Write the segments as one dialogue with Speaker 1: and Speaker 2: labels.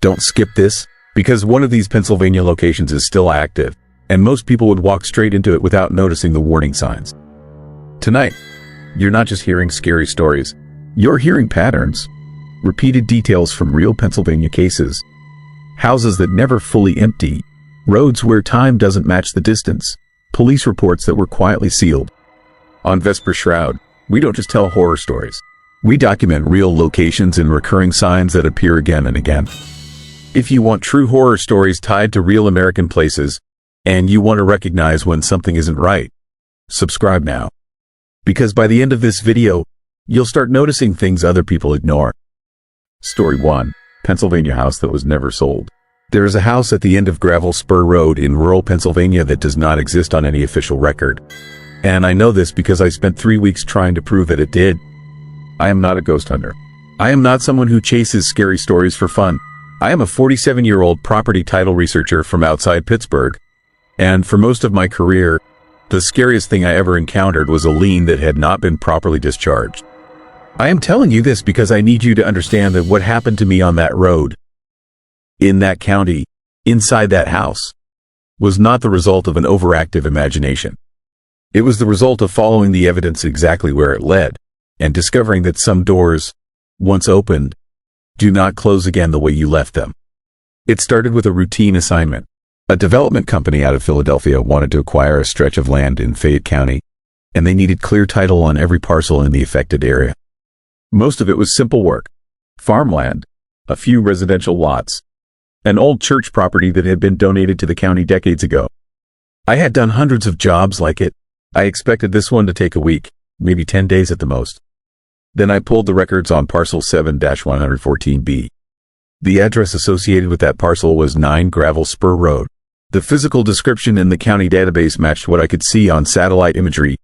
Speaker 1: Don't skip this, because one of these Pennsylvania locations is still active, and most people would walk straight into it without noticing the warning signs. Tonight, you're not just hearing scary stories, you're hearing patterns, repeated details from real Pennsylvania cases, houses that never fully empty, roads where time doesn't match the distance, police reports that were quietly sealed. On Vesper Shroud, we don't just tell horror stories. We document real locations and recurring signs that appear again and again. If you want true horror stories tied to real American places, and you want to recognize when something isn't right, subscribe now. Because by the end of this video, you'll start noticing things other people ignore. Story 1. Pennsylvania house that was never sold. There is a house at the end of Gravel Spur Road in rural Pennsylvania that does not exist on any official record. And I know this because I spent 3 weeks trying to prove that it did. I am not a ghost hunter. I am not someone who chases scary stories for fun. I am a 47-year-old property title researcher from outside Pittsburgh. And for most of my career, the scariest thing I ever encountered was a lien that had not been properly discharged. I am telling you this because I need you to understand that what happened to me on that road, in that county, inside that house, was not the result of an overactive imagination. It was the result of following the evidence exactly where it led, and discovering that some doors, once opened, do not close again the way you left them. It started with a routine assignment. A development company out of Philadelphia wanted to acquire a stretch of land in Fayette County, and they needed clear title on every parcel in the affected area. Most of it was simple work: farmland, a few residential lots, an old church property that had been donated to the county decades ago. I had done hundreds of jobs like it. I expected this one to take a week, maybe 10 days at the most. Then I pulled the records on parcel 7-114B. The address associated with that parcel was 9 Gravel Spur Road. The physical description in the county database matched what I could see on satellite imagery: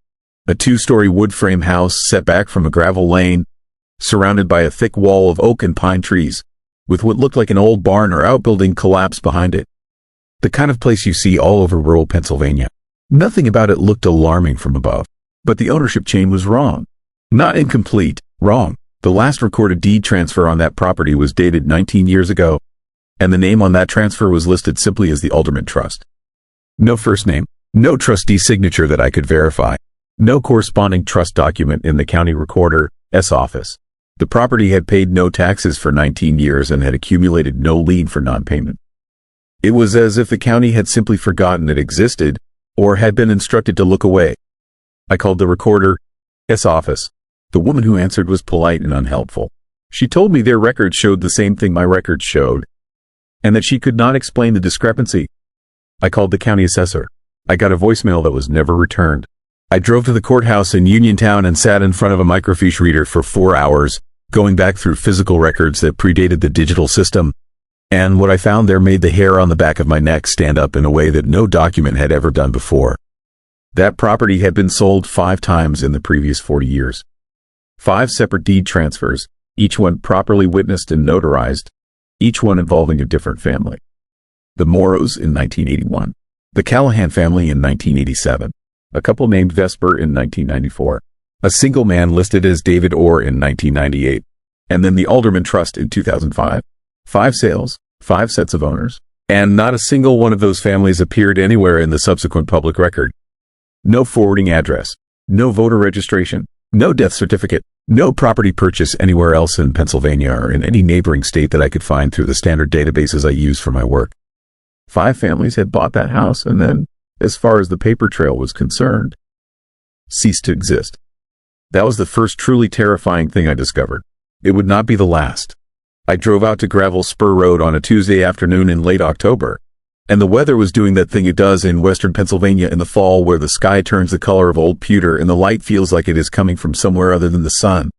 Speaker 1: a 2-story wood frame house set back from a gravel lane, surrounded by a thick wall of oak and pine trees, with what looked like an old barn or outbuilding collapsed behind it. The kind of place you see all over rural Pennsylvania. Nothing about it looked alarming from above, but the ownership chain was wrong. Not incomplete, wrong. The last recorded deed transfer on that property was dated 19 years ago, and the name on that transfer was listed simply as the Alderman Trust. No first name, no trustee signature that I could verify, no corresponding trust document in the county recorder's office. The property had paid no taxes for 19 years and had accumulated no lien for non-payment. It was as if the county had simply forgotten it existed, or had been instructed to look away. I called the recorder's office. The woman who answered was polite and unhelpful. She told me their records showed the same thing my records showed, and that she could not explain the discrepancy. I called the county assessor. I got a voicemail that was never returned. I drove to the courthouse in Uniontown and sat in front of a microfiche reader for 4 hours, going back through physical records that predated the digital system, and what I found there made the hair on the back of my neck stand up in a way that no document had ever done before. That property had been sold 5 times in the previous 40 years. 5 separate deed transfers, each one properly witnessed and notarized, each one involving a different family. The Morrows in 1981, the Callahan family in 1987, a couple named Vesper in 1994, a single man listed as David Orr in 1998, and then the Alderman Trust in 2005. 5 sales, 5 sets of owners, and not a single one of those families appeared anywhere in the subsequent public record. No forwarding address, no voter registration, no death certificate, no property purchase anywhere else in Pennsylvania or in any neighboring state that I could find through the standard databases I use for my work. 5 families had bought that house and then, as far as the paper trail was concerned, ceased to exist. That was the first truly terrifying thing I discovered. It would not be the last. I drove out to Gravel Spur Road on a Tuesday afternoon in late October, and the weather was doing that thing it does in western Pennsylvania in the fall, where the sky turns the color of old pewter and the light feels like it is coming from somewhere other than the sun.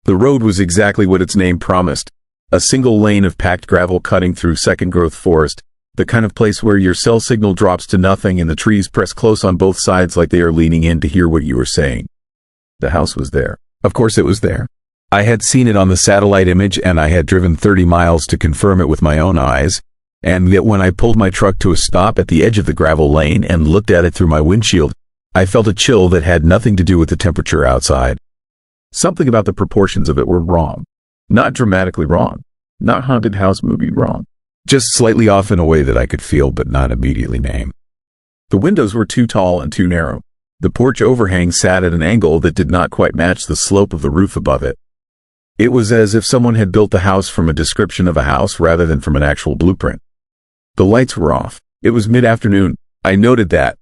Speaker 1: The road was exactly what its name promised: a single lane of packed gravel cutting through second-growth forest, the kind of place where your cell signal drops to nothing and the trees press close on both sides like they are leaning in to hear what you are saying. The house was there. Of course it was there. I had seen it on the satellite image, and I had driven 30 miles to confirm it with my own eyes, and yet when I pulled my truck to a stop at the edge of the gravel lane and looked at it through my windshield, I felt a chill that had nothing to do with the temperature outside. Something about the proportions of it were wrong. Not dramatically wrong, Not haunted house movie wrong. Just slightly off in a way that I could feel but not immediately name. The windows were too tall and too narrow. The porch overhang sat at an angle that did not quite match the slope of the roof above it. It was as if someone had built the house from a description of a house rather than from an actual blueprint. The lights were off. It was mid-afternoon. I noted that,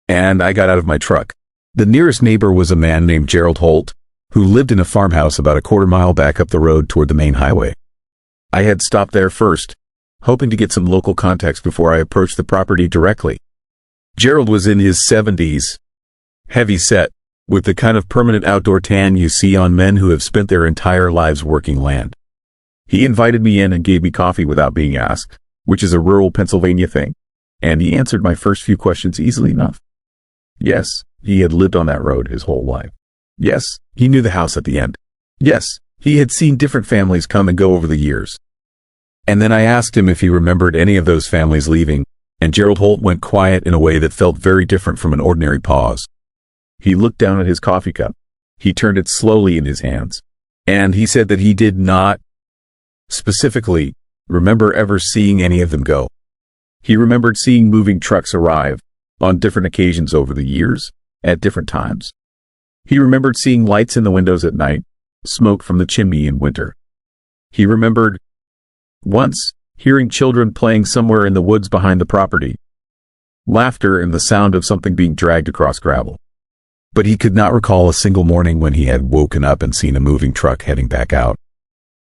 Speaker 1: and I got out of my truck. The nearest neighbor was a man named Gerald Holt, who lived in a farmhouse about a quarter-mile back up the road toward the main highway. I had stopped there first, hoping to get some local context before I approached the property directly. Gerald was in his 70s, heavy set, with the kind of permanent outdoor tan you see on men who have spent their entire lives working land. He invited me in and gave me coffee without being asked, which is a rural Pennsylvania thing, and he answered my first few questions easily enough. Yes, he had lived on that road his whole life. Yes, he knew the house at the end. Yes, he had seen different families come and go over the years. And then I asked him if he remembered any of those families leaving, and Gerald Holt went quiet in a way that felt very different from an ordinary pause. He looked down at his coffee cup. He turned it slowly in his hands. And he said that he did not, specifically, remember ever seeing any of them go. He remembered seeing moving trucks arrive, on different occasions over the years, at different times. He remembered seeing lights in the windows at night, smoke from the chimney in winter. He remembered, once, hearing children playing somewhere in the woods behind the property, laughter and the sound of something being dragged across gravel. But he could not recall a single morning when he had woken up and seen a moving truck heading back out.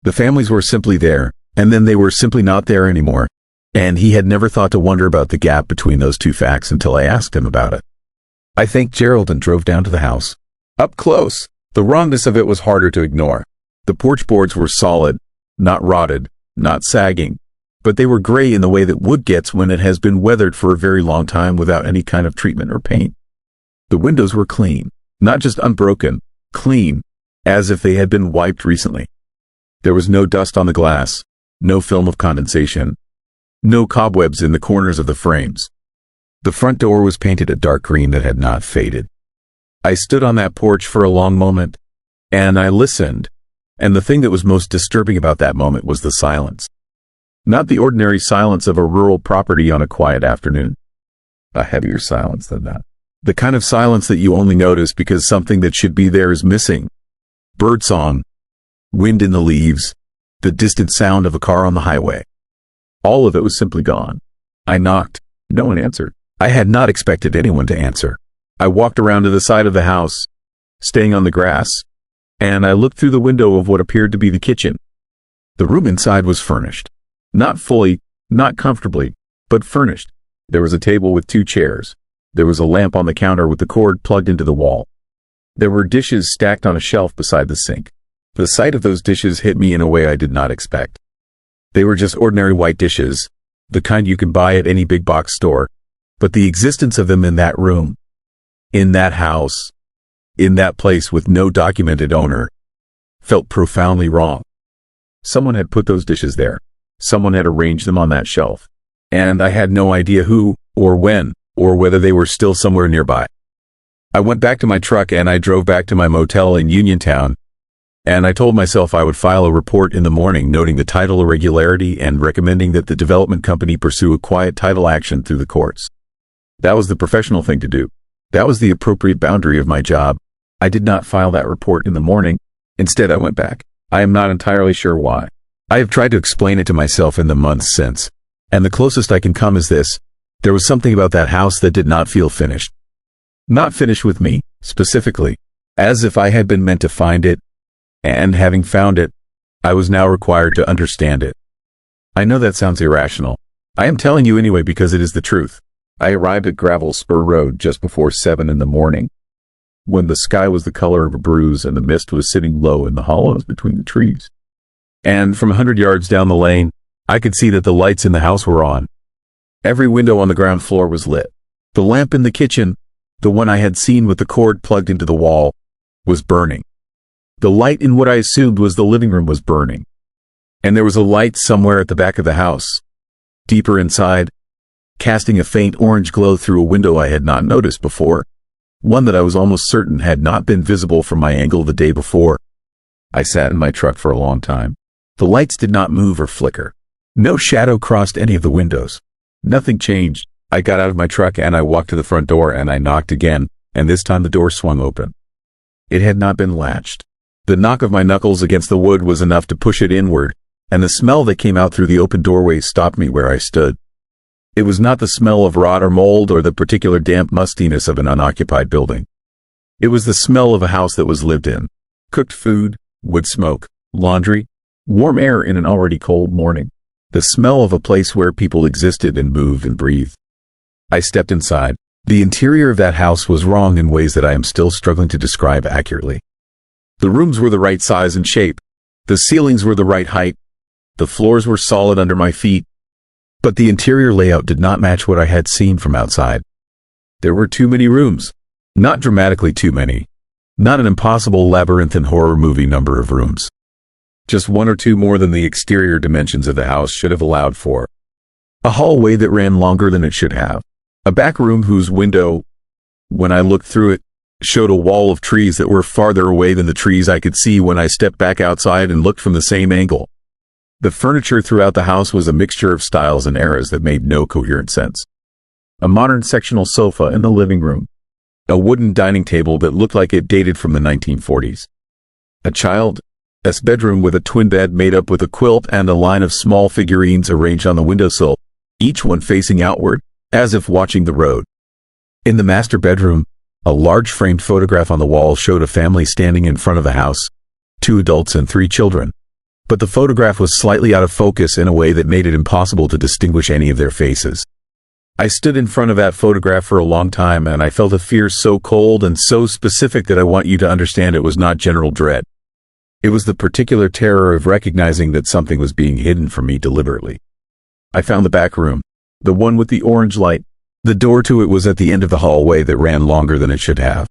Speaker 1: The families were simply there, and then they were simply not there anymore, and he had never thought to wonder about the gap between those two facts until I asked him about it. I thanked Gerald and drove down to the house. Up close, the wrongness of it was harder to ignore. The porch boards were solid, not rotted, not sagging, but they were gray in the way that wood gets when it has been weathered for a very long time without any kind of treatment or paint. The windows were clean, not just unbroken, clean, as if they had been wiped recently. There was no dust on the glass, no film of condensation, no cobwebs in the corners of the frames. The front door was painted a dark green that had not faded. I stood on that porch for a long moment, and I listened, and the thing that was most disturbing about that moment was the silence. Not the ordinary silence of a rural property on a quiet afternoon. A heavier silence than that. The kind of silence that you only notice because something that should be there is missing. Birdsong, wind in the leaves, the distant sound of a car on the highway. All of it was simply gone. I knocked. No one answered. I had not expected anyone to answer. I walked around to the side of the house, staying on the grass, and I looked through the window of what appeared to be the kitchen. The room inside was furnished. Not fully, not comfortably, but furnished. There was a table with 2 chairs. There was a lamp on the counter with the cord plugged into the wall. There were dishes stacked on a shelf beside the sink. The sight of those dishes hit me in a way I did not expect. They were just ordinary white dishes, the kind you can buy at any big box store, but the existence of them in that room, in that house, in that place with no documented owner, felt profoundly wrong. Someone had put those dishes there. Someone had arranged them on that shelf. And I had no idea who, or when, or whether they were still somewhere nearby. I went back to my truck and I drove back to my motel in Uniontown, and I told myself I would file a report in the morning noting the title irregularity and recommending that the development company pursue a quiet title action through the courts. That was the professional thing to do. That was the appropriate boundary of my job. I did not file that report in the morning. Instead, I went back. I am not entirely sure why. I have tried to explain it to myself in the months since, and the closest I can come is this. There was something about that house that did not feel finished. Not finished with me, specifically, as if I had been meant to find it, and having found it, I was now required to understand it. I know that sounds irrational. I am telling you anyway because it is the truth. I arrived at Gravel Spur Road just before 7 in the morning, when the sky was the color of a bruise and the mist was sitting low in the hollows between the trees. And from 100 yards down the lane, I could see that the lights in the house were on. Every window on the ground floor was lit. The lamp in the kitchen, the one I had seen with the cord plugged into the wall, was burning. The light in what I assumed was the living room was burning. And there was a light somewhere at the back of the house, deeper inside, casting a faint orange glow through a window I had not noticed before, one that I was almost certain had not been visible from my angle the day before. I sat in my truck for a long time. The lights did not move or flicker. No shadow crossed any of the windows. Nothing changed. I got out of my truck and I walked to the front door and I knocked again, and this time the door swung open. It had not been latched. The knock of my knuckles against the wood was enough to push it inward, and the smell that came out through the open doorway stopped me where I stood. It was not the smell of rot or mold or the particular damp mustiness of an unoccupied building. It was the smell of a house that was lived in. Cooked food, wood smoke, laundry, warm air in an already cold morning. The smell of a place where people existed and moved and breathed. I stepped inside. The interior of that house was wrong in ways that I am still struggling to describe accurately. The rooms were the right size and shape. The ceilings were the right height. The floors were solid under my feet. But the interior layout did not match what I had seen from outside. There were too many rooms. Not dramatically too many. Not an impossible labyrinthine horror movie number of rooms. Just one or two more than the exterior dimensions of the house should have allowed for. A hallway that ran longer than it should have. A back room whose window, when I looked through it, showed a wall of trees that were farther away than the trees I could see when I stepped back outside and looked from the same angle. The furniture throughout the house was a mixture of styles and eras that made no coherent sense. A modern sectional sofa in the living room. A wooden dining table that looked like it dated from the 1940s. A child's bedroom with a twin bed made up with a quilt and a line of small figurines arranged on the windowsill, each one facing outward, as if watching the road. In the master bedroom, a large framed photograph on the wall showed a family standing in front of the house, 2 adults and 3 children. But the photograph was slightly out of focus in a way that made it impossible to distinguish any of their faces. I stood in front of that photograph for a long time and I felt a fear so cold and so specific that I want you to understand it was not general dread. It was the particular terror of recognizing that something was being hidden from me deliberately. I found the back room, the one with the orange light. The door to it was at the end of the hallway that ran longer than it should have.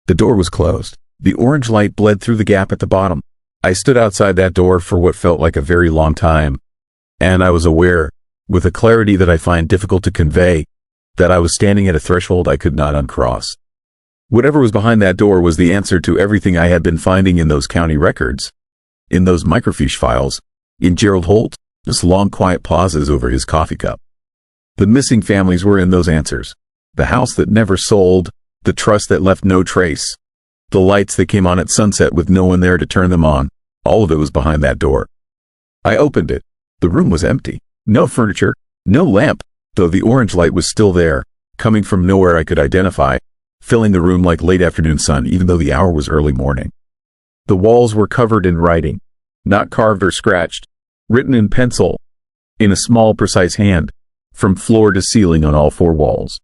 Speaker 1: The door was closed. The orange light bled through the gap at the bottom. I stood outside that door for what felt like a very long time, and I was aware, with a clarity that I find difficult to convey, that I was standing at a threshold I could not uncross. Whatever was behind that door was the answer to everything I had been finding in those county records, in those microfiche files, in Gerald Holt's long quiet pauses over his coffee cup. The missing families were in those answers. The house that never sold, the trust that left no trace, the lights that came on at sunset with no one there to turn them on, all of it was behind that door. I opened it. The room was empty. No furniture, no lamp, though the orange light was still there, coming from nowhere I could identify, filling the room like late afternoon sun even though the hour was early morning. The walls were covered in writing, not carved or scratched, written in pencil, in a small precise hand, from floor to ceiling on all 4 walls.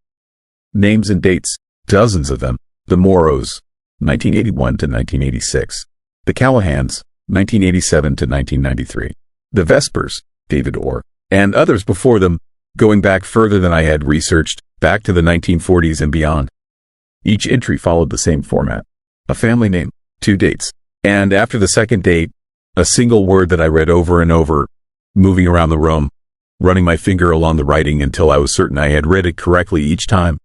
Speaker 1: Names and dates, dozens of them. The Morrows, 1981 to 1986. The Callahans, 1987 to 1993. The Vespers, David Orr, and others before them, going back further than I had researched, back to the 1940s and beyond. Each entry followed the same format. A family name, 2 dates, and after the second date, a single word that I read over and over, moving around the room, running my finger along the writing until I was certain I had read it correctly each time.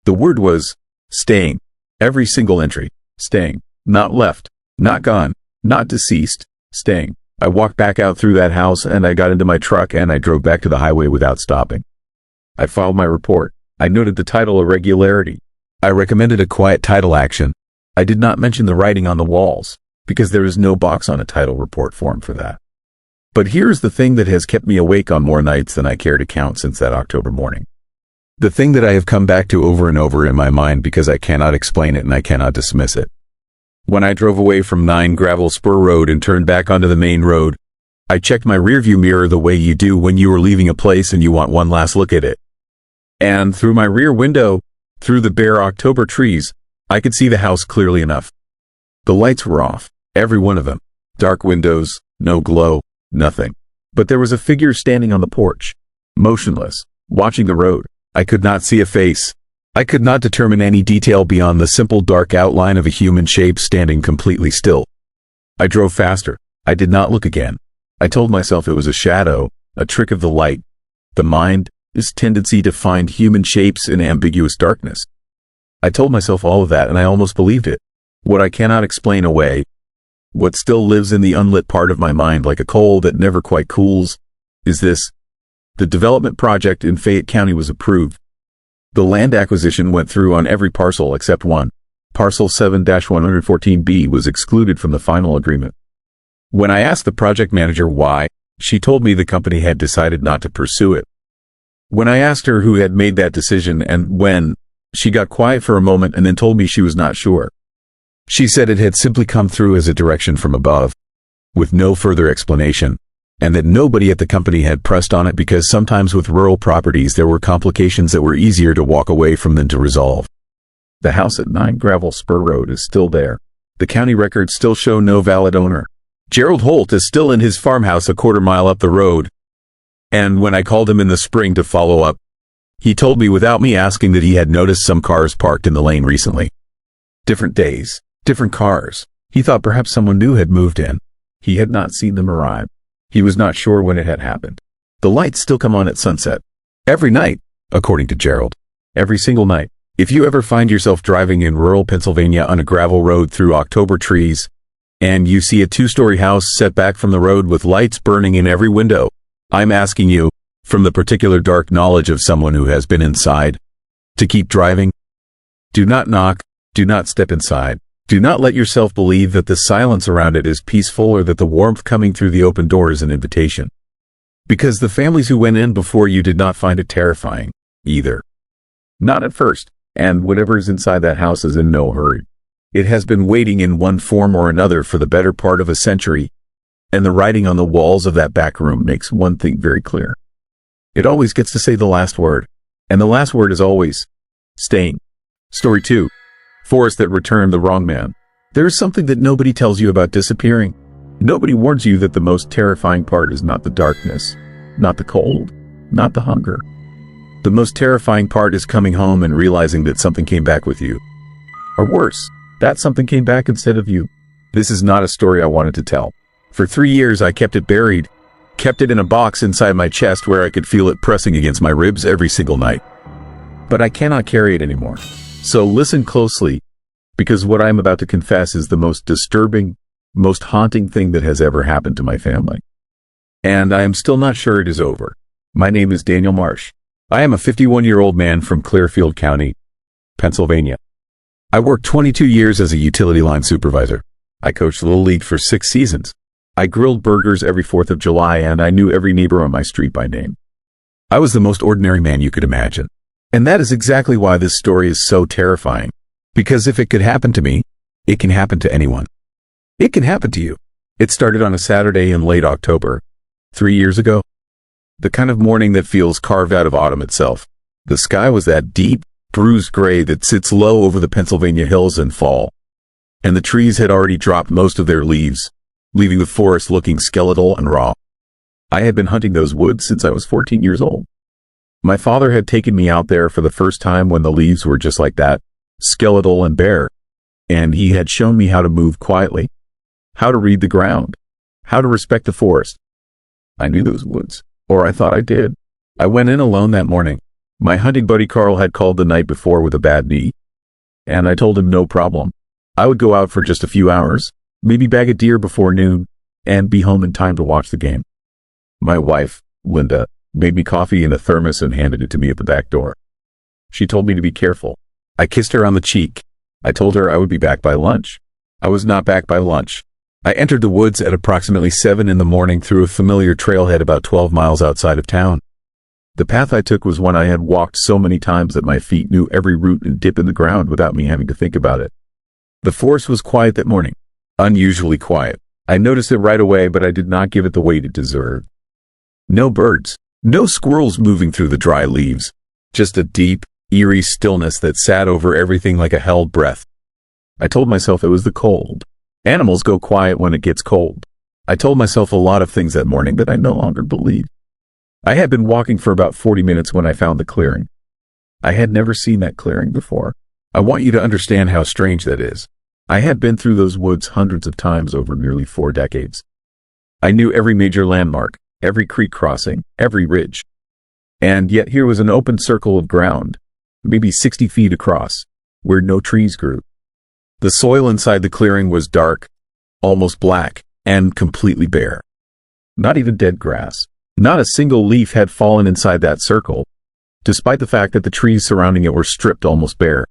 Speaker 1: The word was staying. Every single entry, staying. Not left, not gone, not deceased, staying. I walked back out through that house and I got into my truck and I drove back to the highway without stopping. I filed my report. I noted the title irregularity. I recommended a quiet title action. I did not mention the writing on the walls, because there is no box on a title report form for that. But here's the thing that has kept me awake on more nights than I care to count since that October morning. The thing that I have come back to over and over in my mind because I cannot explain it and I cannot dismiss it. When I drove away from 9 Gravel Spur Road and turned back onto the main road, I checked my rearview mirror the way you do when you are leaving a place and you want one last look at it. And through my rear window, through the bare October trees, I could see the house clearly enough. The lights were off, every one of them. Dark windows, no glow, nothing. But there was a figure standing on the porch, motionless, watching the road. I could not see a face. I could not determine any detail beyond the simple dark outline of a human shape standing completely still. I drove faster. I did not look again. I told myself it was a shadow, a trick of the light. The mind, this tendency to find human shapes in ambiguous darkness. I told myself all of that and I almost believed it. What I cannot explain away, what still lives in the unlit part of my mind like a coal that never quite cools, is this. The development project in Fayette County was approved. The land acquisition went through on every parcel except one. Parcel 7-114B was excluded from the final agreement. When I asked the project manager why, she told me the company had decided not to pursue it. When I asked her who had made that decision and when, she got quiet for a moment and then told me she was not sure. She said it had simply come through as a direction from above, with no further explanation, and that nobody at the company had pressed on it because sometimes with rural properties there were complications that were easier to walk away from than to resolve. The house at 9 Gravel Spur Road is still there. The county records still show no valid owner. Gerald Holt is still in his farmhouse a quarter mile up the road. And when I called him in the spring to follow up, he told me without me asking that he had noticed some cars parked in the lane recently. Different days, different cars. He thought perhaps someone new had moved in. He had not seen them arrive. He was not sure when it had happened. The lights still come on at sunset. Every night, according to Gerald. Every single night. If you ever find yourself driving in rural Pennsylvania on a gravel road through October trees, and you see a 2-story house set back from the road with lights burning in every window, I'm asking you, from the particular dark knowledge of someone who has been inside, to keep driving. Do not knock, do not step inside. Do not let yourself believe that the silence around it is peaceful or that the warmth coming through the open door is an invitation. Because the families who went in before you did not find it terrifying, either. Not at first. And whatever is inside that house is in no hurry. It has been waiting in one form or another for the better part of a century, and the writing on the walls of that back room makes one thing very clear. It always gets to say the last word, and the last word is always staying. Story 2. Forest that returned the wrong man. There is something that nobody tells you about disappearing. Nobody warns you that the most terrifying part is not the darkness, not the cold, not the hunger. The most terrifying part is coming home and realizing that something came back with you. Or worse, that something came back instead of you. This is not a story I wanted to tell. For 3 years I kept it buried, kept it in a box inside my chest where I could feel it pressing against my ribs every single night. But I cannot carry it anymore. So listen closely, because what I am about to confess is the most disturbing, most haunting thing that has ever happened to my family. And I am still not sure it is over. My name is Daniel Marsh. I am a 51-year-old man from Clearfield County, Pennsylvania. I worked 22 years as a utility line supervisor. I coached Little League for 6 seasons. I grilled burgers every 4th of July, and I knew every neighbor on my street by name. I was the most ordinary man you could imagine. And that is exactly why this story is so terrifying. Because if it could happen to me, it can happen to anyone. It can happen to you. It started on a Saturday in late October, 3 years ago. The kind of morning that feels carved out of autumn itself. The sky was that deep, bruised gray that sits low over the Pennsylvania hills in fall. And the trees had already dropped most of their leaves, leaving the forest looking skeletal and raw. I had been hunting those woods since I was 14 years old. My father had taken me out there for the first time when the leaves were just like that, skeletal and bare, and he had shown me how to move quietly, how to read the ground, how to respect the forest. I knew those woods. Or I thought I did. I went in alone that morning. My hunting buddy Carl had called the night before with a bad knee. And I told him no problem. I would go out for just a few hours, maybe bag a deer before noon, and be home in time to watch the game. My wife, Linda, made me coffee in a thermos and handed it to me at the back door. She told me to be careful. I kissed her on the cheek. I told her I would be back by lunch. I was not back by lunch. I entered the woods at approximately 7 in the morning through a familiar trailhead about 12 miles outside of town. The path I took was one I had walked so many times that my feet knew every root and dip in the ground without me having to think about it. The forest was quiet that morning. Unusually quiet. I noticed it right away, but I did not give it the weight it deserved. No birds. No squirrels moving through the dry leaves. Just a deep, eerie stillness that sat over everything like a held breath. I told myself it was the cold. Animals go quiet when it gets cold. I told myself a lot of things that morning that I no longer believed. I had been walking for about 40 minutes when I found the clearing. I had never seen that clearing before. I want you to understand how strange that is. I had been through those woods hundreds of times over nearly 4 decades. I knew every major landmark, every creek crossing, every ridge. And yet here was an open circle of ground, maybe 60 feet across, where no trees grew. The soil inside the clearing was dark, almost black, and completely bare. Not even dead grass. Not a single leaf had fallen inside that circle, despite the fact that the trees surrounding it were stripped almost bare.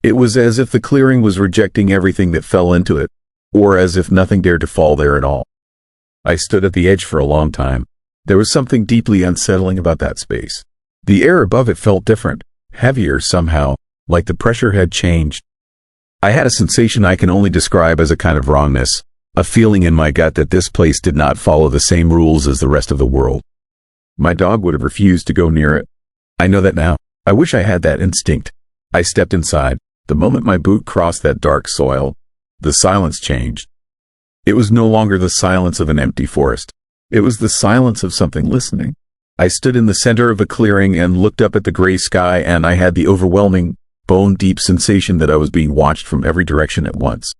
Speaker 1: It was as if the clearing was rejecting everything that fell into it, or as if nothing dared to fall there at all. I stood at the edge for a long time. There was something deeply unsettling about that space. The air above it felt different, heavier somehow, like the pressure had changed. I had a sensation I can only describe as a kind of wrongness, a feeling in my gut that this place did not follow the same rules as the rest of the world. My dog would have refused to go near it. I know that now. I wish I had that instinct. I stepped inside. The moment my boot crossed that dark soil, the silence changed. It was no longer the silence of an empty forest. It was the silence of something listening. I stood in the center of a clearing and looked up at the gray sky, and I had the overwhelming, bone-deep sensation that I was being watched from every direction at once.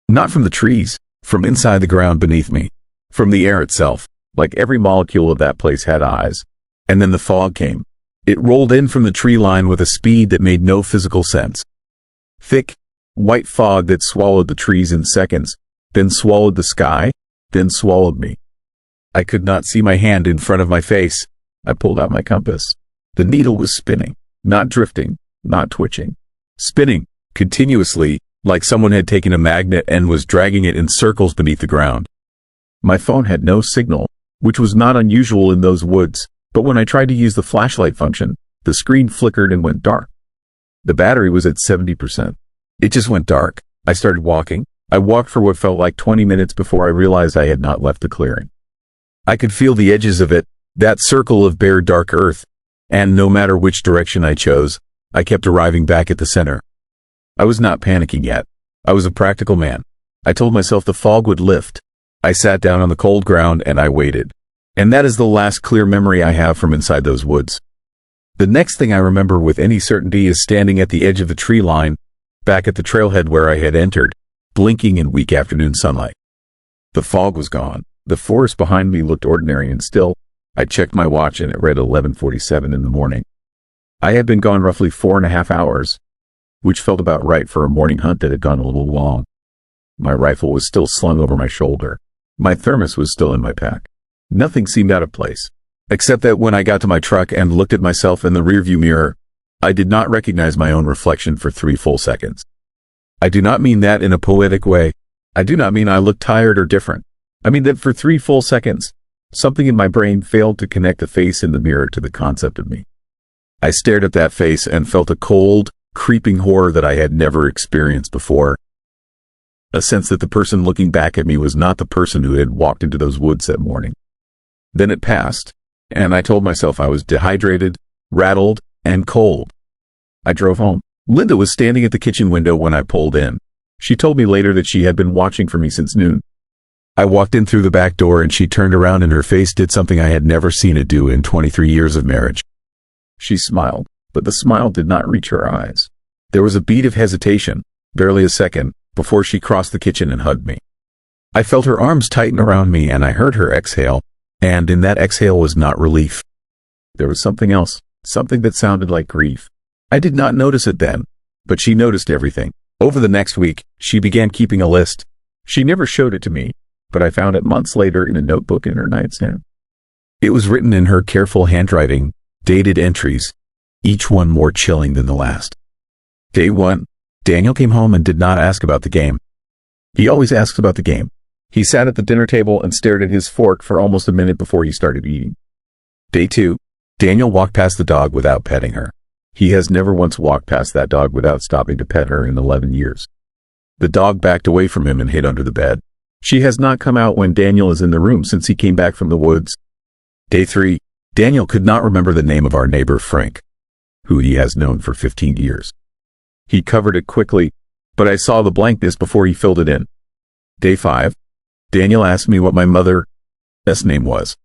Speaker 1: Not from the trees, from inside the ground beneath me, from the air itself, like every molecule of that place had eyes. And then the fog came. It rolled in from the tree line with a speed that made no physical sense. Thick, white fog that swallowed the trees in seconds, then swallowed the sky, then swallowed me. I could not see my hand in front of my face. I pulled out my compass. The needle was spinning, not drifting, not twitching. Spinning, continuously, like someone had taken a magnet and was dragging it in circles beneath the ground. My phone had no signal, which was not unusual in those woods, but when I tried to use the flashlight function, the screen flickered and went dark. The battery was at 70%. It just went dark. I started walking. I walked for what felt like 20 minutes before I realized I had not left the clearing. I could feel the edges of it, that circle of bare dark earth, and no matter which direction I chose, I kept arriving back at the center. I was not panicking yet. I was a practical man. I told myself the fog would lift. I sat down on the cold ground and I waited. And that is the last clear memory I have from inside those woods. The next thing I remember with any certainty is standing at the edge of the tree line, back at the trailhead where I had entered, blinking in weak afternoon sunlight. The fog was gone. The forest behind me looked ordinary and still. I checked my watch and it read 11:47 in the morning. I had been gone roughly 4.5 hours, which felt about right for a morning hunt that had gone a little long. My rifle was still slung over my shoulder. My thermos was still in my pack. Nothing seemed out of place, except that when I got to my truck and looked at myself in the rearview mirror, I did not recognize my own reflection for 3 full seconds. I do not mean that in a poetic way. I do not mean I looked tired or different. I mean that for 3 full seconds, something in my brain failed to connect the face in the mirror to the concept of me. I stared at that face and felt a cold, creeping horror that I had never experienced before. A sense that the person looking back at me was not the person who had walked into those woods that morning. Then it passed, and I told myself I was dehydrated, rattled, and cold. I drove home. Linda was standing at the kitchen window when I pulled in. She told me later that she had been watching for me since noon. I walked in through the back door and she turned around and her face did something I had never seen it do in 23 years of marriage. She smiled, but the smile did not reach her eyes. There was a beat of hesitation, barely a second, before she crossed the kitchen and hugged me. I felt her arms tighten around me and I heard her exhale, and in that exhale was not relief. There was something else, something that sounded like grief. I did not notice it then, but she noticed everything. Over the next week, she began keeping a list. She never showed it to me, but I found it months later in a notebook in her nightstand. It was written in her careful handwriting, dated entries, each one more chilling than the last. Day 1, Daniel came home and did not ask about the game. He always asks about the game. He sat at the dinner table and stared at his fork for almost a minute before he started eating. Day 2, Daniel walked past the dog without petting her. He has never once walked past that dog without stopping to pet her in 11 years. The dog backed away from him and hid under the bed. She has not come out when Daniel is in the room since he came back from the woods. Day 3, Daniel could not remember the name of our neighbor Frank, who he has known for 15 years. He covered it quickly, but I saw the blankness before he filled it in. Day 5, Daniel asked me what my mother's name was.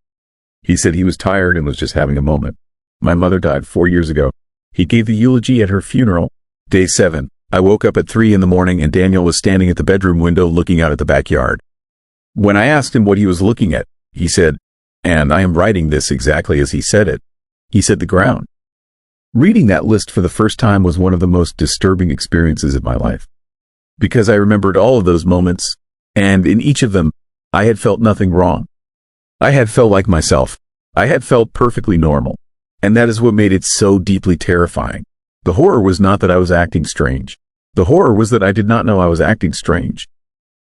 Speaker 1: He said he was tired and was just having a moment. My mother died 4 years ago. He gave the eulogy at her funeral. Day 7, I woke up at 3 in the morning and Daniel was standing at the bedroom window looking out at the backyard. When I asked him what he was looking at, he said, and I am writing this exactly as he said it, he said the ground. Reading that list for the first time was one of the most disturbing experiences of my life, because I remembered all of those moments, And in each of them, I had felt nothing wrong. I had felt like myself. I had felt perfectly normal. And that is what made it so deeply terrifying. The horror was not that I was acting strange. The horror was that I did not know I was acting strange.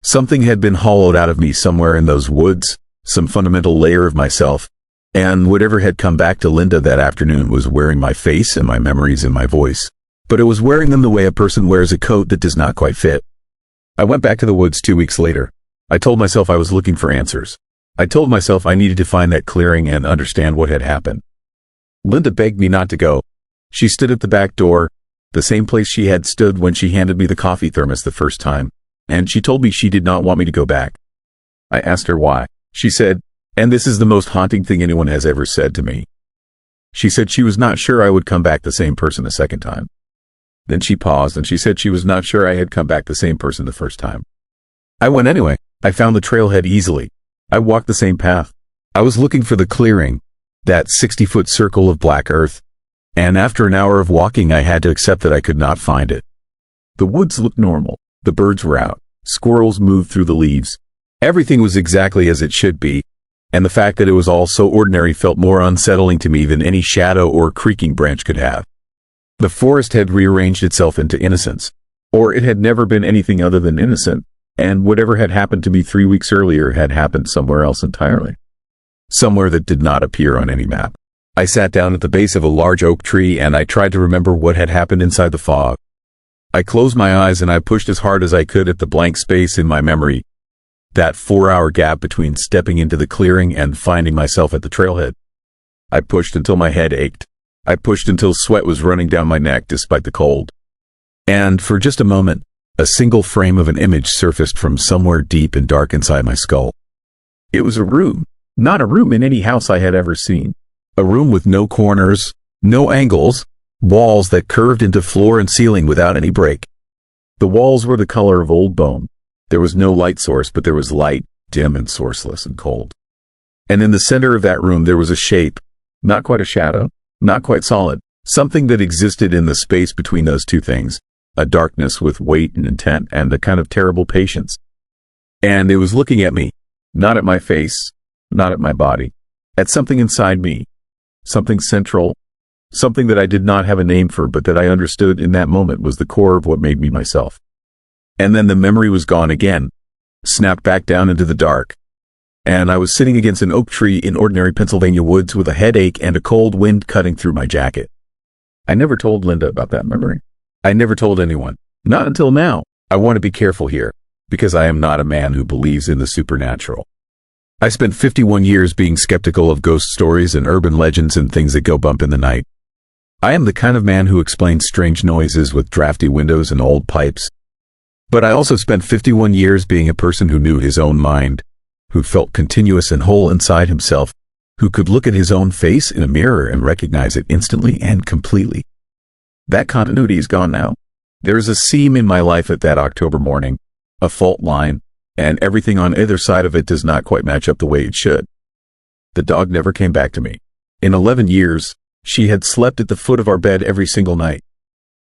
Speaker 1: Something had been hollowed out of me somewhere in those woods, some fundamental layer of myself, and whatever had come back to Linda that afternoon was wearing my face and my memories and my voice. But it was wearing them the way a person wears a coat that does not quite fit. I went back to the woods 2 weeks later. I told myself I was looking for answers. I told myself I needed to find that clearing and understand what had happened. Linda begged me not to go. She stood at the back door, the same place she had stood when she handed me the coffee thermos the first time, and she told me she did not want me to go back. I asked her why. She said, and this is the most haunting thing anyone has ever said to me. She said she was not sure I would come back the same person a second time. Then she paused and she said she was not sure I had come back the same person the first time. I went anyway. I found the trailhead easily. I walked the same path. I was looking for the clearing, that 60-foot circle of black earth, and after an hour of walking I had to accept that I could not find it. The woods looked normal. The birds were out. Squirrels moved through the leaves. Everything was exactly as it should be, and the fact that it was all so ordinary felt more unsettling to me than any shadow or creaking branch could have. The forest had rearranged itself into innocence, or it had never been anything other than innocent, and whatever had happened to me 3 weeks earlier had happened somewhere else entirely. Somewhere that did not appear on any map. I sat down at the base of a large oak tree and I tried to remember what had happened inside the fog. I closed my eyes and I pushed as hard as I could at the blank space in my memory, that 4-hour gap between stepping into the clearing and finding myself at the trailhead. I pushed until my head ached. I pushed until sweat was running down my neck despite the cold. And for just a moment, a single frame of an image surfaced from somewhere deep and dark inside my skull. It was a room, not a room in any house I had ever seen. A room with no corners, no angles, walls that curved into floor and ceiling without any break. The walls were the color of old bone. There was no light source, but there was light, dim and sourceless and cold. And in the center of that room there was a shape, not quite a shadow, not quite solid, something that existed in the space between those two things, a darkness with weight and intent and a kind of terrible patience. And it was looking at me, not at my face, not at my body, at something inside me, something central, something that I did not have a name for but that I understood in that moment was the core of what made me myself. And then the memory was gone again, snapped back down into the dark. And I was sitting against an oak tree in ordinary Pennsylvania woods with a headache and a cold wind cutting through my jacket. I never told Linda about that memory. I never told anyone. Not until now. I want to be careful here, because I am not a man who believes in the supernatural. I spent 51 years being skeptical of ghost stories and urban legends and things that go bump in the night. I am the kind of man who explains strange noises with drafty windows and old pipes. But I also spent 51 years being a person who knew his own mind, who felt continuous and whole inside himself, who could look at his own face in a mirror and recognize it instantly and completely. That continuity is gone now. There is a seam in my life at that October morning, a fault line, and everything on either side of it does not quite match up the way it should. The dog never came back to me. In 11 years, she had slept at the foot of our bed every single night.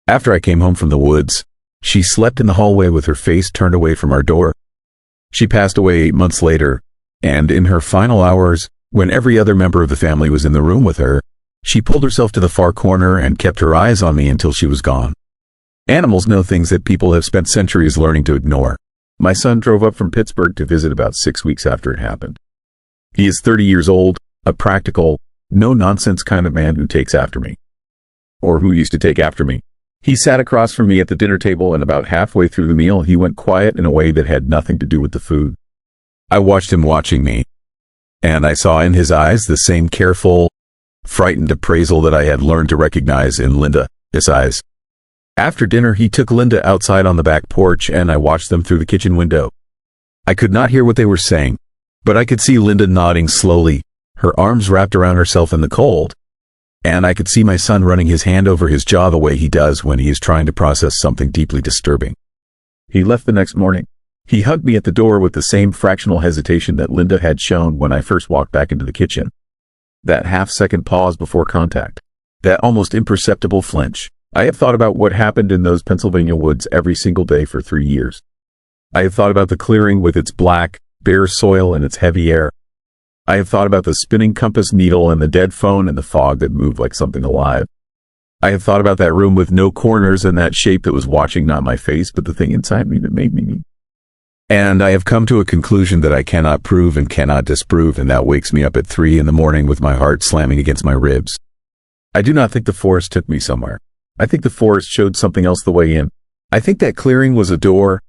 Speaker 1: After I came home from the woods, she slept in the hallway with her face turned away from our door. She passed away 8 months later, and in her final hours, when every other member of the family was in the room with her, she pulled herself to the far corner and kept her eyes on me until she was gone. Animals know things that people have spent centuries learning to ignore. My son drove up from Pittsburgh to visit about 6 weeks after it happened. He is 30 years old, a practical, no-nonsense kind of man who takes after me. Or who used to take after me. He sat across from me at the dinner table, and about halfway through the meal he went quiet in a way that had nothing to do with the food. I watched him watching me, and I saw in his eyes the same careful, frightened appraisal that I had learned to recognize in Linda's eyes. After dinner he took Linda outside on the back porch and I watched them through the kitchen window. I could not hear what they were saying, but I could see Linda nodding slowly, her arms wrapped around herself in the cold. And I could see my son running his hand over his jaw the way he does when he is trying to process something deeply disturbing. He left the next morning. He hugged me at the door with the same fractional hesitation that Linda had shown when I first walked back into the kitchen. That half-second pause before contact. That almost imperceptible flinch. I have thought about what happened in those Pennsylvania woods every single day for 3 years. I have thought about the clearing with its black, bare soil and its heavy air. I have thought about the spinning compass needle and the dead phone and the fog that moved like something alive. I have thought about that room with no corners and that shape that was watching not my face, but the thing inside me that made me. And I have come to a conclusion that I cannot prove and cannot disprove, and that wakes me up at 3 a.m. with my heart slamming against my ribs. I do not think the forest took me somewhere. I think the forest showed something else the way in. I think that clearing was a door,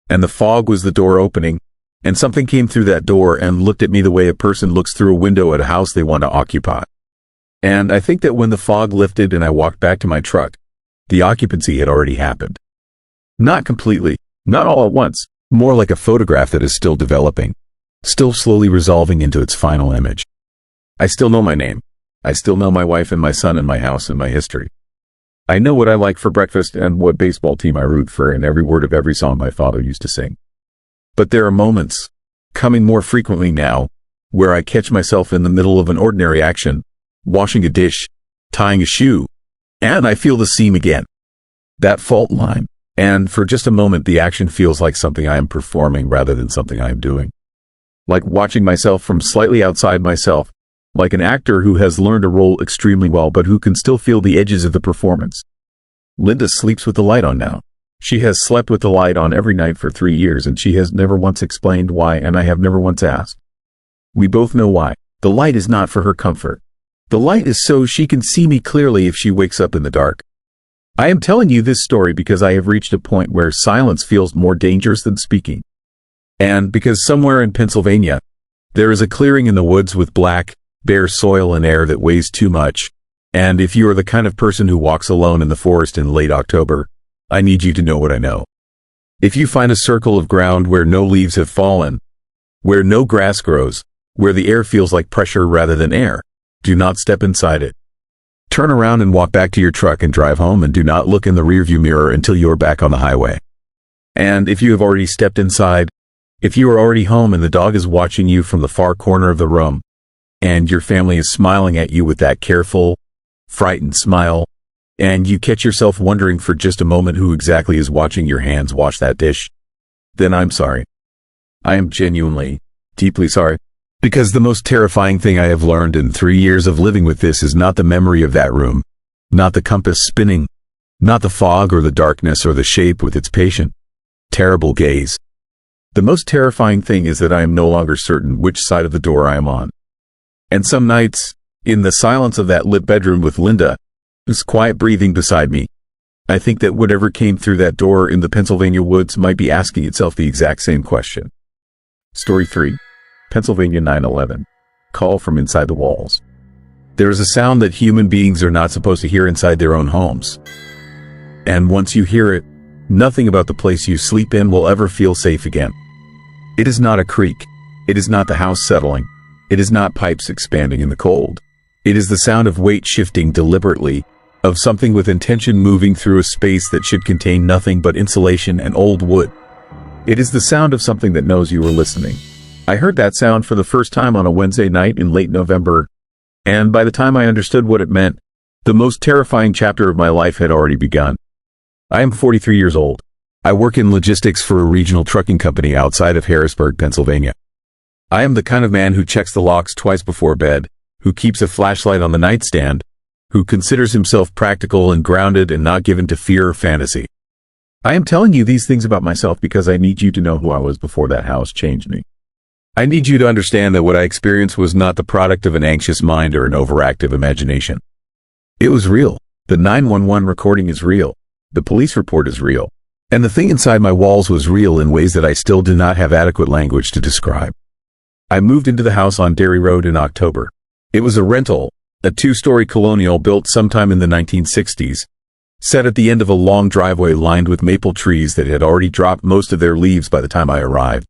Speaker 1: and the fog was the door opening, and something came through that door and looked at me the way a person looks through a window at a house they want to occupy. And I think that when the fog lifted and I walked back to my truck, the occupancy had already happened. Not completely, not all at once, more like a photograph that is still developing, still slowly resolving into its final image. I still know my name. I still know my wife and my son and my house and my history. I know what I like for breakfast and what baseball team I root for and every word of every song my father used to sing. But there are moments, coming more frequently now, where I catch myself in the middle of an ordinary action, washing a dish, tying a shoe, and I feel the seam again. That fault line. And for just a moment, the action feels like something I am performing rather than something I am doing. Like watching myself from slightly outside myself, like an actor who has learned a role extremely well but who can still feel the edges of the performance. Linda sleeps with the light on now. She has slept with the light on every night for 3 years, and she has never once explained why, and I have never once asked. We both know why. The light is not for her comfort. The light is so she can see me clearly if she wakes up in the dark. I am telling you this story because I have reached a point where silence feels more dangerous than speaking. And because somewhere in Pennsylvania, there is a clearing in the woods with black, bare soil and air that weighs too much. And if you are the kind of person who walks alone in the forest in late October, I need you to know what I know. If you find a circle of ground where no leaves have fallen, where no grass grows, where the air feels like pressure rather than air, do not step inside it. Turn around and walk back to your truck and drive home, and do not look in the rearview mirror until you are back on the highway. And if you have already stepped inside, if you are already home and the dog is watching you from the far corner of the room, and your family is smiling at you with that careful, frightened smile, and you catch yourself wondering for just a moment who exactly is watching your hands wash that dish, then I'm sorry. I am genuinely, deeply sorry. Because the most terrifying thing I have learned in 3 years of living with this is not the memory of that room, not the compass spinning, not the fog or the darkness or the shape with its patient, terrible gaze. The most terrifying thing is that I am no longer certain which side of the door I am on. And some nights, in the silence of that lit bedroom with Linda, who's quiet breathing beside me, I think that whatever came through that door in the Pennsylvania woods might be asking itself the exact same question. Story 3. Pennsylvania 9/11. Call from inside the walls. There is a sound that human beings are not supposed to hear inside their own homes. And once you hear it, nothing about the place you sleep in will ever feel safe again. It is not a creak. It is not the house settling. It is not pipes expanding in the cold. It is the sound of weight shifting deliberately, of something with intention moving through a space that should contain nothing but insulation and old wood. It is the sound of something that knows you are listening. I heard that sound for the first time on a Wednesday night in late November, and by the time I understood what it meant, the most terrifying chapter of my life had already begun. I am 43 years old. I work in logistics for a regional trucking company outside of Harrisburg, Pennsylvania. I am the kind of man who checks the locks twice before bed, who keeps a flashlight on the nightstand, who considers himself practical and grounded and not given to fear or fantasy. I am telling you these things about myself because I need you to know who I was before that house changed me. I need you to understand that what I experienced was not the product of an anxious mind or an overactive imagination. It was real. The 911 recording is real. The police report is real. And the thing inside my walls was real in ways that I still do not have adequate language to describe. I moved into the house on Dairy Road in October. It was a rental, a 2-story colonial built sometime in the 1960s, set at the end of a long driveway lined with maple trees that had already dropped most of their leaves by the time I arrived.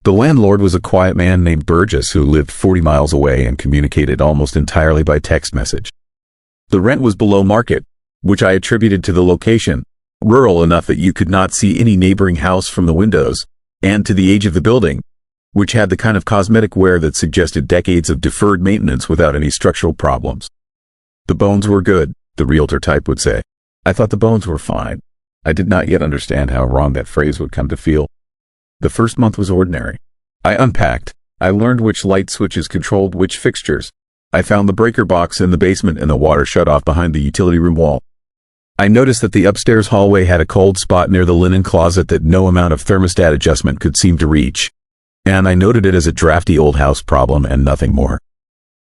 Speaker 1: The landlord was a quiet man named Burgess who lived 40 miles away and communicated almost entirely by text message. The rent was below market, which I attributed to the location, rural enough that you could not see any neighboring house from the windows, and to the age of the building, which had the kind of cosmetic wear that suggested decades of deferred maintenance without any structural problems. The bones were good, the realtor type would say. I thought the bones were fine. I did not yet understand how wrong that phrase would come to feel. The first month was ordinary. I unpacked. I learned which light switches controlled which fixtures. I found the breaker box in the basement and the water shut-off behind the utility room wall. I noticed that the upstairs hallway had a cold spot near the linen closet that no amount of thermostat adjustment could seem to reach. And I noted it as a drafty old house problem and nothing more.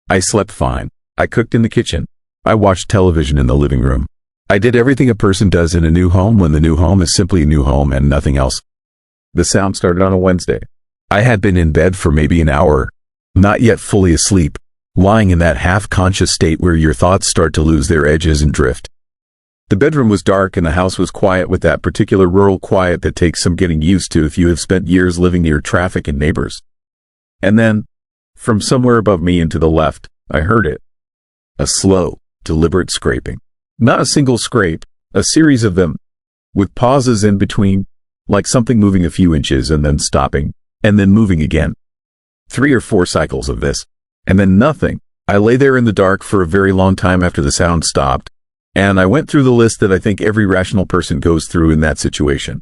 Speaker 1: I slept fine. I cooked in the kitchen. I watched television in the living room. I did everything a person does in a new home when the new home is simply a new home and nothing else. The sound started on a Wednesday. I had been in bed for maybe an hour, not yet fully asleep, lying in that half-conscious state where your thoughts start to lose their edges and drift. The bedroom was dark and the house was quiet, with that particular rural quiet that takes some getting used to if you have spent years living near traffic and neighbors. And then, from somewhere above me and to the left, I heard it. A slow, deliberate scraping. Not a single scrape, a series of them, with pauses in between, like something moving a few inches and then stopping, and then moving again. 3 or 4 cycles of this, and then nothing. I lay there in the dark for a very long time after the sound stopped, and I went through the list that I think every rational person goes through in that situation.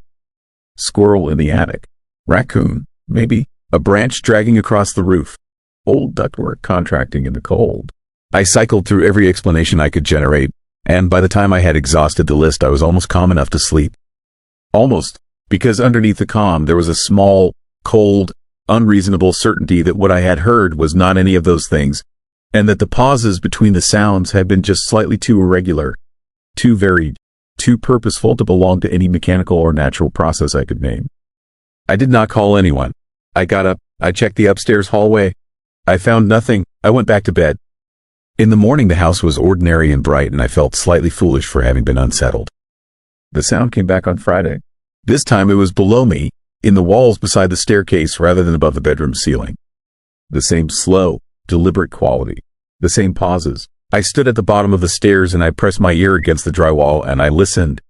Speaker 1: Squirrel in the attic. Raccoon, maybe. A branch dragging across the roof. Old ductwork contracting in the cold. I cycled through every explanation I could generate, and by the time I had exhausted the list, I was almost calm enough to sleep. Almost, because underneath the calm there was a small, cold, unreasonable certainty that what I had heard was not any of those things, and that the pauses between the sounds had been just slightly too irregular, too varied, too purposeful to belong to any mechanical or natural process I could name. I did not call anyone. I got up, I checked the upstairs hallway. I found nothing. I went back to bed. In the morning the house was ordinary and bright, and I felt slightly foolish for having been unsettled. The sound came back on Friday. This time it was below me, in the walls beside the staircase rather than above the bedroom ceiling. The same slow, deliberate quality. The same pauses. I stood at the bottom of the stairs and I pressed my ear against the drywall and I listened.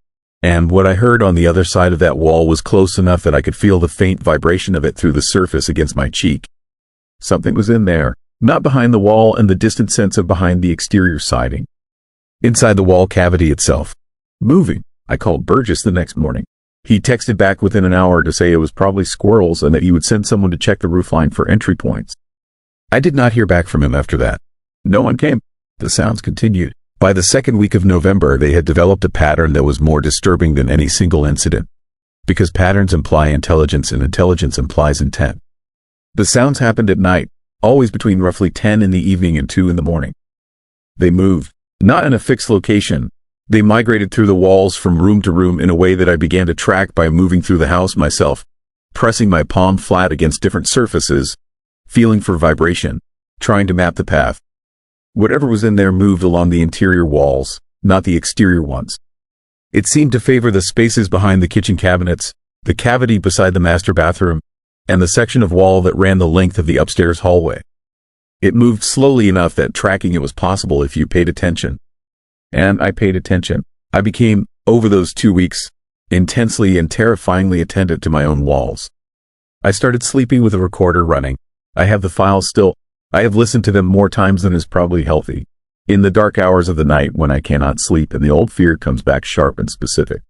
Speaker 1: And what I heard on the other side of that wall was close enough that I could feel the faint vibration of it through the surface against my cheek. Something was in there, not behind the wall and the distant sense of behind the exterior siding. Inside the wall cavity itself. Moving. I called Burgess the next morning. He texted back within an hour to say it was probably squirrels and that he would send someone to check the roofline for entry points. I did not hear back from him after that. No one came. The sounds continued. By the second week of November, they had developed a pattern that was more disturbing than any single incident. Because patterns imply intelligence and intelligence implies intent. The sounds happened at night, always between roughly 10 in the evening and 2 in the morning. They moved, not in a fixed location. They migrated through the walls from room to room in a way that I began to track by moving through the house myself, pressing my palm flat against different surfaces, feeling for vibration, trying to map the path. Whatever was in there moved along the interior walls, not the exterior ones. It seemed to favor the spaces behind the kitchen cabinets, the cavity beside the master bathroom, and the section of wall that ran the length of the upstairs hallway. It moved slowly enough that tracking it was possible if you paid attention. And I paid attention. I became, over those 2 weeks, intensely and terrifyingly attentive to my own walls. I started sleeping with a recorder running. I have the files still. I have listened to them more times than is probably healthy. In the dark hours of the night when I cannot sleep and the old fear comes back sharp and specific.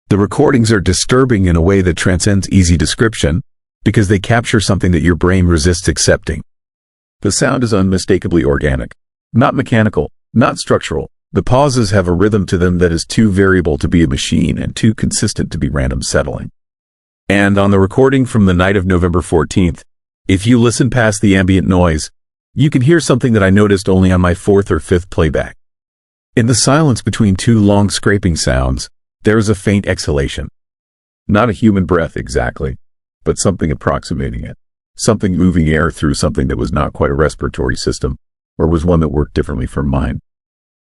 Speaker 1: The recordings are disturbing in a way that transcends easy description, because they capture something that your brain resists accepting. The sound is unmistakably organic. Not mechanical, not structural. The pauses have a rhythm to them that is too variable to be a machine and too consistent to be random settling. And on the recording from the night of November 14th, if you listen past the ambient noise, you can hear something that I noticed only on my 4th or 5th playback. In the silence between 2 long scraping sounds, there is a faint exhalation. Not a human breath exactly, but something approximating it. Something moving air through something that was not quite a respiratory system, or was one that worked differently from mine.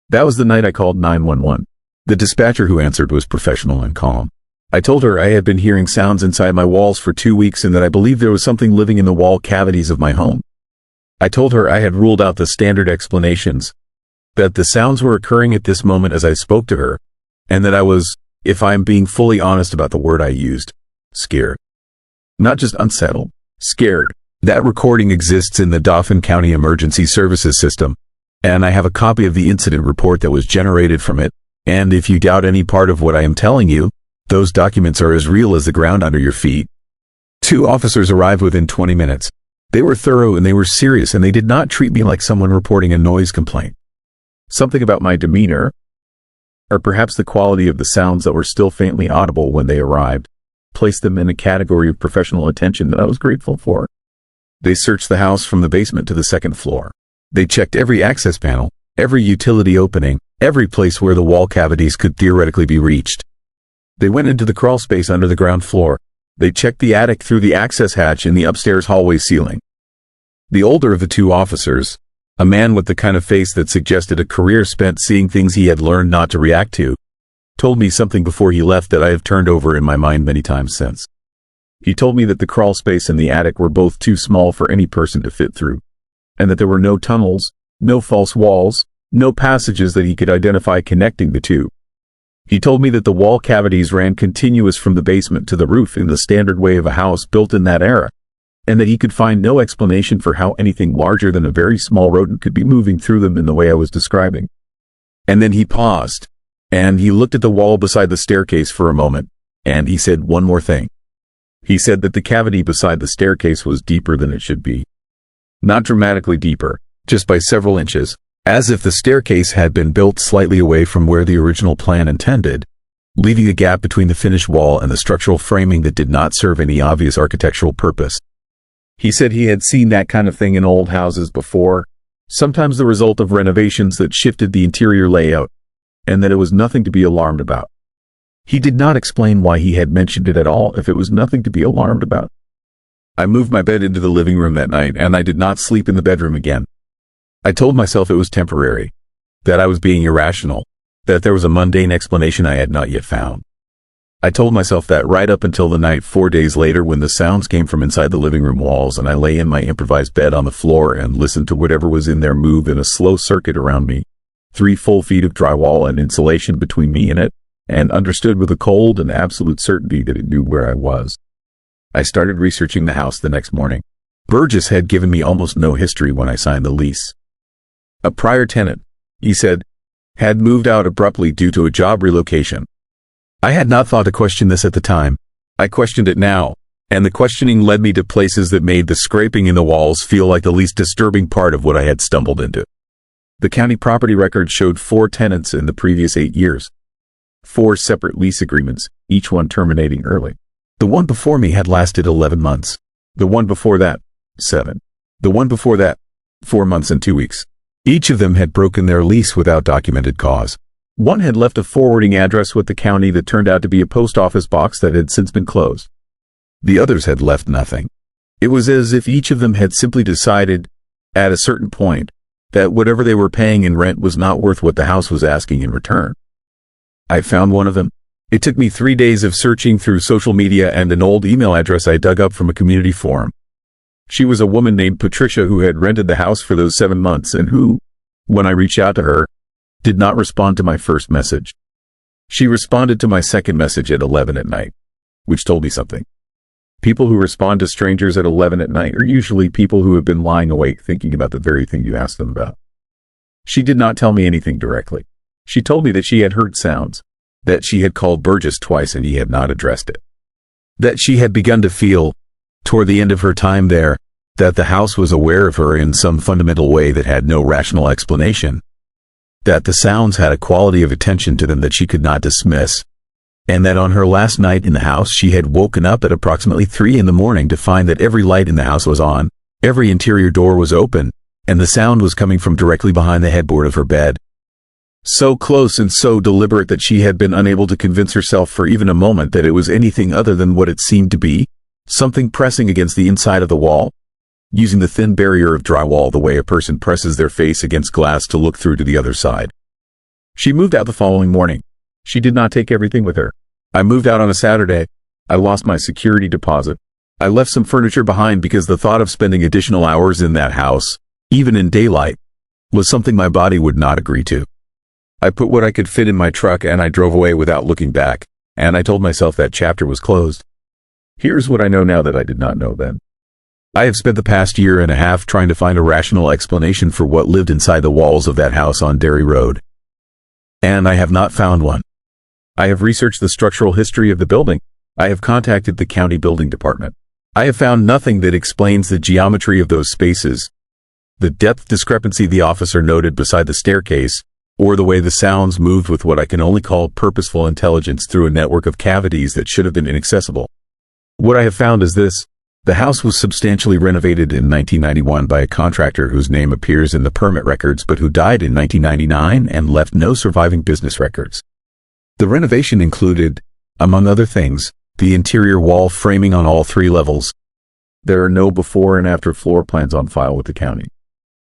Speaker 1: That was the night I called 911. The dispatcher who answered was professional and calm. I told her I had been hearing sounds inside my walls for 2 weeks and that I believed there was something living in the wall cavities of my home. I told her I had ruled out the standard explanations, that the sounds were occurring at this moment as I spoke to her, and that I was, if I am being fully honest about the word I used, scared. Not just unsettled, scared. That recording exists in the Dauphin County Emergency Services System, and I have a copy of the incident report that was generated from it, and if you doubt any part of what I am telling you, those documents are as real as the ground under your feet. Two officers arrived within 20 minutes. They were thorough and they were serious, and they did not treat me like someone reporting a noise complaint. Something about my demeanor, or perhaps the quality of the sounds that were still faintly audible when they arrived, placed them in a category of professional attention that I was grateful for. They searched the house from the basement to the second floor. They checked every access panel, every utility opening, every place where the wall cavities could theoretically be reached. They went into the crawl space under the ground floor. They checked the attic through the access hatch in the upstairs hallway ceiling. The older of the two officers, a man with the kind of face that suggested a career spent seeing things he had learned not to react to, told me something before he left that I have turned over in my mind many times since. He told me that the crawl space and the attic were both too small for any person to fit through, and that there were no tunnels, no false walls, no passages that he could identify connecting the two. He told me that the wall cavities ran continuous from the basement to the roof in the standard way of a house built in that era, and that he could find no explanation for how anything larger than a very small rodent could be moving through them in the way I was describing. And then he paused, and he looked at the wall beside the staircase for a moment, and he said one more thing. He said that the cavity beside the staircase was deeper than it should be. Not dramatically deeper, just by several inches, as if the staircase had been built slightly away from where the original plan intended, leaving a gap between the finished wall and the structural framing that did not serve any obvious architectural purpose. He said he had seen that kind of thing in old houses before, sometimes the result of renovations that shifted the interior layout, and that it was nothing to be alarmed about. He did not explain why he had mentioned it at all if it was nothing to be alarmed about. I moved my bed into the living room that night, and I did not sleep in the bedroom again. I told myself it was temporary, that I was being irrational, that there was a mundane explanation I had not yet found. I told myself that right up until the night 4 days later when the sounds came from inside the living room walls and I lay in my improvised bed on the floor and listened to whatever was in there move in a slow circuit around me, 3 full feet of drywall and insulation between me and it, and understood with a cold and absolute certainty that it knew where I was. I started researching the house the next morning. Burgess had given me almost no history when I signed the lease. A prior tenant, he said, had moved out abruptly due to a job relocation. I had not thought to question this at the time. I questioned it now, and the questioning led me to places that made the scraping in the walls feel like the least disturbing part of what I had stumbled into. The county property record showed 4 tenants in the previous 8 years. 4 separate lease agreements, each one terminating early. The one before me had lasted 11 months. The one before that, 7. The one before that, 4 months and 2 weeks. Each of them had broken their lease without documented cause. One had left a forwarding address with the county that turned out to be a post office box that had since been closed. The others had left nothing. It was as if each of them had simply decided, at a certain point, that whatever they were paying in rent was not worth what the house was asking in return. I found one of them. It took me 3 days of searching through social media and an old email address I dug up from a community forum. She was a woman named Patricia who had rented the house for those 7 months and who, when I reached out to her, did not respond to my first message. She responded to my second message at 11 at night, which told me something. People who respond to strangers at 11 at night are usually people who have been lying awake thinking about the very thing you asked them about. She did not tell me anything directly. She told me that she had heard sounds, that she had called Burgess twice and he had not addressed it, that she had begun to feel, toward the end of her time there, that the house was aware of her in some fundamental way that had no rational explanation, that the sounds had a quality of attention to them that she could not dismiss, and that on her last night in the house she had woken up at approximately 3 in the morning to find that every light in the house was on, every interior door was open, and the sound was coming from directly behind the headboard of her bed. So close and so deliberate that she had been unable to convince herself for even a moment that it was anything other than what it seemed to be, something pressing against the inside of the wall, using the thin barrier of drywall the way a person presses their face against glass to look through to the other side. She moved out the following morning. She did not take everything with her. I moved out on a Saturday. I lost my security deposit. I left some furniture behind because the thought of spending additional hours in that house, even in daylight, was something my body would not agree to. I put what I could fit in my truck and I drove away without looking back, and I told myself that chapter was closed. Here's what I know now that I did not know then. I have spent the past year and a half trying to find a rational explanation for what lived inside the walls of that house on Derry Road. And I have not found one. I have researched the structural history of the building. I have contacted the county building department. I have found nothing that explains the geometry of those spaces, the depth discrepancy the officer noted beside the staircase, or the way the sounds moved with what I can only call purposeful intelligence through a network of cavities that should have been inaccessible. What I have found is this. The house was substantially renovated in 1991 by a contractor whose name appears in the permit records but who died in 1999 and left no surviving business records. The renovation included, among other things, the interior wall framing on all 3 levels. There are no before and after floor plans on file with the county.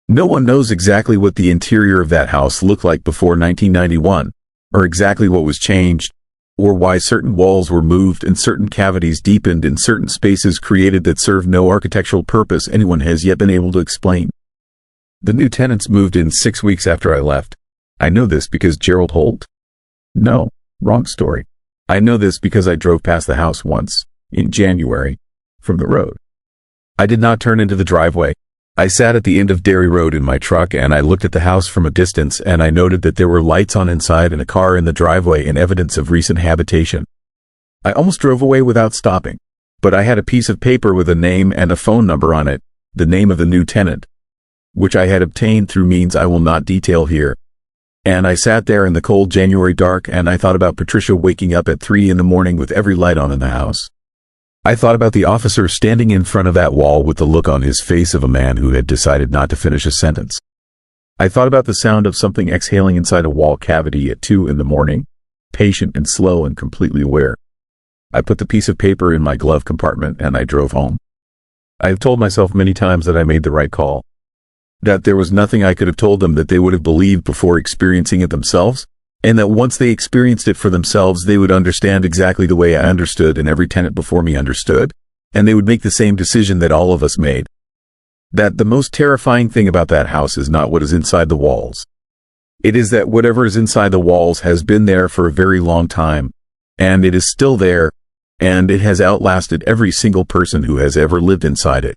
Speaker 1: No one knows exactly what the interior of that house looked like before 1991, or exactly what was changed, or why certain walls were moved and certain cavities deepened in certain spaces created that serve no architectural purpose anyone has yet been able to explain. The new tenants moved in 6 weeks after I left. I know this because Gerald Holt? No, wrong story. I know this because I drove past the house once, in January, from the road. I did not turn into the driveway. I sat at the end of Derry Road in my truck and I looked at the house from a distance and I noted that there were lights on inside and a car in the driveway and evidence of recent habitation. I almost drove away without stopping, but I had a piece of paper with a name and a phone number on it, the name of the new tenant, which I had obtained through means I will not detail here. And I sat there in the cold January dark and I thought about Patricia waking up at 3 in the morning with every light on in the house. I thought about the officer standing in front of that wall with the look on his face of a man who had decided not to finish a sentence. I thought about the sound of something exhaling inside a wall cavity at 2 in the morning, patient and slow and completely aware. I put the piece of paper in my glove compartment and I drove home. I have told myself many times that I made the right call, that there was nothing I could have told them that they would have believed before experiencing it themselves, and that once they experienced it for themselves, they would understand exactly the way I understood and every tenant before me understood, and they would make the same decision that all of us made. That the most terrifying thing about that house is not what is inside the walls. It is that whatever is inside the walls has been there for a very long time, and it is still there, and it has outlasted every single person who has ever lived inside it.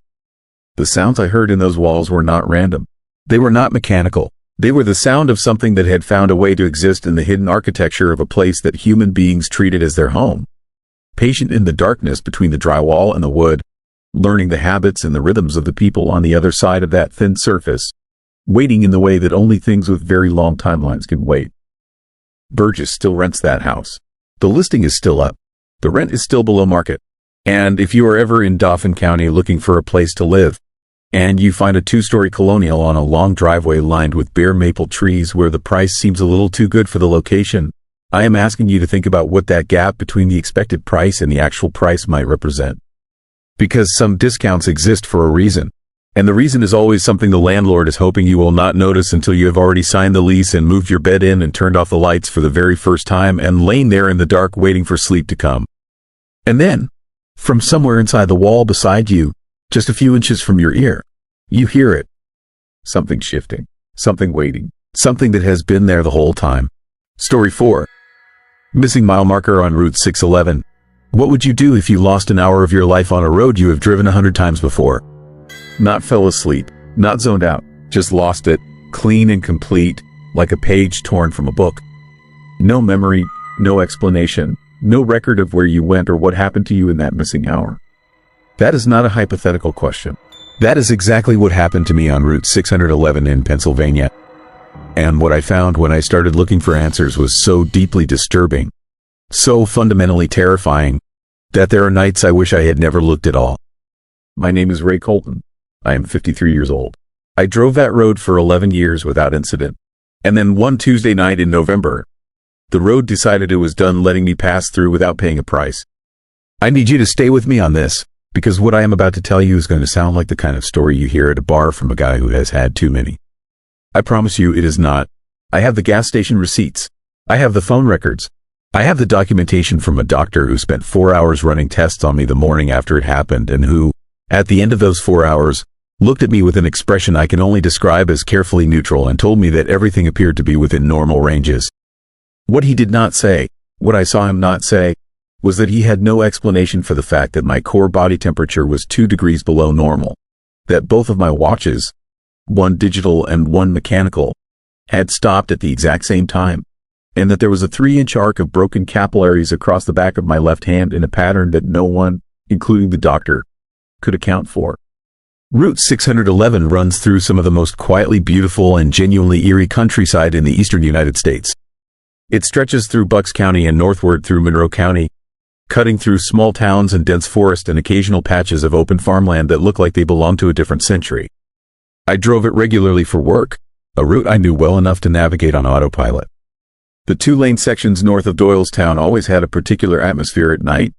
Speaker 1: The sounds I heard in those walls were not random. They were not mechanical. They were the sound of something that had found a way to exist in the hidden architecture of a place that human beings treated as their home. Patient in the darkness between the drywall and the wood, learning the habits and the rhythms of the people on the other side of that thin surface, waiting in the way that only things with very long timelines can wait. Burgess still rents that house. The listing is still up. The rent is still below market. And if you are ever in Dauphin County looking for a place to live, and you find a 2-story colonial on a long driveway lined with bare maple trees where the price seems a little too good for the location, I am asking you to think about what that gap between the expected price and the actual price might represent. Because some discounts exist for a reason, and the reason is always something the landlord is hoping you will not notice until you have already signed the lease and moved your bed in and turned off the lights for the very first time and lain there in the dark waiting for sleep to come. And then, from somewhere inside the wall beside you, just a few inches from your ear, you hear it. Something shifting, something waiting, something that has been there the whole time. Story 4. Missing mile marker on Route 611. What would you do if you lost an hour of your life on a road you have driven 100 times before? Not fell asleep, not zoned out, just lost it, clean and complete, like a page torn from a book. No memory, no explanation, no record of where you went or what happened to you in that missing hour. That is not a hypothetical question. That is exactly what happened to me on Route 611 in Pennsylvania. And what I found when I started looking for answers was so deeply disturbing, so fundamentally terrifying, that there are nights I wish I had never looked at all. My name is Ray Colton. I am 53 years old. I drove that road for 11 years without incident. And then one Tuesday night in November, the road decided it was done letting me pass through without paying a price. I need you to stay with me on this, because what I am about to tell you is going to sound like the kind of story you hear at a bar from a guy who has had too many. I promise you it is not. I have the gas station receipts. I have the phone records. I have the documentation from a doctor who spent 4 hours running tests on me the morning after it happened and who, at the end of those 4 hours, looked at me with an expression I can only describe as carefully neutral and told me that everything appeared to be within normal ranges. What he did not say, what I saw him not say, was that he had no explanation for the fact that my core body temperature was 2 degrees below normal, that both of my watches, one digital and one mechanical, had stopped at the exact same time, and that there was a 3-inch arc of broken capillaries across the back of my left hand in a pattern that no one, including the doctor, could account for. Route 611 runs through some of the most quietly beautiful and genuinely eerie countryside in the eastern United States. It stretches through Bucks County and northward through Monroe County, cutting through small towns and dense forest and occasional patches of open farmland that look like they belong to a different century. I drove it regularly for work, a route I knew well enough to navigate on autopilot. The two-lane sections north of Doylestown always had a particular atmosphere at night,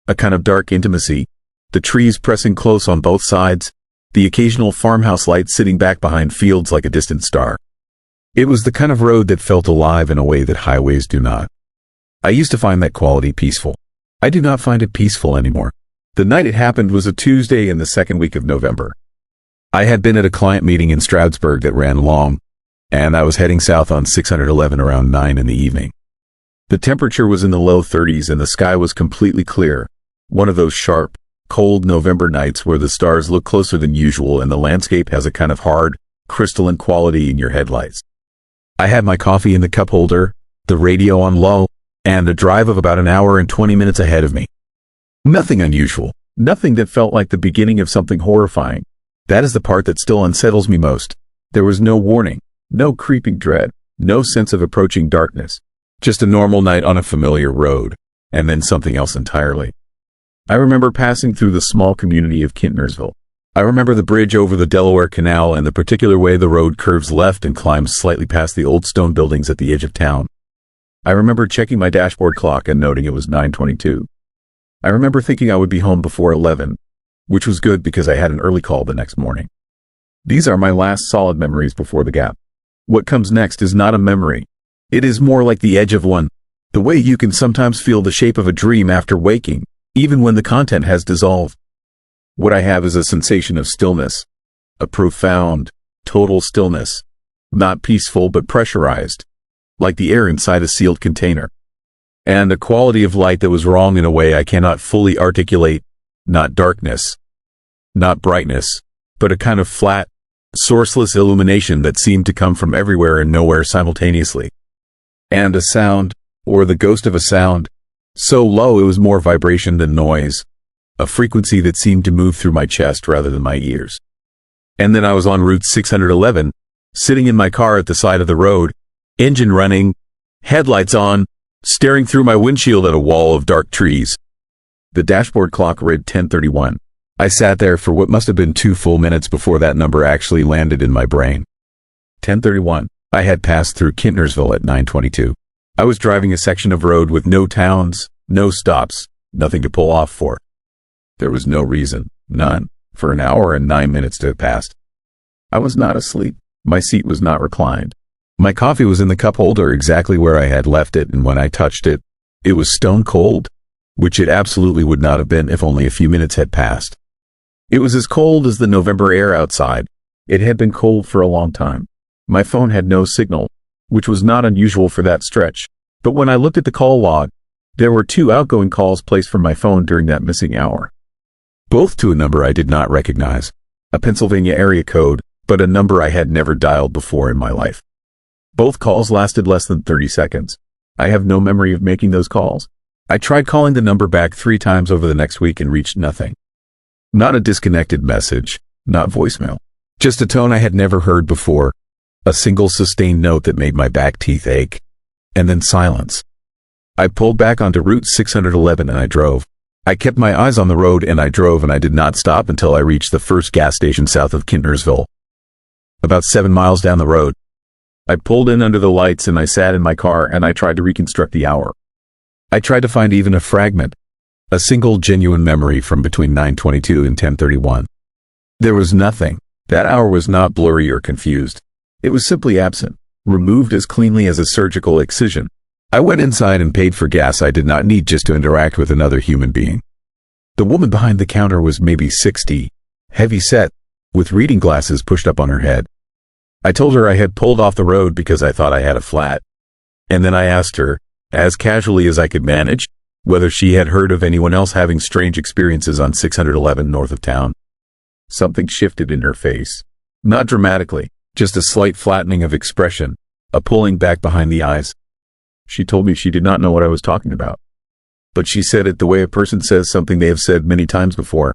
Speaker 1: a kind of dark intimacy, the trees pressing close on both sides, the occasional farmhouse light sitting back behind fields like a distant star. It was the kind of road that felt alive in a way that highways do not. I used to find that quality peaceful. I do not find it peaceful anymore. The night it happened was a Tuesday in the second week of November. I had been at a client meeting in Stroudsburg that ran long, and I was heading south on 611 around 9 in the evening. The temperature was in the low 30s and the sky was completely clear, one of those sharp, cold November nights where the stars look closer than usual and the landscape has a kind of hard, crystalline quality in your headlights. I had my coffee in the cup holder, the radio on low, and a drive of about an hour and 20 minutes ahead of me. Nothing unusual, nothing that felt like the beginning of something horrifying. That is the part that still unsettles me most. There was no warning, no creeping dread, no sense of approaching darkness. Just a normal night on a familiar road, and then something else entirely. I remember passing through the small community of Kintnersville. I remember the bridge over the Delaware Canal and the particular way the road curves left and climbs slightly past the old stone buildings at the edge of town. I remember checking my dashboard clock and noting it was 9:22. I remember thinking I would be home before 11, which was good because I had an early call the next morning. These are my last solid memories before the gap. What comes next is not a memory. It is more like the edge of one, the way you can sometimes feel the shape of a dream after waking, even when the content has dissolved. What I have is a sensation of stillness, a profound, total stillness, not peaceful but pressurized, like the air inside a sealed container, and a quality of light that was wrong in a way I cannot fully articulate, not darkness, not brightness, but a kind of flat, sourceless illumination that seemed to come from everywhere and nowhere simultaneously. And a sound, or the ghost of a sound, so low it was more vibration than noise, a frequency that seemed to move through my chest rather than my ears. And then I was on Route 611, sitting in my car at the side of the road, engine running, headlights on, staring through my windshield at a wall of dark trees. The dashboard clock read 10:31. I sat there for what must have been 2 full minutes before that number actually landed in my brain. 10:31. I had passed through Kintnersville at 9:22. I was driving a section of road with no towns, no stops, nothing to pull off for. There was no reason, none, for an hour and 9 minutes to have passed. I was not asleep. My seat was not reclined. My coffee was in the cup holder exactly where I had left it, and when I touched it, it was stone cold, which it absolutely would not have been if only a few minutes had passed. It was as cold as the November air outside. It had been cold for a long time. My phone had no signal, which was not unusual for that stretch, but when I looked at the call log, there were 2 outgoing calls placed from my phone during that missing hour. Both to a number I did not recognize, a Pennsylvania area code, but a number I had never dialed before in my life. Both calls lasted less than 30 seconds. I have no memory of making those calls. I tried calling the number back 3 times over the next week and reached nothing. Not a disconnected message, not voicemail. Just a tone I had never heard before, a single sustained note that made my back teeth ache, and then silence. I pulled back onto Route 611 and I drove. I kept my eyes on the road and I drove, and I did not stop until I reached the first gas station south of Kintnersville. About 7 miles down the road, I pulled in under the lights and I sat in my car and I tried to reconstruct the hour. I tried to find even a fragment, a single genuine memory from between 9:22 and 10:31. There was nothing. That hour was not blurry or confused. It was simply absent, removed as cleanly as a surgical excision. I went inside and paid for gas I did not need just to interact with another human being. The woman behind the counter was maybe 60, heavy-set, with reading glasses pushed up on her head. I told her I had pulled off the road because I thought I had a flat, and then I asked her, as casually as I could manage, whether she had heard of anyone else having strange experiences on 611 north of town. Something shifted in her face. Not dramatically, just a slight flattening of expression, a pulling back behind the eyes. She told me she did not know what I was talking about, but she said it the way a person says something they have said many times before.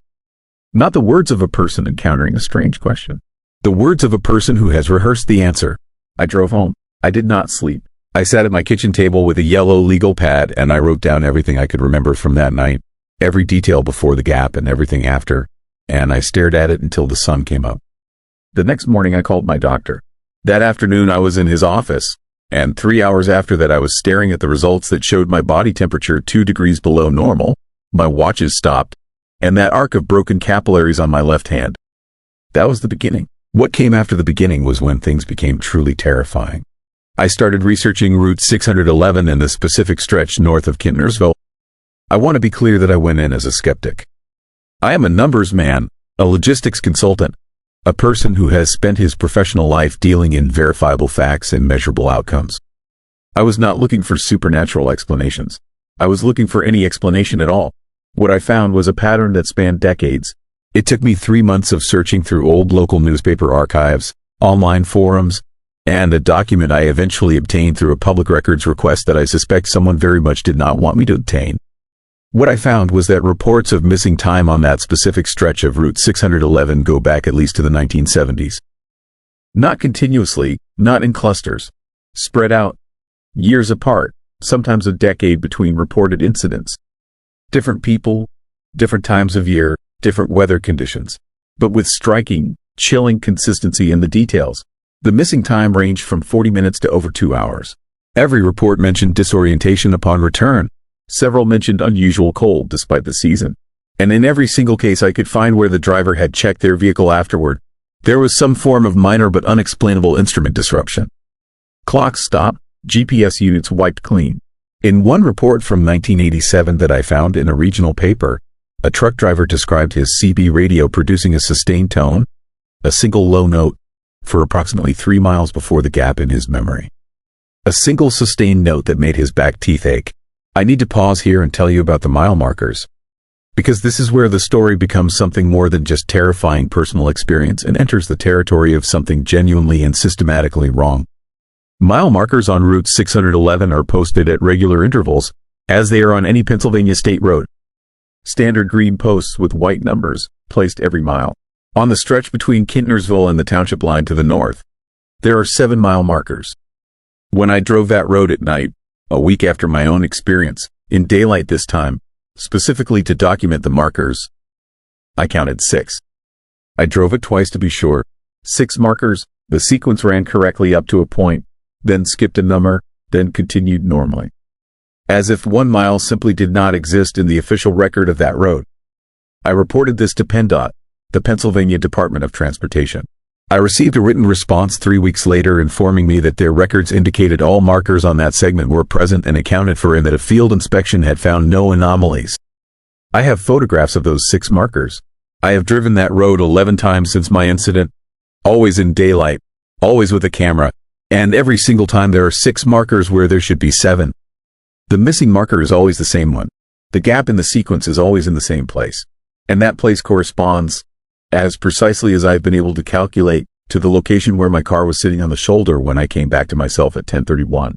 Speaker 1: Not the words of a person encountering a strange question. The words of a person who has rehearsed the answer. I drove home. I did not sleep. I sat at my kitchen table with a yellow legal pad and I wrote down everything I could remember from that night, every detail before the gap and everything after, and I stared at it until the sun came up. The next morning I called my doctor. That afternoon I was in his office, and 3 hours after that I was staring at the results that showed my body temperature 2 degrees below normal, my watches stopped, and that arc of broken capillaries on my left hand. That was the beginning. What came after the beginning was when things became truly terrifying. I started researching Route 611 and the specific stretch north of Kintnersville. I want to be clear that I went in as a skeptic. I am a numbers man, a logistics consultant, a person who has spent his professional life dealing in verifiable facts and measurable outcomes. I was not looking for supernatural explanations. I was looking for any explanation at all. What I found was a pattern that spanned decades. It took me 3 months of searching through old local newspaper archives, online forums, and a document I eventually obtained through a public records request that I suspect someone very much did not want me to obtain. What I found was that reports of missing time on that specific stretch of Route 611 go back at least to the 1970s. Not continuously, not in clusters. Spread out, years apart, sometimes a decade between reported incidents. Different people, different times of year, different weather conditions, but with striking, chilling consistency in the details. The missing time ranged from 40 minutes to over 2 hours. Every report mentioned disorientation upon return. Several mentioned unusual cold despite the season. And in every single case I could find where the driver had checked their vehicle afterward, there was some form of minor but unexplainable instrument disruption. Clocks stopped, GPS units wiped clean. In one report from 1987 that I found in a regional paper, a truck driver described his CB radio producing a sustained tone, a single low note, for approximately 3 miles before the gap in his memory. A single sustained note that made his back teeth ache. I need to pause here and tell you about the mile markers, because this is where the story becomes something more than just terrifying personal experience and enters the territory of something genuinely and systematically wrong. Mile markers on Route 611 are posted at regular intervals, as they are on any Pennsylvania state road. Standard green posts with white numbers, placed every mile. On the stretch between Kintnersville and the township line to the north, there are 7 mile markers. When I drove that road at night, a week after my own experience, in daylight this time, specifically to document the markers, I counted 6. I drove it twice to be sure. 6 markers, the sequence ran correctly up to a point, then skipped a number, then continued normally. As if 1 mile simply did not exist in the official record of that road. I reported this to PennDOT, the Pennsylvania Department of Transportation. I received a written response 3 weeks later informing me that their records indicated all markers on that segment were present and accounted for and that a field inspection had found no anomalies. I have photographs of those 6 markers. I have driven that road 11 times since my incident, always in daylight, always with a camera, and every single time there are 6 markers where there should be 7. The missing marker is always the same one. The gap in the sequence is always in the same place. And that place corresponds, as precisely as I've been able to calculate, to the location where my car was sitting on the shoulder when I came back to myself at 10:31.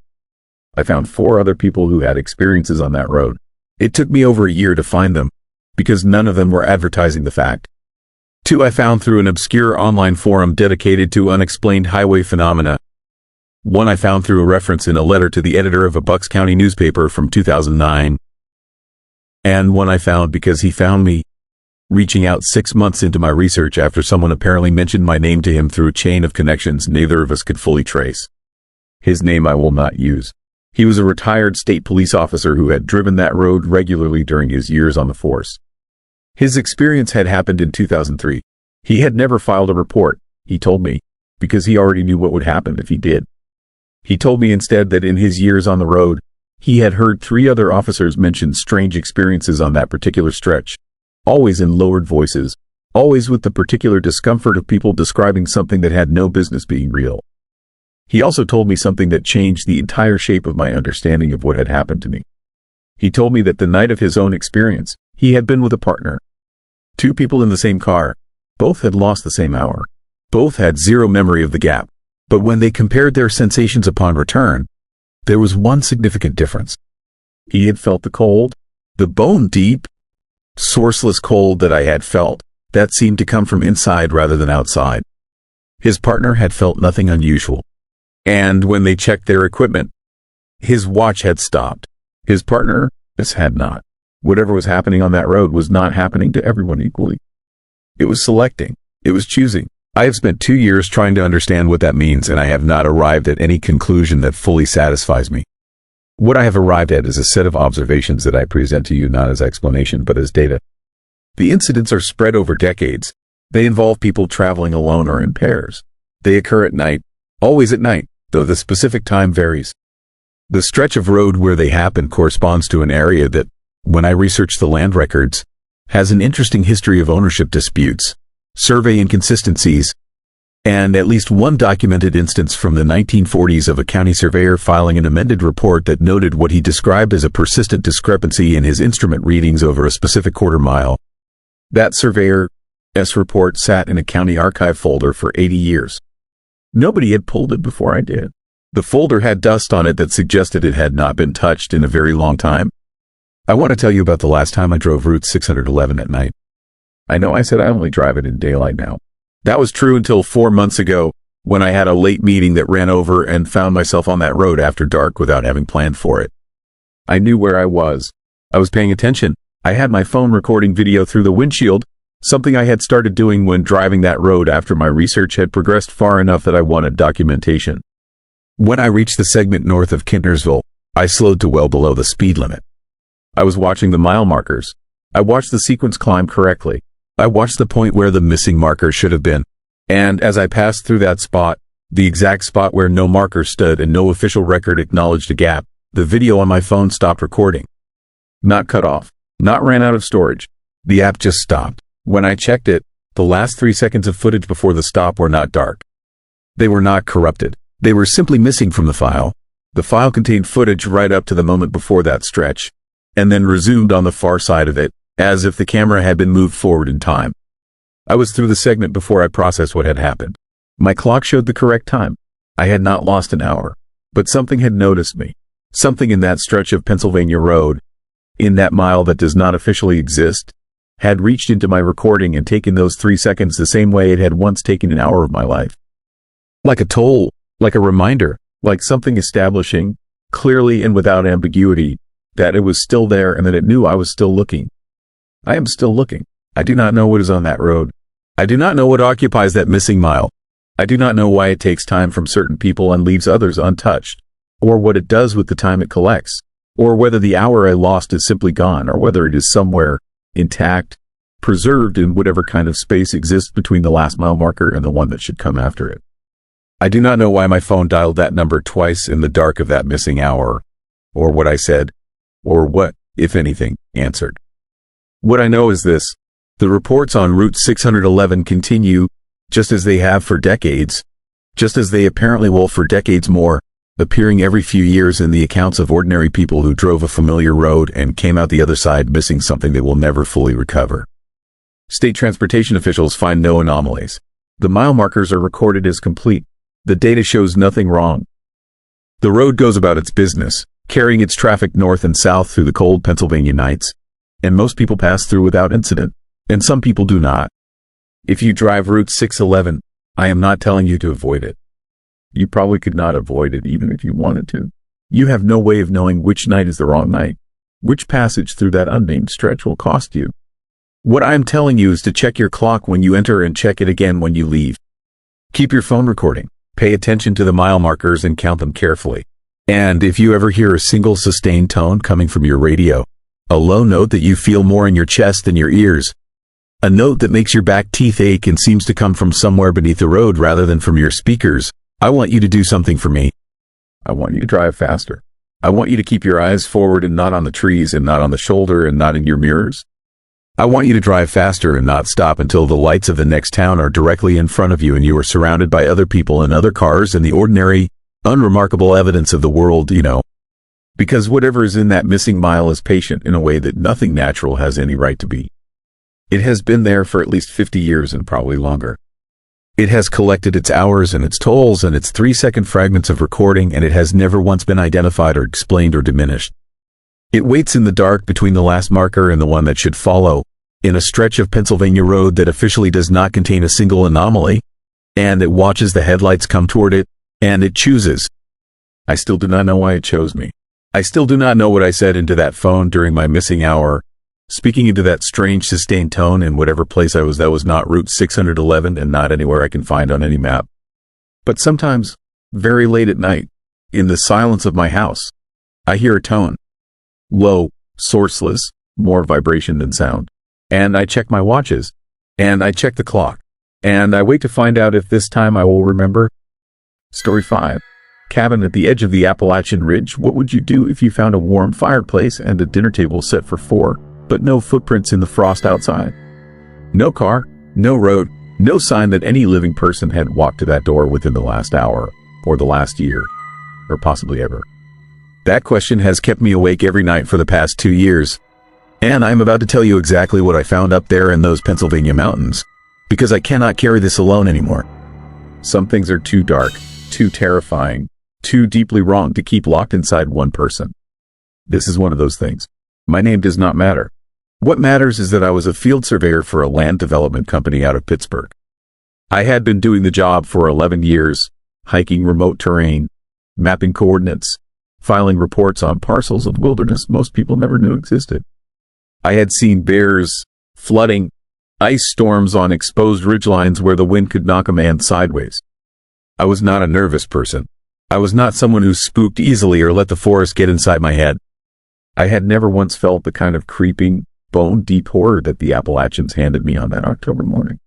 Speaker 1: I found 4 other people who had experiences on that road. It took me over a year to find them, because none of them were advertising the fact. 2 I found through an obscure online forum dedicated to unexplained highway phenomena. 1 I found through a reference in a letter to the editor of a Bucks County newspaper from 2009. And 1 I found because he found me, reaching out 6 months into my research after someone apparently mentioned my name to him through a chain of connections neither of us could fully trace. His name I will not use. He was a retired state police officer who had driven that road regularly during his years on the force. His experience had happened in 2003. He had never filed a report, he told me, because he already knew what would happen if he did. He told me instead that in his years on the road, he had heard 3 other officers mention strange experiences on that particular stretch. Always in lowered voices, always with the particular discomfort of people describing something that had no business being real. He also told me something that changed the entire shape of my understanding of what had happened to me. He told me that the night of his own experience, he had been with a partner. 2 people in the same car. Both had lost the same hour. Both had zero memory of the gap. But when they compared their sensations upon return, there was one significant difference. He had felt the cold, the bone-deep, sourceless cold that I had felt, that seemed to come from inside rather than outside. His partner had felt nothing unusual. And when they checked their equipment, his watch had stopped. His partner had not. Whatever was happening on that road was not happening to everyone equally. It was selecting. It was choosing. I have spent 2 years trying to understand what that means, and I have not arrived at any conclusion that fully satisfies me. What I have arrived at is a set of observations that I present to you not as explanation but as data. The incidents are spread over decades. They involve people traveling alone or in pairs. They occur at night, always at night, though the specific time varies. The stretch of road where they happen corresponds to an area that, when I researched the land records, has an interesting history of ownership disputes, survey inconsistencies, and at least one documented instance from the 1940s of a county surveyor filing an amended report that noted what he described as a persistent discrepancy in his instrument readings over a specific quarter mile. That surveyor's report sat in a county archive folder for 80 years. Nobody had pulled it before I did. The folder had dust on it that suggested it had not been touched in a very long time. I want to tell you about the last time I drove Route 611 at night. I know I said I only drive it in daylight now. That was true until 4 months ago, when I had a late meeting that ran over and found myself on that road after dark without having planned for it. I knew where I was. I was paying attention. I had my phone recording video through the windshield, something I had started doing when driving that road after my research had progressed far enough that I wanted documentation. When I reached the segment north of Kintnersville, I slowed to well below the speed limit. I was watching the mile markers. I watched the sequence climb correctly. I watched the point where the missing marker should have been. And as I passed through that spot, the exact spot where no marker stood and no official record acknowledged a gap, the video on my phone stopped recording. Not cut off. Not ran out of storage. The app just stopped. When I checked it, the last 3 seconds of footage before the stop were not dark. They were not corrupted. They were simply missing from the file. The file contained footage right up to the moment before that stretch, and then resumed on the far side of it, as if the camera had been moved forward in time. I was through the segment before I processed what had happened. My clock showed the correct time. I had not lost an hour, but something had noticed me. Something in that stretch of Pennsylvania road, in that mile that does not officially exist, had reached into my recording and taken those 3 seconds the same way it had once taken an hour of my life. Like a toll, like a reminder, like something establishing, clearly and without ambiguity, that it was still there and that it knew I was still looking. I am still looking. I do not know what is on that road. I do not know what occupies that missing mile. I do not know why it takes time from certain people and leaves others untouched, or what it does with the time it collects, or whether the hour I lost is simply gone, or whether it is somewhere, intact, preserved in whatever kind of space exists between the last mile marker and the one that should come after it. I do not know why my phone dialed that number twice in the dark of that missing hour, or what I said, or what, if anything, answered. What I know is this: the reports on Route 611 continue, just as they have for decades, just as they apparently will for decades more, appearing every few years in the accounts of ordinary people who drove a familiar road and came out the other side missing something they will never fully recover. State transportation officials find no anomalies. The mile markers are recorded as complete. The data shows nothing wrong. The road goes about its business, carrying its traffic north and south through the cold Pennsylvania nights, and most people pass through without incident, and some people do not. If you drive Route 611, I am not telling you to avoid it. You probably could not avoid it even if you wanted to. You have no way of knowing which night is the wrong night. Which passage through that unnamed stretch will cost you. What I am telling you is to check your clock when you enter and check it again when you leave. Keep your phone recording. Pay attention to the mile markers and count them carefully. And if you ever hear a single sustained tone coming from your radio, a low note that you feel more in your chest than your ears, a note that makes your back teeth ache and seems to come from somewhere beneath the road rather than from your speakers, I want you to do something for me. I want you to drive faster. I want you to keep your eyes forward and not on the trees and not on the shoulder and not in your mirrors. I want you to drive faster and not stop until the lights of the next town are directly in front of you and you are surrounded by other people and other cars and the ordinary, unremarkable evidence of the world, you know. Because whatever is in that missing mile is patient in a way that nothing natural has any right to be. It has been there for at least 50 years and probably longer. It has collected its hours and its tolls and its 3-second fragments of recording, and it has never once been identified or explained or diminished. It waits in the dark between the last marker and the one that should follow, in a stretch of Pennsylvania road that officially does not contain a single anomaly, and it watches the headlights come toward it, and it chooses. I still do not know why it chose me. I still do not know what I said into that phone during my missing hour, speaking into that strange sustained tone in whatever place I was that was not Route 611 and not anywhere I can find on any map. But sometimes, very late at night, in the silence of my house, I hear a tone. Low, sourceless, more vibration than sound. And I check my watches, and I check the clock, and I wait to find out if this time I will remember. Story 5. Cabin at the edge of the Appalachian Ridge. What would you do if you found a warm fireplace and a dinner table set for 4, but no footprints in the frost outside? No car, no road, no sign that any living person had walked to that door within the last hour, or the last year, or possibly ever. That question has kept me awake every night for the past 2 years. And I'm about to tell you exactly what I found up there in those Pennsylvania mountains, because I cannot carry this alone anymore. Some things are too dark, too terrifying, too deeply wrong to keep locked inside one person. This is one of those things. My name does not matter. What matters is that I was a field surveyor for a land development company out of Pittsburgh. I had been doing the job for 11 years, hiking remote terrain, mapping coordinates, filing reports on parcels of wilderness most people never knew existed. I had seen bears, flooding, ice storms on exposed ridgelines where the wind could knock a man sideways. I was not a nervous person. I was not someone who spooked easily or let the forest get inside my head. I had never once felt the kind of creeping, bone-deep horror that the Appalachians handed me on that October morning.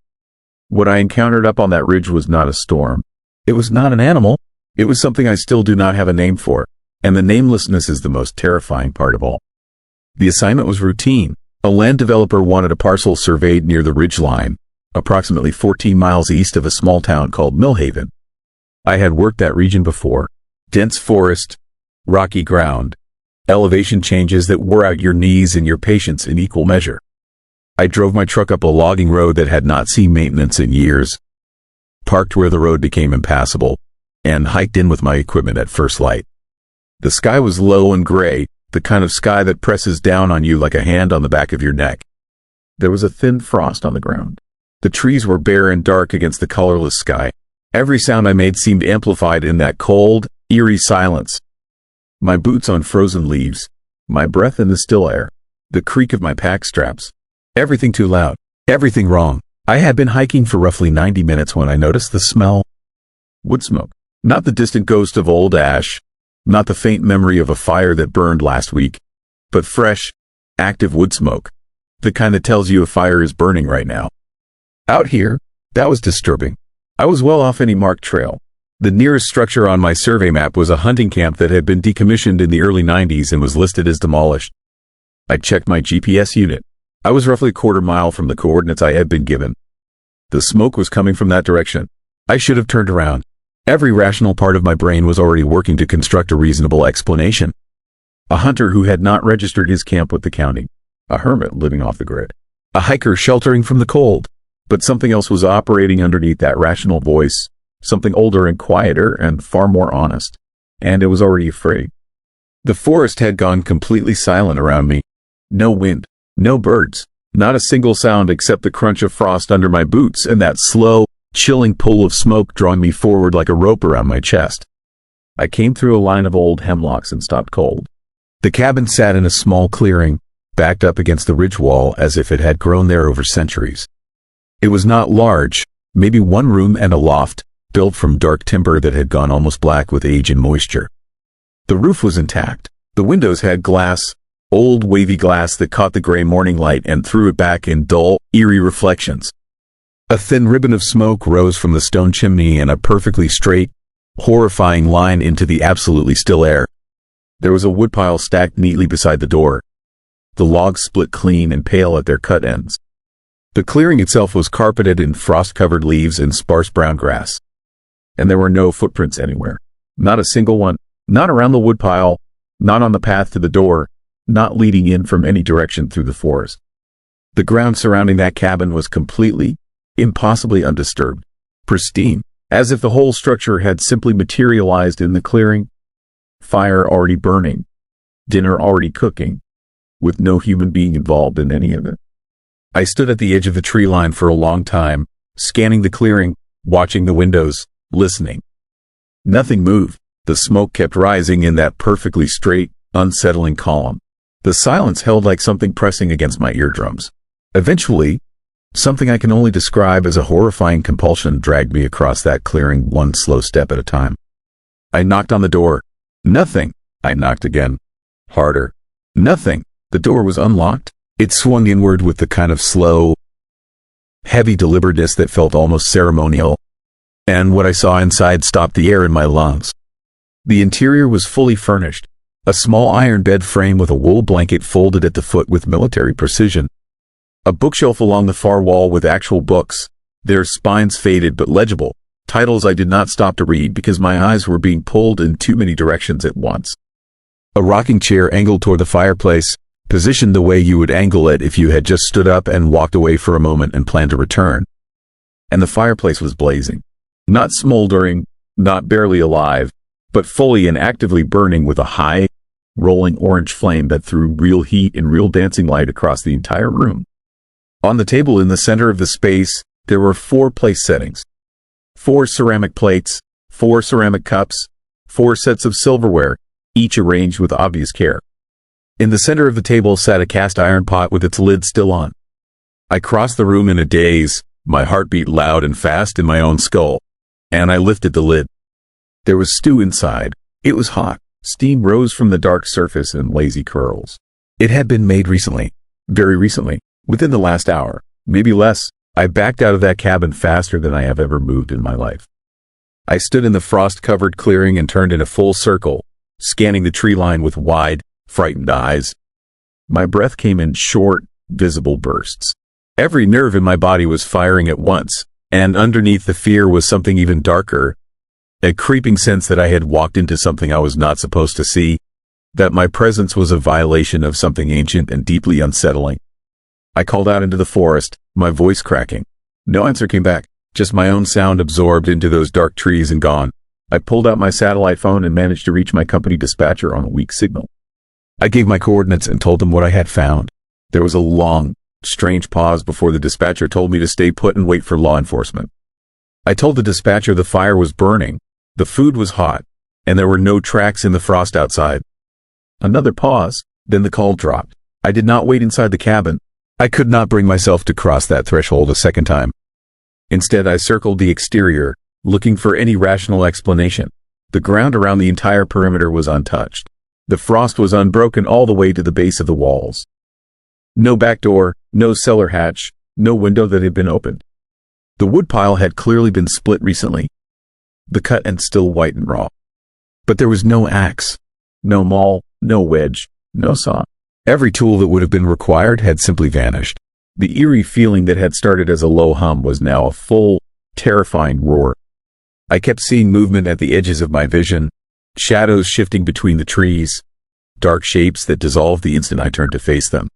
Speaker 1: What I encountered up on that ridge was not a storm. It was not an animal. It was something I still do not have a name for, and the namelessness is the most terrifying part of all. The assignment was routine. A land developer wanted a parcel surveyed near the ridgeline, approximately 14 miles east of a small town called Millhaven. I had worked that region before. Dense forest, rocky ground, elevation changes that wore out your knees and your patience in equal measure. I drove my truck up a logging road that had not seen maintenance in years, parked where the road became impassable, and hiked in with my equipment at first light. The sky was low and gray, the kind of sky that presses down on you like a hand on the back of your neck. There was a thin frost on the ground. The trees were bare and dark against the colorless sky. Every sound I made seemed amplified in that cold, eerie silence. My boots on frozen leaves, my breath in the still air, the creak of my pack straps. Everything too loud, everything wrong. I had been hiking for roughly 90 minutes when I noticed the smell. Wood smoke. Not the distant ghost of old ash, not the faint memory of a fire that burned last week, but fresh, active wood smoke. The kind that tells you a fire is burning right now. Out here, that was disturbing. I was well off any marked trail. The nearest structure on my survey map was a hunting camp that had been decommissioned in the early 90s and was listed as demolished. I checked my GPS unit. I was roughly a quarter mile from the coordinates I had been given. The smoke was coming from that direction. I should have turned around. Every rational part of my brain was already working to construct a reasonable explanation. A hunter who had not registered his camp with the county. A hermit living off the grid. A hiker sheltering from the cold. But something else was operating underneath that rational voice. Something older and quieter and far more honest. And it was already afraid. The forest had gone completely silent around me. No wind. No birds. Not a single sound except the crunch of frost under my boots and that slow, chilling pull of smoke drawing me forward like a rope around my chest. I came through a line of old hemlocks and stopped cold. The cabin sat in a small clearing, backed up against the ridge wall as if it had grown there over centuries. It was not large, maybe one room and a loft, built from dark timber that had gone almost black with age and moisture. The roof was intact. The windows had glass, old wavy glass that caught the gray morning light and threw it back in dull, eerie reflections. A thin ribbon of smoke rose from the stone chimney in a perfectly straight, horrifying line into the absolutely still air. There was a woodpile stacked neatly beside the door. The logs split clean and pale at their cut ends. The clearing itself was carpeted in frost-covered leaves and sparse brown grass. And there were no footprints anywhere. Not a single one. Not around the woodpile. Not on the path to the door. Not leading in from any direction through the forest. The ground surrounding that cabin was completely, impossibly undisturbed, pristine, as if the whole structure had simply materialized in the clearing. Fire already burning, dinner already cooking, with no human being involved in any of it. I stood at the edge of the tree line for a long time, scanning the clearing, watching the windows, listening. Nothing moved. The smoke kept rising in that perfectly straight, unsettling column. The silence held like something pressing against my eardrums. Eventually, something I can only describe as a horrifying compulsion dragged me across that clearing, one slow step at a time. I knocked on the door. Nothing. I knocked again. Harder. Nothing. The door was unlocked. It swung inward with the kind of slow, heavy deliberateness that felt almost ceremonial, and what I saw inside stopped the air in my lungs. The interior was fully furnished. A small iron bed frame with a wool blanket folded at the foot with military precision. A bookshelf along the far wall with actual books, their spines faded but legible, titles I did not stop to read because my eyes were being pulled in too many directions at once. A rocking chair angled toward the fireplace, positioned the way you would angle it if you had just stood up and walked away for a moment and planned to return. And the fireplace was blazing. Not smoldering, not barely alive, but fully and actively burning with a high, rolling orange flame that threw real heat and real dancing light across the entire room. On the table in the center of the space, there were 4 place settings. 4 ceramic plates, 4 ceramic cups, 4 sets of silverware, each arranged with obvious care. In the center of the table sat a cast iron pot with its lid still on. I crossed the room in a daze, my heart beat loud and fast in my own skull, and I lifted the lid. There was stew inside. It was hot. Steam rose from the dark surface in lazy curls. It had been made recently, very recently, within the last hour, maybe less. I backed out of that cabin faster than I have ever moved in my life. I stood in the frost-covered clearing and turned in a full circle, scanning the tree line with wide, frightened eyes. My breath came in short, visible bursts. Every nerve in my body was firing at once, and underneath the fear was something even darker, a creeping sense that I had walked into something I was not supposed to see, that my presence was a violation of something ancient and deeply unsettling. I called out into the forest, my voice cracking. No answer came back, just my own sound absorbed into those dark trees and gone. I pulled out my satellite phone and managed to reach my company dispatcher on a weak signal. I gave my coordinates and told them what I had found. There was a long, strange pause before the dispatcher told me to stay put and wait for law enforcement. I told the dispatcher the fire was burning, the food was hot, and there were no tracks in the frost outside. Another pause, then the call dropped. I did not wait inside the cabin. I could not bring myself to cross that threshold a second time. Instead, I circled the exterior, looking for any rational explanation. The ground around the entire perimeter was untouched. The frost was unbroken all the way to the base of the walls. No back door, no cellar hatch, no window that had been opened. The woodpile had clearly been split recently. The cut end still white and raw. But there was no axe, no maul, no wedge, no saw. Every tool that would have been required had simply vanished. The eerie feeling that had started as a low hum was now a full, terrifying roar. I kept seeing movement at the edges of my vision, shadows shifting between the trees, dark shapes that dissolved the instant I turned to face them.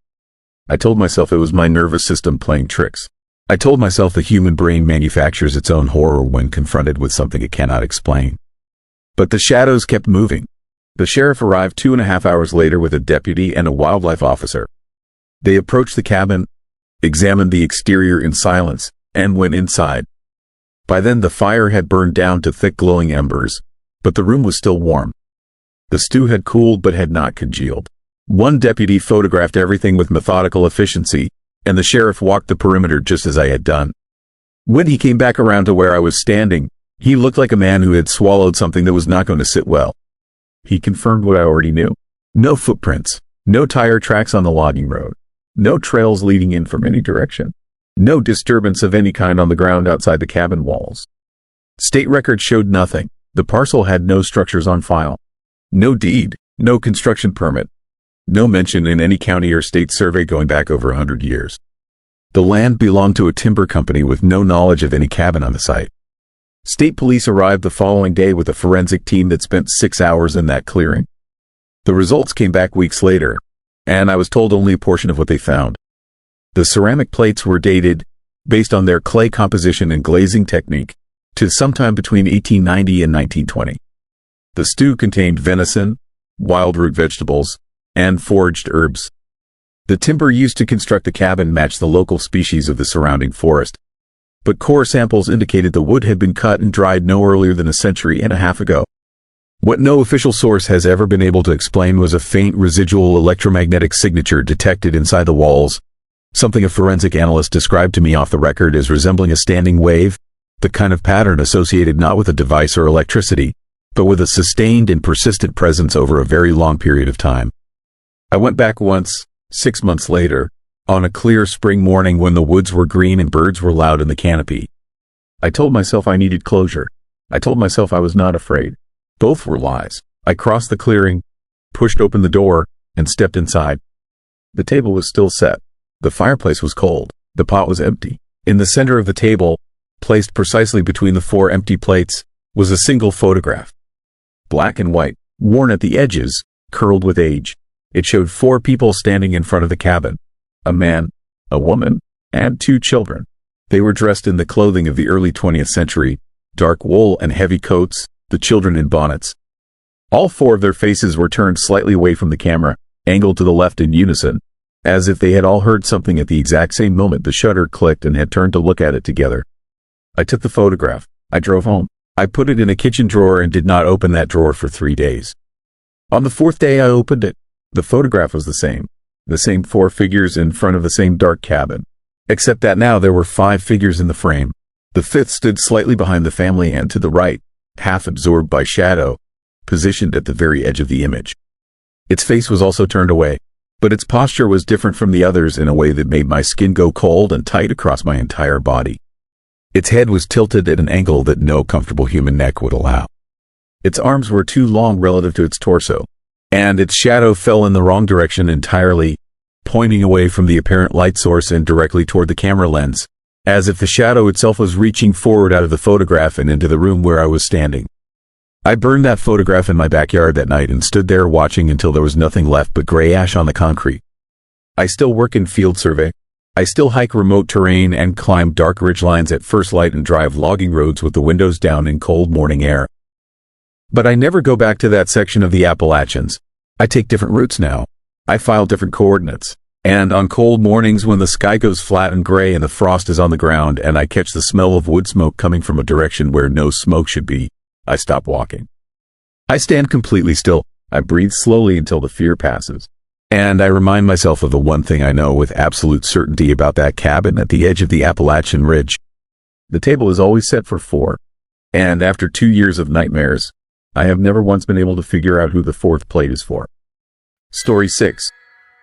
Speaker 1: I told myself it was my nervous system playing tricks. I told myself the human brain manufactures its own horror when confronted with something it cannot explain. But the shadows kept moving. The sheriff arrived 2.5 hours later with a deputy and a wildlife officer. They approached the cabin, examined the exterior in silence, and went inside. By then the fire had burned down to thick glowing embers, but the room was still warm. The stew had cooled but had not congealed. One deputy photographed everything with methodical efficiency, and the sheriff walked the perimeter just as I had done. When he came back around to where I was standing, he looked like a man who had swallowed something that was not going to sit well. He confirmed what I already knew. No footprints, no tire tracks on the logging road, no trails leading in from any direction, no disturbance of any kind on the ground outside the cabin walls. State records showed nothing. The parcel had no structures on file. No deed, no construction permit, no mention in any county or state survey going back over 100 years. The land belonged to a timber company with no knowledge of any cabin on the site. State police arrived the following day with a forensic team that spent 6 hours in that clearing. The results came back weeks later, and I was told only a portion of what they found. The ceramic plates were dated, based on their clay composition and glazing technique, to sometime between 1890 and 1920. The stew contained venison, wild root vegetables, and foraged herbs. The timber used to construct the cabin matched the local species of the surrounding forest, but core samples indicated the wood had been cut and dried no earlier than a century and a half ago. What no official source has ever been able to explain was a faint residual electromagnetic signature detected inside the walls, something a forensic analyst described to me off the record as resembling a standing wave, the kind of pattern associated not with a device or electricity, but with a sustained and persistent presence over a very long period of time. I went back once, 6 months later, on a clear spring morning when the woods were green and birds were loud in the canopy. I told myself I needed closure. I told myself I was not afraid. Both were lies. I crossed the clearing, pushed open the door, and stepped inside. The table was still set. The fireplace was cold. The pot was empty. In the center of the table, placed precisely between the 4 empty plates, was a single photograph. Black and white, worn at the edges, curled with age. It showed 4 people standing in front of the cabin. A man, a woman, and 2 children. They were dressed in the clothing of the early 20th century, dark wool and heavy coats, the children in bonnets. All 4 of their faces were turned slightly away from the camera, angled to the left in unison, as if they had all heard something at the exact same moment the shutter clicked and had turned to look at it together. I took the photograph. I drove home. I put it in a kitchen drawer and did not open that drawer for 3 days. On the 4th day I opened it. The photograph was the same 4 figures in front of the same dark cabin, except that now there were 5 figures in the frame. The 5th stood slightly behind the family and to the right, half absorbed by shadow, positioned at the very edge of the image. Its face was also turned away, but its posture was different from the others in a way that made my skin go cold and tight across my entire body. Its head was tilted at an angle that no comfortable human neck would allow. Its arms were too long relative to its torso, and its shadow fell in the wrong direction entirely, pointing away from the apparent light source and directly toward the camera lens, as if the shadow itself was reaching forward out of the photograph and into the room where I was standing. I burned that photograph in my backyard that night and stood there watching until there was nothing left but gray ash on the concrete. I still work in field survey. I still hike remote terrain and climb dark ridgelines at first light and drive logging roads with the windows down in cold morning air. But I never go back to that section of the Appalachians. I take different routes now. I file different coordinates. And on cold mornings when the sky goes flat and gray and the frost is on the ground and I catch the smell of wood smoke coming from a direction where no smoke should be, I stop walking. I stand completely still. I breathe slowly until the fear passes. And I remind myself of the one thing I know with absolute certainty about that cabin at the edge of the Appalachian Ridge. The table is always set for 4. And after 2 years of nightmares, I have never once been able to figure out who the 4th plate is for. Story 6.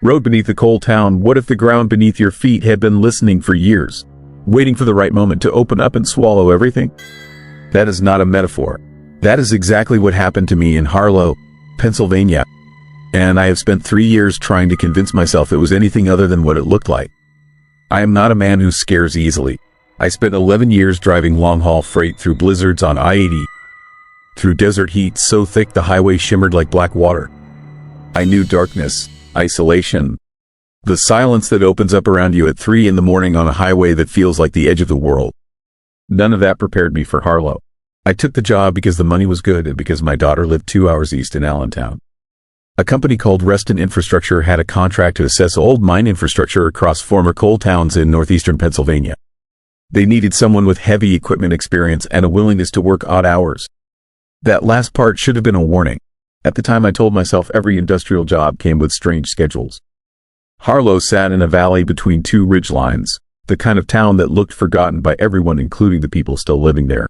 Speaker 1: Road beneath the coal town. What if the ground beneath your feet had been listening for years, waiting for the right moment to open up and swallow everything? That is not a metaphor. That is exactly what happened to me in Harlo, Pennsylvania. And I have spent 3 years trying to convince myself it was anything other than what it looked like. I am not a man who scares easily. I spent 11 years driving long-haul freight through blizzards on I-80, through desert heat so thick the highway shimmered like black water. I knew darkness, isolation, the silence that opens up around you at 3 in the morning on a highway that feels like the edge of the world. None of that prepared me for Harlo. I took the job because the money was good and because my daughter lived 2 hours east in Allentown. A company called Reston Infrastructure had a contract to assess old mine infrastructure across former coal towns in northeastern Pennsylvania. They needed someone with heavy equipment experience and a willingness to work odd hours. That last part should have been a warning. At the time I told myself every industrial job came with strange schedules. Harlo sat in a valley between 2 ridge lines, the kind of town that looked forgotten by everyone including the people still living there.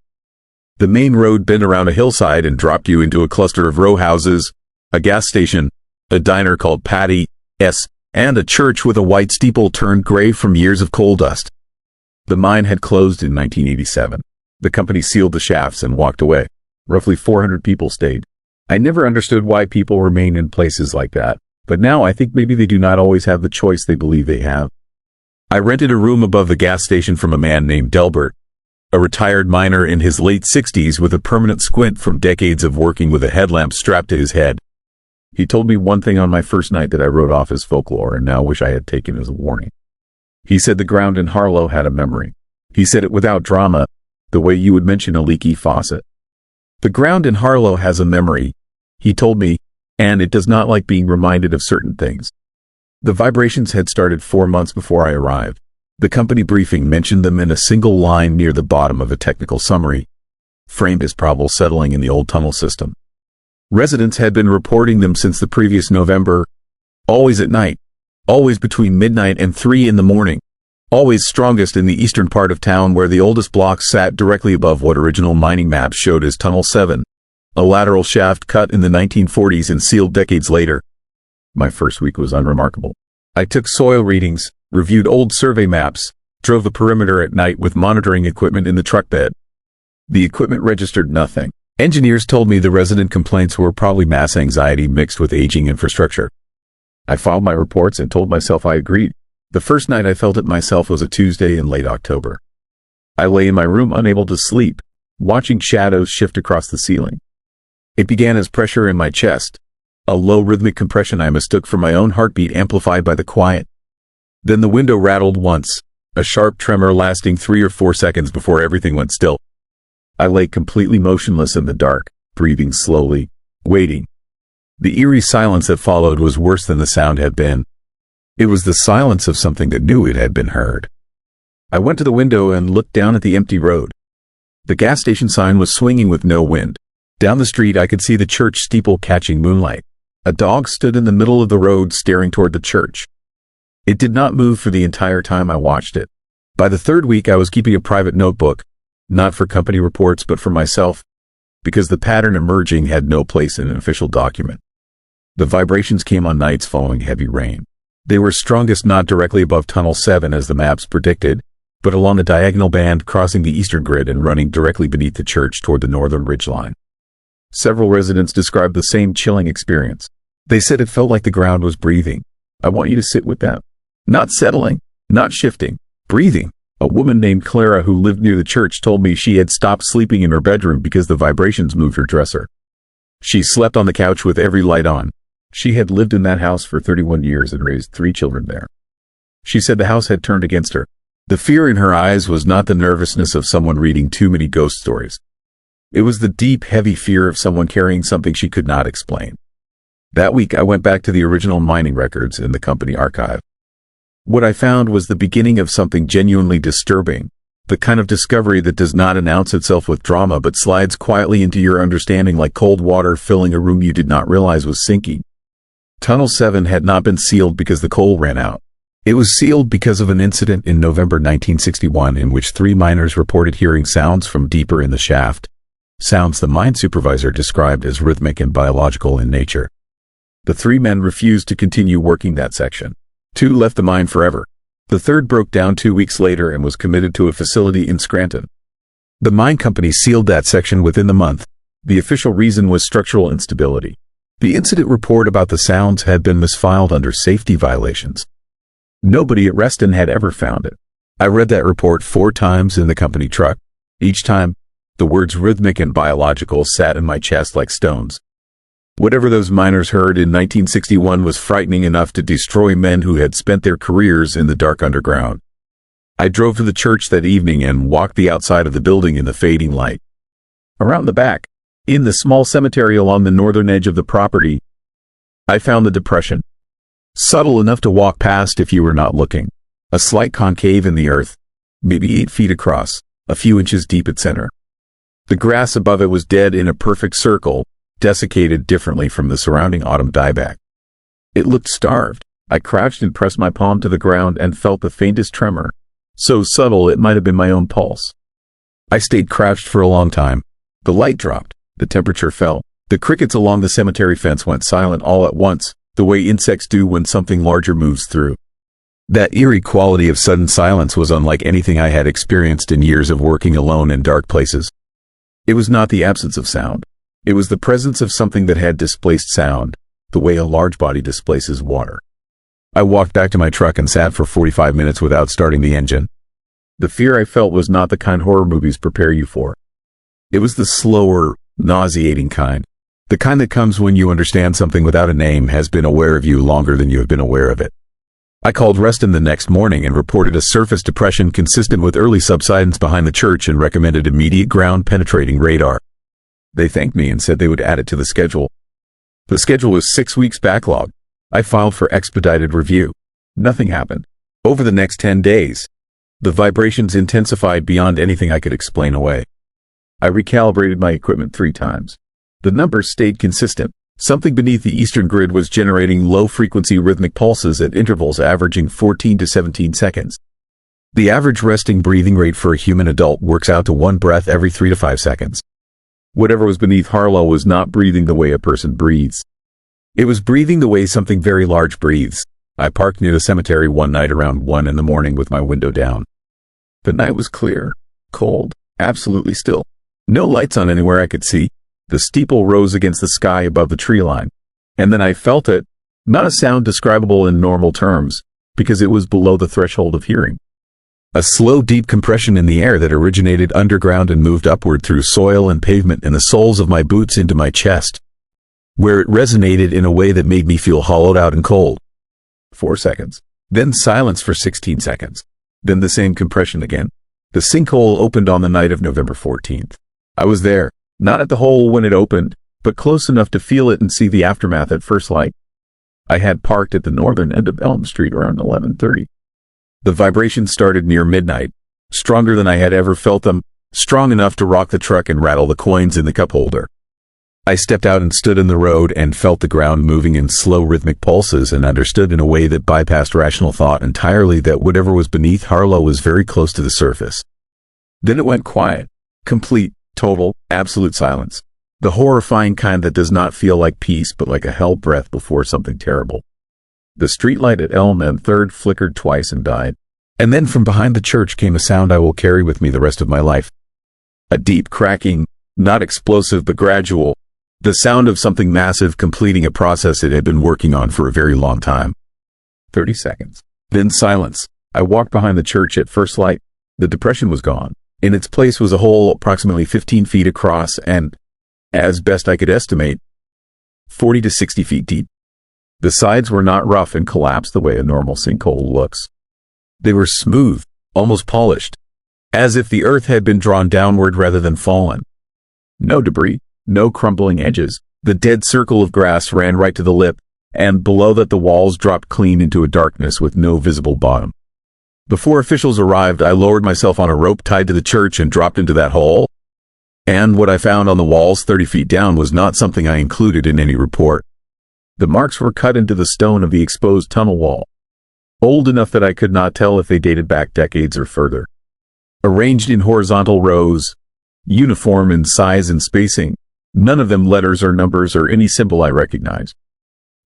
Speaker 1: The main road bent around a hillside and dropped you into a cluster of row houses, a gas station, a diner called Patty's, and a church with a white steeple turned gray from years of coal dust. The mine had closed in 1987. The company sealed the shafts and walked away. Roughly 400 people stayed. I never understood why people remain in places like that, but now I think maybe they do not always have the choice they believe they have. I rented a room above the gas station from a man named Delbert, a retired miner in his late 60s with a permanent squint from decades of working with a headlamp strapped to his head. He told me one thing on my first night that I wrote off as folklore and now wish I had taken as a warning. He said the ground in Harlo had a memory. He said it without drama, the way you would mention a leaky faucet. The ground in Harlo has a memory, he told me, and it does not like being reminded of certain things. The vibrations had started 4 months before I arrived. The company briefing mentioned them in a single line near the bottom of a technical summary, framed as probable settling in the old tunnel system. Residents had been reporting them since the previous November, always at night, always between midnight and 3 in the morning, always strongest in the eastern part of town where the oldest blocks sat directly above what original mining maps showed as Tunnel 7, a lateral shaft cut in the 1940s and sealed decades later. My first week was unremarkable. I took soil readings, reviewed old survey maps, drove the perimeter at night with monitoring equipment in the truck bed. The equipment registered nothing. Engineers told me the resident complaints were probably mass anxiety mixed with aging infrastructure. I filed my reports and told myself I agreed. The first night I felt it myself was a Tuesday in late October. I lay in my room unable to sleep, watching shadows shift across the ceiling. It began as pressure in my chest, a low rhythmic compression I mistook for my own heartbeat amplified by the quiet. Then the window rattled once, a sharp tremor lasting 3 or 4 seconds before everything went still. I lay completely motionless in the dark, breathing slowly, waiting. The eerie silence that followed was worse than the sound had been. It was the silence of something that knew it had been heard. I went to the window and looked down at the empty road. The gas station sign was swinging with no wind. Down the street I could see the church steeple catching moonlight. A dog stood in the middle of the road staring toward the church. It did not move for the entire time I watched it. By the third week I was keeping a private notebook, not for company reports but for myself, because the pattern emerging had no place in an official document. The vibrations came on nights following heavy rain. They were strongest not directly above Tunnel 7 as the maps predicted, but along a diagonal band crossing the eastern grid and running directly beneath the church toward the northern ridgeline. Several residents described the same chilling experience. They said it felt like the ground was breathing. I want you to sit with that. Not settling, not shifting, breathing. A woman named Clara who lived near the church told me she had stopped sleeping in her bedroom because the vibrations moved her dresser. She slept on the couch with every light on. She had lived in that house for 31 years and raised 3 children there. She said the house had turned against her. The fear in her eyes was not the nervousness of someone reading too many ghost stories. It was the deep, heavy fear of someone carrying something she could not explain. That week I went back to the original mining records in the company archive. What I found was the beginning of something genuinely disturbing, the kind of discovery that does not announce itself with drama but slides quietly into your understanding like cold water filling a room you did not realize was sinking. Tunnel 7 had not been sealed because the coal ran out. It was sealed because of an incident in November 1961 in which 3 miners reported hearing sounds from deeper in the shaft, sounds the mine supervisor described as rhythmic and biological in nature. The 3 men refused to continue working that section. 2 left the mine forever. The third broke down 2 weeks later and was committed to a facility in Scranton. The mine company sealed that section within the month. The official reason was structural instability. The incident report about the sounds had been misfiled under safety violations. Nobody at Reston had ever found it. I read that report 4 times in the company truck. Each time, the words rhythmic and biological sat in my chest like stones. Whatever those miners heard in 1961 was frightening enough to destroy men who had spent their careers in the dark underground. I drove to the church that evening and walked the outside of the building in the fading light. Around the back, in the small cemetery along the northern edge of the property, I found the depression. Subtle enough to walk past if you were not looking. A slight concave in the earth, maybe 8 feet across, a few inches deep at center. The grass above it was dead in a perfect circle, desiccated differently from the surrounding autumn dieback. It looked starved. I crouched and pressed my palm to the ground and felt the faintest tremor, so subtle it might have been my own pulse. I stayed crouched for a long time. The light dropped. The temperature fell. The crickets along the cemetery fence went silent all at once, the way insects do when something larger moves through. That eerie quality of sudden silence was unlike anything I had experienced in years of working alone in dark places. It was not the absence of sound. It was the presence of something that had displaced sound, the way a large body displaces water. I walked back to my truck and sat for 45 minutes without starting the engine. The fear I felt was not the kind horror movies prepare you for. It was the slower, nauseating kind. The kind that comes when you understand something without a name has been aware of you longer than you have been aware of it. I called Reston the next morning and reported a surface depression consistent with early subsidence behind the church and recommended immediate ground-penetrating radar. They thanked me and said they would add it to the schedule. The schedule was 6 weeks backlog. I filed for expedited review. Nothing happened. Over the next 10 days, the vibrations intensified beyond anything I could explain away. I recalibrated my equipment 3 times. The numbers stayed consistent. Something beneath the eastern grid was generating low-frequency rhythmic pulses at intervals averaging 14 to 17 seconds. The average resting breathing rate for a human adult works out to 1 breath every 3 to 5 seconds. Whatever was beneath Harlo was not breathing the way a person breathes. It was breathing the way something very large breathes. I parked near the cemetery one night around 1 in the morning with my window down. The night was clear, cold, absolutely still. No lights on anywhere I could see. The steeple rose against the sky above the tree line. And then I felt it, not a sound describable in normal terms, because it was below the threshold of hearing. A slow, deep compression in the air that originated underground and moved upward through soil and pavement and the soles of my boots into my chest, where it resonated in a way that made me feel hollowed out and cold. 4 seconds. Then silence for 16 seconds. Then the same compression again. The sinkhole opened on the night of November 14th. I was there, not at the hole when it opened, but close enough to feel it and see the aftermath at first light. I had parked at the northern end of Elm Street around 11:30. The vibrations started near midnight, stronger than I had ever felt them, strong enough to rock the truck and rattle the coins in the cup holder. I stepped out and stood in the road and felt the ground moving in slow rhythmic pulses and understood in a way that bypassed rational thought entirely that whatever was beneath Harlo was very close to the surface. Then it went quiet, complete, total, absolute silence. The horrifying kind that does not feel like peace but like a hell breath before something terrible. The streetlight at Elm and 3rd flickered twice and died. And then from behind the church came a sound I will carry with me the rest of my life. A deep cracking, not explosive but gradual. The sound of something massive completing a process it had been working on for a very long time. 30 seconds. Then silence. I walked behind the church at first light. The depression was gone. In its place was a hole approximately 15 feet across and, as best I could estimate, 40 to 60 feet deep. The sides were not rough and collapsed the way a normal sinkhole looks. They were smooth, almost polished, as if the earth had been drawn downward rather than fallen. No debris, no crumbling edges. The dead circle of grass ran right to the lip, and below that the walls dropped clean into a darkness with no visible bottom. Before officials arrived, I lowered myself on a rope tied to the church and dropped into that hole. And what I found on the walls 30 feet down was not something I included in any report. The marks were cut into the stone of the exposed tunnel wall, old enough that I could not tell if they dated back decades or further. Arranged in horizontal rows, uniform in size and spacing, none of them letters or numbers or any symbol I recognized.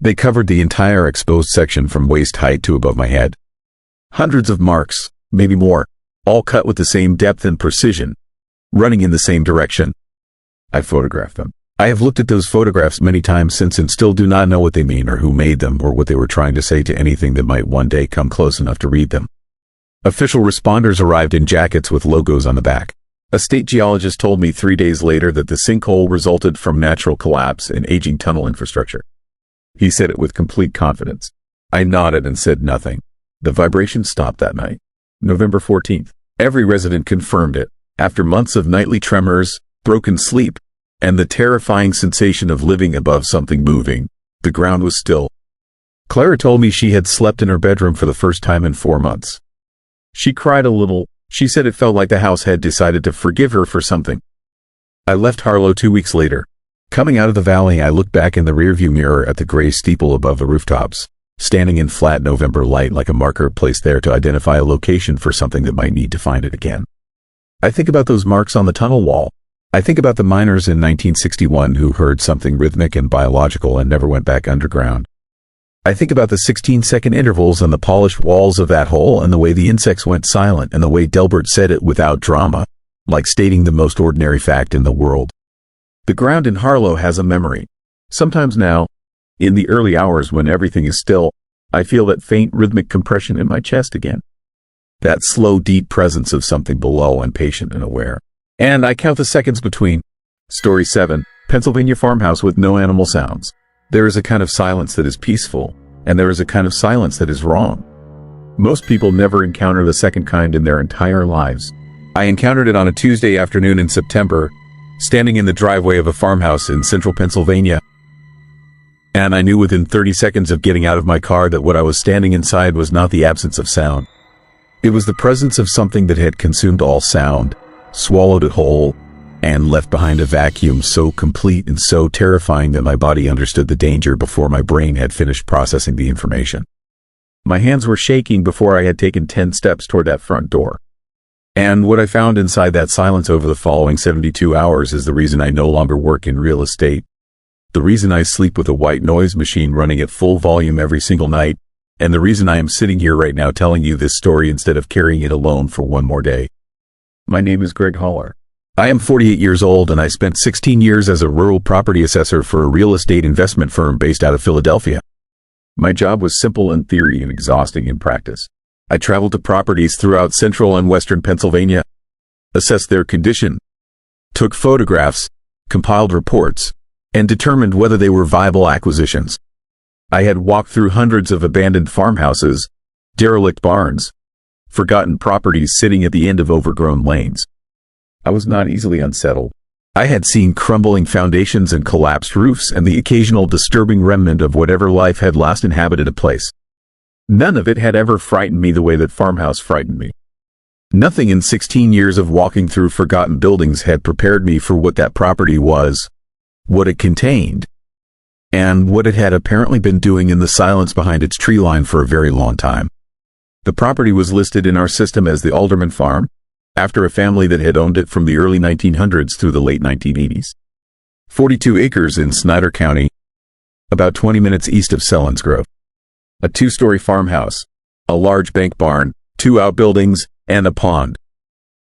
Speaker 1: They covered the entire exposed section from waist height to above my head. Hundreds of marks, maybe more, all cut with the same depth and precision, running in the same direction. I photographed them. I have looked at those photographs many times since and still do not know what they mean or who made them or what they were trying to say to anything that might one day come close enough to read them. Official responders arrived in jackets with logos on the back. A state geologist told me 3 days later that the sinkhole resulted from natural collapse and aging tunnel infrastructure. He said it with complete confidence. I nodded and said nothing. The vibration stopped that night. November 14th. Every resident confirmed it. After months of nightly tremors, broken sleep, and the terrifying sensation of living above something moving, the ground was still. Clara told me she had slept in her bedroom for the first time in 4 months. She cried a little. She said it felt like the house had decided to forgive her for something. I left Harlo 2 weeks later. Coming out of the valley, I looked back in the rearview mirror at the gray steeple above the rooftops, standing in flat November light like a marker placed there to identify a location for something that might need to find it again. I think about those marks on the tunnel wall. I think about the miners in 1961 who heard something rhythmic and biological and never went back underground. I think about the 16-second intervals on the polished walls of that hole and the way the insects went silent and the way Delbert said it without drama, like stating the most ordinary fact in the world. The ground in Harlo has a memory. Sometimes now, in the early hours when everything is still, I feel that faint rhythmic compression in my chest again. That slow, deep presence of something below and patient and aware. And I count the seconds between. Story 7, Pennsylvania farmhouse with no animal sounds. There is a kind of silence that is peaceful, and there is a kind of silence that is wrong. Most people never encounter the second kind in their entire lives. I encountered it on a Tuesday afternoon in September, standing in the driveway of a farmhouse in central Pennsylvania. And I knew within 30 seconds of getting out of my car that what I was standing inside was not the absence of sound. It was the presence of something that had consumed all sound, swallowed it whole, and left behind a vacuum so complete and so terrifying that my body understood the danger before my brain had finished processing the information. My hands were shaking before I had taken 10 steps toward that front door. And what I found inside that silence over the following 72 hours is the reason I no longer work in real estate, the reason I sleep with a white noise machine running at full volume every single night, and the reason I am sitting here right now telling you this story instead of carrying it alone for one more day. My name is Greg Haller. I am 48 years old, and I spent 16 years as a rural property assessor for a real estate investment firm based out of Philadelphia. My job was simple in theory and exhausting in practice. I traveled to properties throughout central and western Pennsylvania, assessed their condition, took photographs, compiled reports, and determined whether they were viable acquisitions. I had walked through hundreds of abandoned farmhouses, derelict barns, forgotten properties sitting at the end of overgrown lanes. I was not easily unsettled. I had seen crumbling foundations and collapsed roofs and the occasional disturbing remnant of whatever life had last inhabited a place. None of it had ever frightened me the way that farmhouse frightened me. Nothing in 16 years of walking through forgotten buildings had prepared me for what that property was, what it contained, and what it had apparently been doing in the silence behind its tree line for a very long time. The property was listed in our system as the Alderman Farm, after a family that had owned it from the early 1900s through the late 1980s. 42 acres in Snyder County, about 20 minutes east of Selinsgrove. A 2-story farmhouse, a large bank barn, 2 outbuildings, and a pond.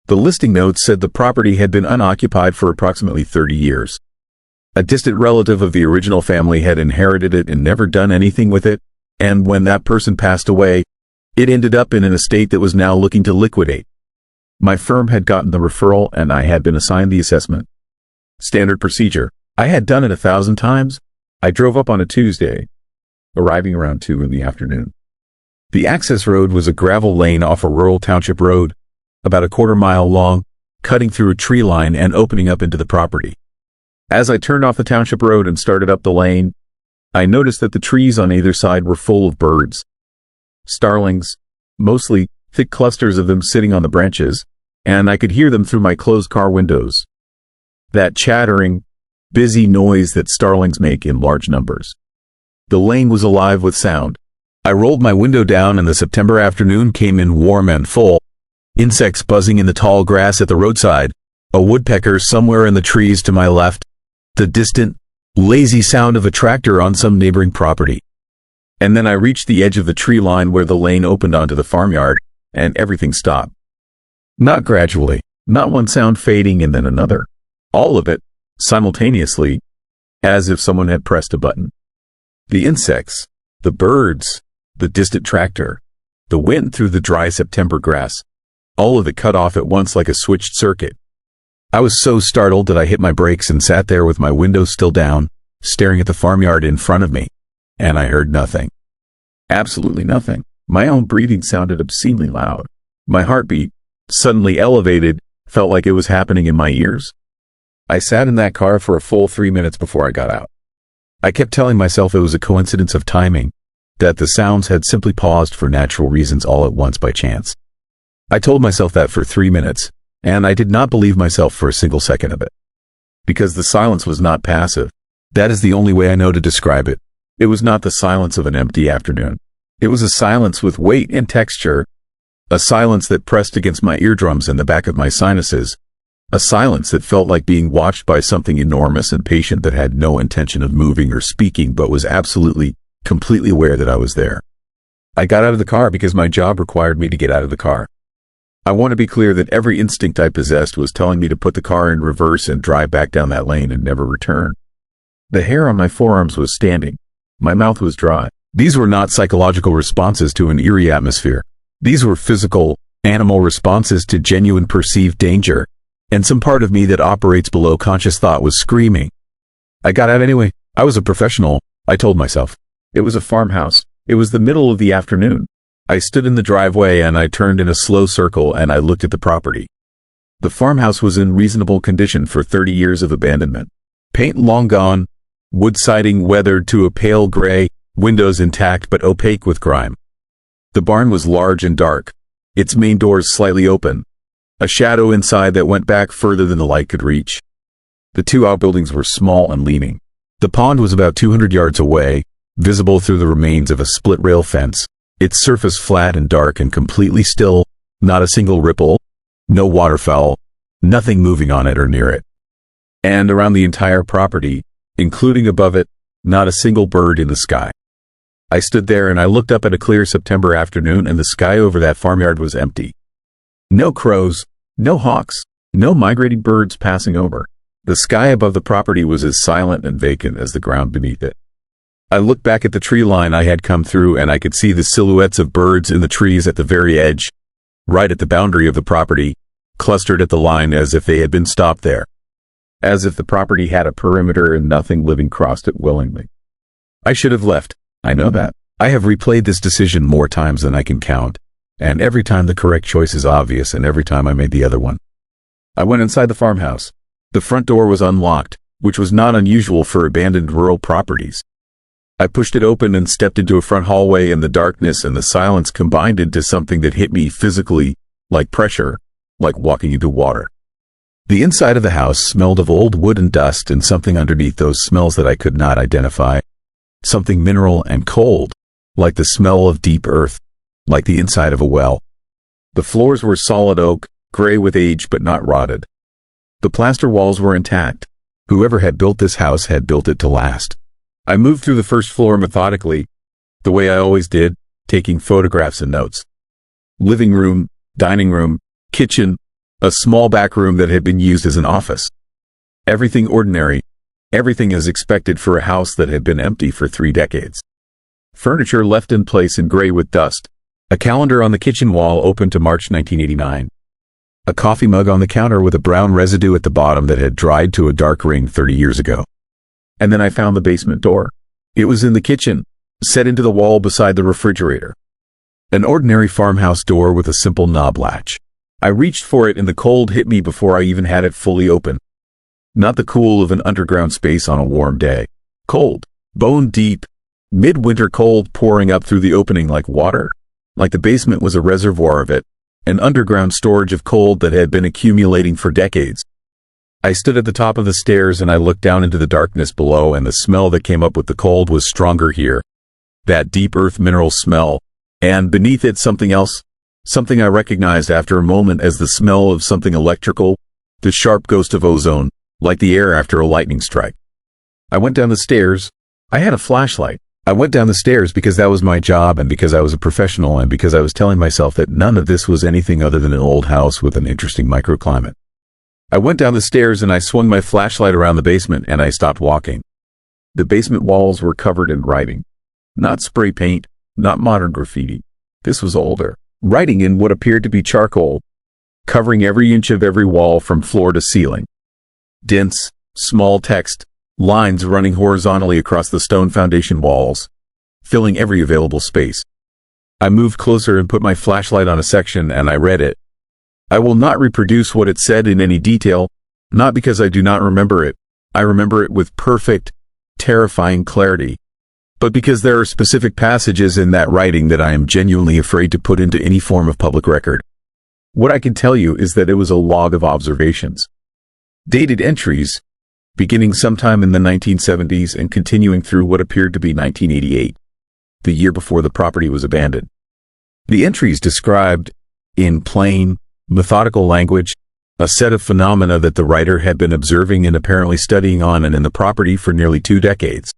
Speaker 1: The listing notes said the property had been unoccupied for approximately 30 years. A distant relative of the original family had inherited it and never done anything with it, and when that person passed away, it ended up in an estate that was now looking to liquidate. My firm had gotten the referral and I had been assigned the assessment. Standard procedure. I had done it 1,000 times. I drove up on a Tuesday, arriving around 2 in the afternoon. The access road was a gravel lane off a rural township road, about a quarter-mile long, cutting through a tree line and opening up into the property. As I turned off the township road and started up the lane, I noticed that the trees on either side were full of birds. Starlings, mostly thick clusters of them sitting on the branches, and I could hear them through my closed car windows. That chattering, busy noise that starlings make in large numbers. The lane was alive with sound. I rolled my window down and the September afternoon came in warm and full. Insects buzzing in the tall grass at the roadside, a woodpecker somewhere in the trees to my left, the distant, lazy sound of a tractor on some neighboring property. And then I reached the edge of the tree line where the lane opened onto the farmyard, and everything stopped. Not gradually, not one sound fading and then another. All of it, simultaneously, as if someone had pressed a button. The insects, the birds, the distant tractor, the wind through the dry September grass, all of it cut off at once like a switched circuit. I was so startled that I hit my brakes and sat there with my windows still down, staring at the farmyard in front of me, and I heard nothing. Absolutely nothing. My own breathing sounded obscenely loud. My heartbeat, suddenly elevated, felt like it was happening in my ears. I sat in that car for a full 3 minutes before I got out. I kept telling myself it was a coincidence of timing, that the sounds had simply paused for natural reasons all at once by chance. I told myself that for 3 minutes, and I did not believe myself for a single second of it. Because the silence was not passive. That is the only way I know to describe it. It was not the silence of an empty afternoon. It was a silence with weight and texture, a silence that pressed against my eardrums and the back of my sinuses, a silence that felt like being watched by something enormous and patient that had no intention of moving or speaking but was absolutely, completely aware that I was there. I got out of the car because my job required me to get out of the car. I want to be clear that every instinct I possessed was telling me to put the car in reverse and drive back down that lane and never return. The hair on my forearms was standing. My mouth was dry. These were not psychological responses to an eerie atmosphere. These were physical, animal responses to genuine perceived danger, and some part of me that operates below conscious thought was screaming. I got out anyway. I was a professional, I told myself. It was a farmhouse. It was the middle of the afternoon. I stood in the driveway and I turned in a slow circle and I looked at the property. The farmhouse was in reasonable condition for 30 years of abandonment. Paint long gone, Wood siding weathered to a pale gray, windows intact but opaque with grime. The barn was large and dark, its main doors slightly open, a shadow inside that went back further than the light could reach. The two outbuildings were small and leaning. The pond was about 200 yards away, visible through the remains of a split rail fence, its surface flat and dark and completely still, not a single ripple, no waterfowl, nothing moving on it or near it. And around the entire property, including above it, not a single bird in the sky. I stood there and I looked up at a clear September afternoon, and the sky over that farmyard was empty. No crows, no hawks, no migrating birds passing over. The sky above the property was as silent and vacant as the ground beneath it. I looked back at the tree line I had come through, and I could see the silhouettes of birds in the trees at the very edge, right at the boundary of the property, clustered at the line as if they had been stopped there. As if the property had a perimeter and nothing living crossed it willingly. I should have left. I know that. I have replayed this decision more times than I can count, and every time the correct choice is obvious, and every time I made the other one. I went inside the farmhouse. The front door was unlocked, which was not unusual for abandoned rural properties. I pushed it open and stepped into a front hallway, and the darkness and the silence combined into something that hit me physically, like pressure, like walking into water. The inside of the house smelled of old wood and dust, and something underneath those smells that I could not identify. Something mineral and cold, like the smell of deep earth, like the inside of a well. The floors were solid oak, gray with age but not rotted. The plaster walls were intact. Whoever had built this house had built it to last. I moved through the first floor methodically, the way I always did, taking photographs and notes. Living room, dining room, kitchen, a small back room that had been used as an office. Everything ordinary, everything as expected for a house that had been empty for 3 decades. Furniture left in place in gray with dust. A calendar on the kitchen wall open to March 1989. A coffee mug on the counter with a brown residue at the bottom that had dried to a dark ring 30 years ago. And then I found the basement door. It was in the kitchen, set into the wall beside the refrigerator. An ordinary farmhouse door with a simple knob latch. I reached for it and the cold hit me before I even had it fully open. Not the cool of an underground space on a warm day. Cold, bone deep, midwinter cold pouring up through the opening like water. Like the basement was a reservoir of it, an underground storage of cold that had been accumulating for decades. I stood at the top of the stairs and I looked down into the darkness below, and the smell that came up with the cold was stronger here. That deep earth mineral smell, and beneath it something else, something I recognized after a moment as the smell of something electrical, the sharp ghost of ozone, like the air after a lightning strike. I went down the stairs. I had a flashlight. I went down the stairs because that was my job, and because I was a professional, and because I was telling myself that none of this was anything other than an old house with an interesting microclimate. I went down the stairs and I swung my flashlight around the basement, and I stopped walking. The basement walls were covered in writing. Not spray paint, not modern graffiti. This was older. Writing in what appeared to be charcoal, covering every inch of every wall from floor to ceiling. Dense, small text, lines running horizontally across the stone foundation walls, filling every available space. I moved closer and put my flashlight on a section, and I read it. I will not reproduce what it said in any detail, not because I do not remember it. I remember it with perfect, terrifying clarity, but because there are specific passages in that writing that I am genuinely afraid to put into any form of public record. What I can tell you is that it was a log of observations. Dated entries, beginning sometime in the 1970s and continuing through what appeared to be 1988, the year before the property was abandoned. The entries described, in plain, methodical language, a set of phenomena that the writer had been observing and apparently studying on and in the property for nearly 2 decades.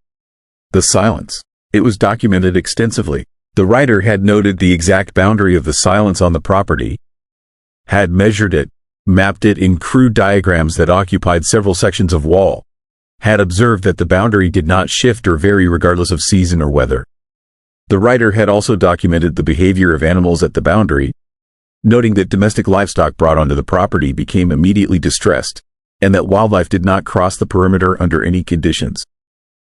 Speaker 1: The silence. It was documented extensively. The writer had noted the exact boundary of the silence on the property, had measured it, mapped it in crude diagrams that occupied several sections of wall, had observed that the boundary did not shift or vary regardless of season or weather. The writer had also documented the behavior of animals at the boundary, noting that domestic livestock brought onto the property became immediately distressed, and that wildlife did not cross the perimeter under any conditions.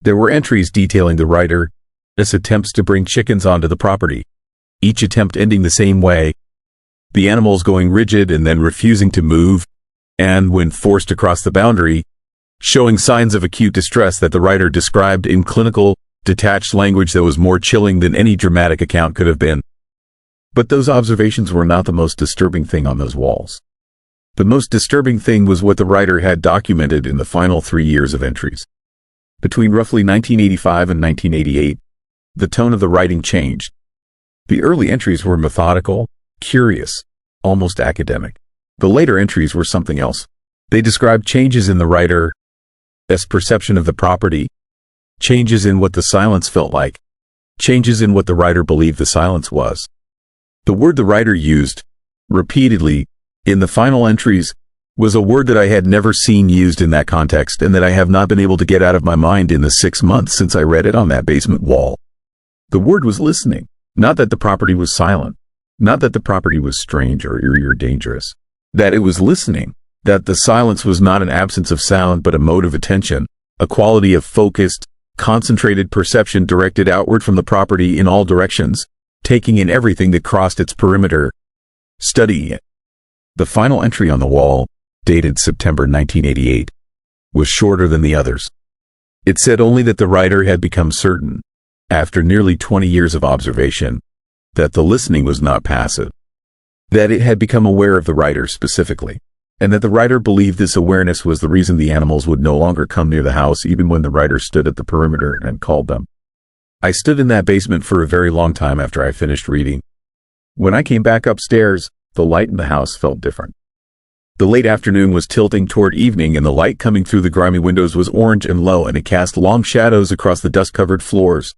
Speaker 1: There were entries detailing the writer's attempts to bring chickens onto the property, each attempt ending the same way, the animals going rigid and then refusing to move, and when forced to cross the boundary, showing signs of acute distress that the writer described in clinical, detached language that was more chilling than any dramatic account could have been. But those observations were not the most disturbing thing on those walls. The most disturbing thing was what the writer had documented in the final 3 years of entries. Between roughly 1985 and 1988, the tone of the writing changed. The early entries were methodical, curious, almost academic. The later entries were something else. They described changes in the writer's perception of the property, changes in what the silence felt like, changes in what the writer believed the silence was. The word the writer used, repeatedly, in the final entries, was a word that I had never seen used in that context and that I have not been able to get out of my mind in the 6 months since I read it on that basement wall. The word was listening. Not that the property was silent. Not that the property was strange or eerie or dangerous. That it was listening. That the silence was not an absence of sound but a mode of attention, a quality of focused, concentrated perception directed outward from the property in all directions, taking in everything that crossed its perimeter, studying it. The final entry on the wall, dated September 1988, was shorter than the others. It said only that the writer had become certain, after nearly 20 years of observation, that the listening was not passive, that it had become aware of the writer specifically, and that the writer believed this awareness was the reason the animals would no longer come near the house even when the writer stood at the perimeter and called them. I stood in that basement for a very long time after I finished reading. When I came back upstairs, the light in the house felt different. The late afternoon was tilting toward evening and the light coming through the grimy windows was orange and low and it cast long shadows across the dust-covered floors.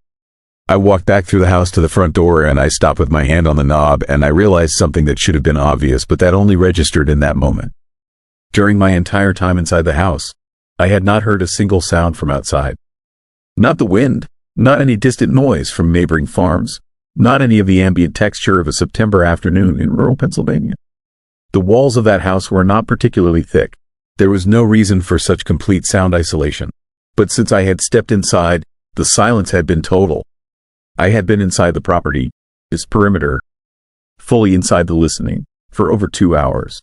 Speaker 1: I walked back through the house to the front door and I stopped with my hand on the knob and I realized something that should have been obvious but that only registered in that moment. During my entire time inside the house, I had not heard a single sound from outside. Not the wind, not any distant noise from neighboring farms, not any of the ambient texture of a September afternoon in rural Pennsylvania. The walls of that house were not particularly thick. There was no reason for such complete sound isolation. But since I had stepped inside, the silence had been total. I had been inside the property, its perimeter, fully inside the listening, for over 2 hours.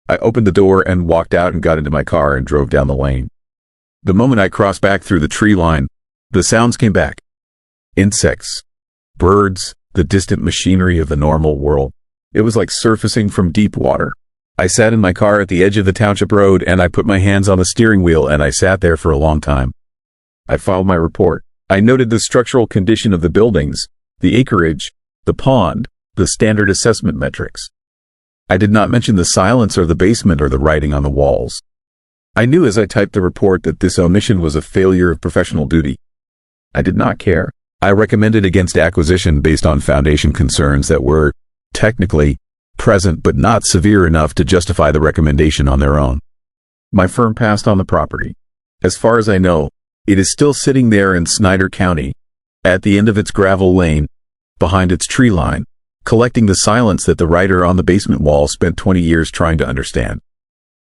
Speaker 1: I opened the door and walked out and got into my car and drove down the lane. The moment I crossed back through the tree line, the sounds came back. Insects, birds, the distant machinery of the normal world. It was like surfacing from deep water. I sat in my car at the edge of the township road and I put my hands on the steering wheel and I sat there for a long time. I filed my report. I noted the structural condition of the buildings, the acreage, the pond, the standard assessment metrics. I did not mention the silence or the basement or the writing on the walls. I knew as I typed the report that this omission was a failure of professional duty. I did not care. I recommended against acquisition based on foundation concerns that were, technically, present but not severe enough to justify the recommendation on their own. My firm passed on the property. As far as I know, it is still sitting there in Snyder County, at the end of its gravel lane, behind its tree line, collecting the silence that the writer on the basement wall spent 20 years trying to understand.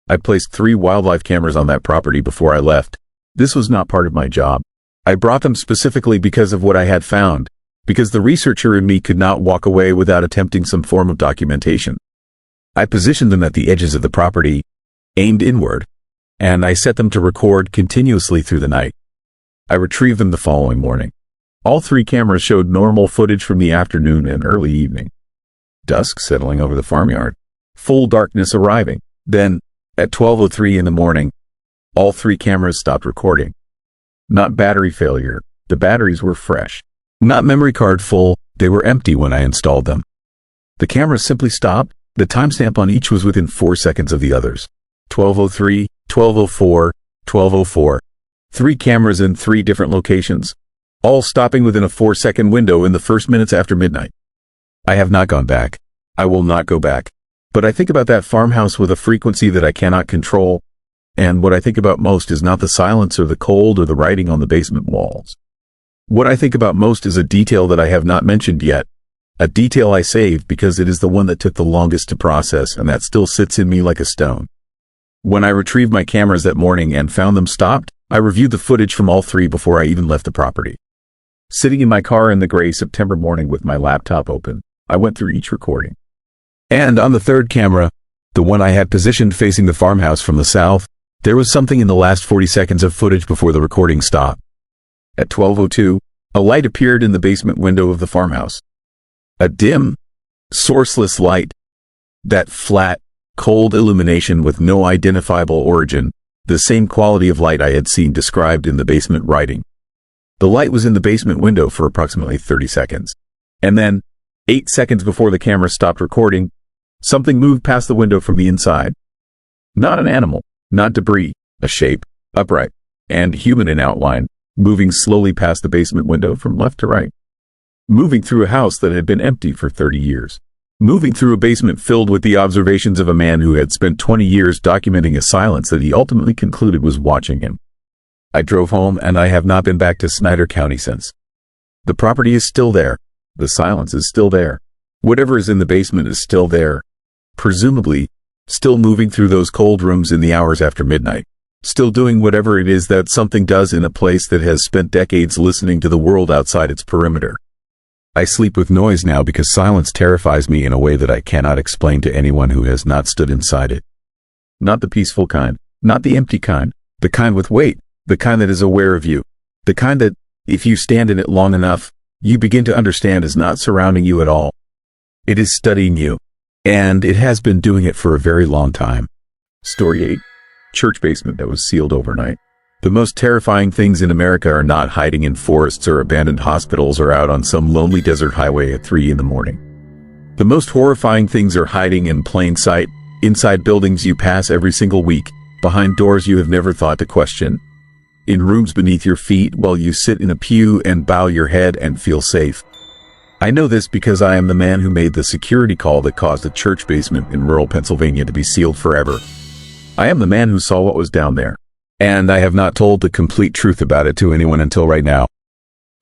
Speaker 1: I placed 3 wildlife cameras on that property before I left. This was not part of my job. I brought them specifically because of what I had found, because the researcher in me could not walk away without attempting some form of documentation. I positioned them at the edges of the property, aimed inward, and I set them to record continuously through the night. I retrieved them the following morning. All 3 cameras showed normal footage from the afternoon and early evening. Dusk settling over the farmyard. Full darkness arriving. Then, at 12:03 in the morning, all 3 cameras stopped recording. Not battery failure. The batteries were fresh. Not memory card full. They were empty when I installed them. The cameras simply stopped. The timestamp on each was within 4 seconds of the others. 12:03, 12:04, 12:04. 3 cameras in 3 different locations, all stopping within a 4-second window in the first minutes after midnight. I have not gone back. I will not go back. But I think about that farmhouse with a frequency that I cannot control, and what I think about most is not the silence or the cold or the writing on the basement walls. What I think about most is a detail that I have not mentioned yet, a detail I saved because it is the one that took the longest to process and that still sits in me like a stone. When I retrieved my cameras that morning and found them stopped, I reviewed the footage from all 3 before I even left the property. Sitting in my car in the gray September morning with my laptop open, I went through each recording. And on the 3rd camera, the one I had positioned facing the farmhouse from the south, There was something in the last 40 seconds of footage before the recording stopped. At 12:02, a light appeared in the basement window of the farmhouse. A dim, sourceless light. That flat, cold illumination with no identifiable origin, the same quality of light I had seen described in the basement writing. The light was in the basement window for approximately 30 seconds. And then, 8 seconds before the camera stopped recording, something moved past the window from the inside. Not an animal, not debris, a shape, upright, and human in outline, moving slowly past the basement window from left to right. Moving through a house that had been empty for 30 years. Moving through a basement filled with the observations of a man who had spent 20 years documenting a silence that he ultimately concluded was watching him. I drove home and I have not been back to Snyder County since. The property is still there. The silence is still there. Whatever is in the basement is still there. Presumably, still moving through those cold rooms in the hours after midnight. Still doing whatever it is that something does in a place that has spent decades listening to the world outside its perimeter. I sleep with noise now because silence terrifies me in a way that I cannot explain to anyone who has not stood inside it. Not the peaceful kind, not the empty kind, the kind with weight, the kind that is aware of you, the kind that, if you stand in it long enough, you begin to understand is not surrounding you at all. It is studying you, and it has been doing it for a very long time. Story 8. Church basement that was sealed overnight. The most terrifying things in America are not hiding in forests or abandoned hospitals or out on some lonely desert highway at 3 in the morning. The most horrifying things are hiding in plain sight, inside buildings you pass every single week, behind doors you have never thought to question, in rooms beneath your feet while you sit in a pew and bow your head and feel safe. I know this because I am the man who made the security call that caused a church basement in rural Pennsylvania to be sealed forever. I am the man who saw what was down there. And I have not told the complete truth about it to anyone until right now.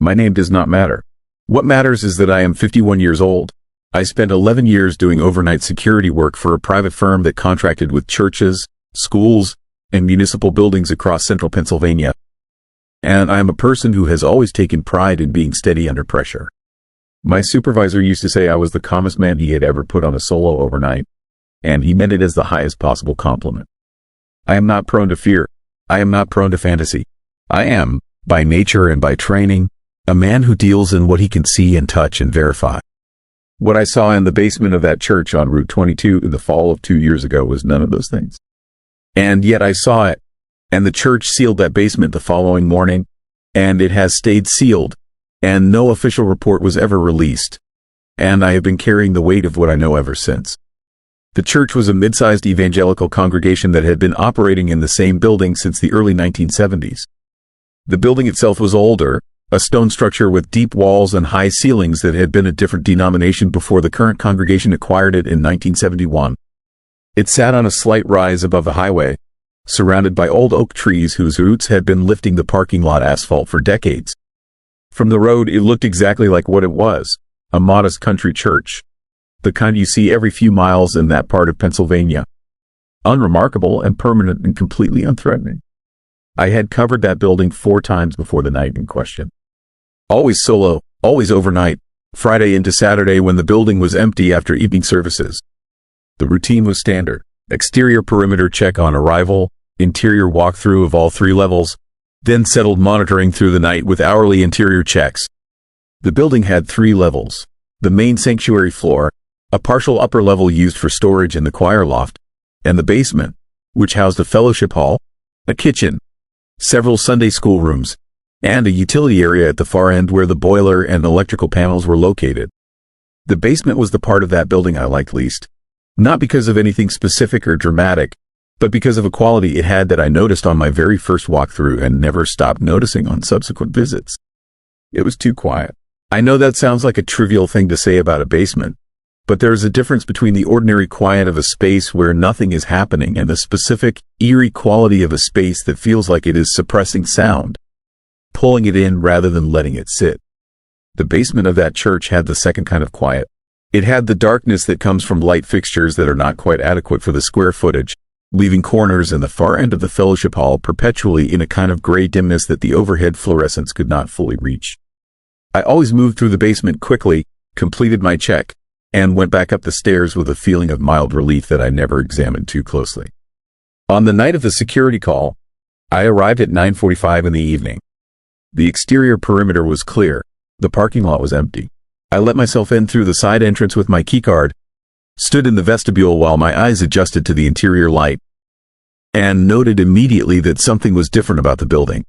Speaker 1: My name does not matter. What matters is that I am 51 years old. I spent 11 years doing overnight security work for a private firm that contracted with churches, schools, and municipal buildings across central Pennsylvania. And I am a person who has always taken pride in being steady under pressure. My supervisor used to say I was the calmest man he had ever put on a solo overnight, and he meant it as the highest possible compliment. I am not prone to fear. I am not prone to fantasy. I am, by nature and by training, a man who deals in what he can see and touch and verify. What I saw in the basement of that church on Route 22 in the fall of 2 years ago was none of those things. And yet I saw it, and the church sealed that basement the following morning, and it has stayed sealed, and no official report was ever released, and I have been carrying the weight of what I know ever since. The church was a mid-sized evangelical congregation that had been operating in the same building since the early 1970s. The building itself was older, a stone structure with deep walls and high ceilings that had been a different denomination before the current congregation acquired it in 1971. It sat on a slight rise above the highway, surrounded by old oak trees whose roots had been lifting the parking lot asphalt for decades. From the road, it looked exactly like what it was, a modest country church. The kind you see every few miles in that part of Pennsylvania. Unremarkable and permanent and completely unthreatening. I had covered that building 4 times before the night in question. Always solo, always overnight, Friday into Saturday when the building was empty after evening services. The routine was standard. Exterior perimeter check on arrival, interior walkthrough of all 3 levels, then settled monitoring through the night with hourly interior checks. The building had 3 levels. The main sanctuary floor, a partial upper level used for storage in the choir loft, and the basement, which housed a fellowship hall, a kitchen, several Sunday school rooms, and a utility area at the far end where the boiler and electrical panels were located. The basement was the part of that building I liked least, not because of anything specific or dramatic, but because of a quality it had that I noticed on my very first walkthrough and never stopped noticing on subsequent visits. It was too quiet. I know that sounds like a trivial thing to say about a basement, but there is a difference between the ordinary quiet of a space where nothing is happening and the specific, eerie quality of a space that feels like it is suppressing sound, pulling it in rather than letting it sit. The basement of that church had the second kind of quiet. It had the darkness that comes from light fixtures that are not quite adequate for the square footage, leaving corners and the far end of the fellowship hall perpetually in a kind of gray dimness that the overhead fluorescence could not fully reach. I always moved through the basement quickly, completed my check, and went back up the stairs with a feeling of mild relief that I never examined too closely. On the night of the security call, I arrived at 9:45 in the evening. The exterior perimeter was clear. The parking lot was empty. I let myself in through the side entrance with my keycard, stood in the vestibule while my eyes adjusted to the interior light, and noted immediately that something was different about the building.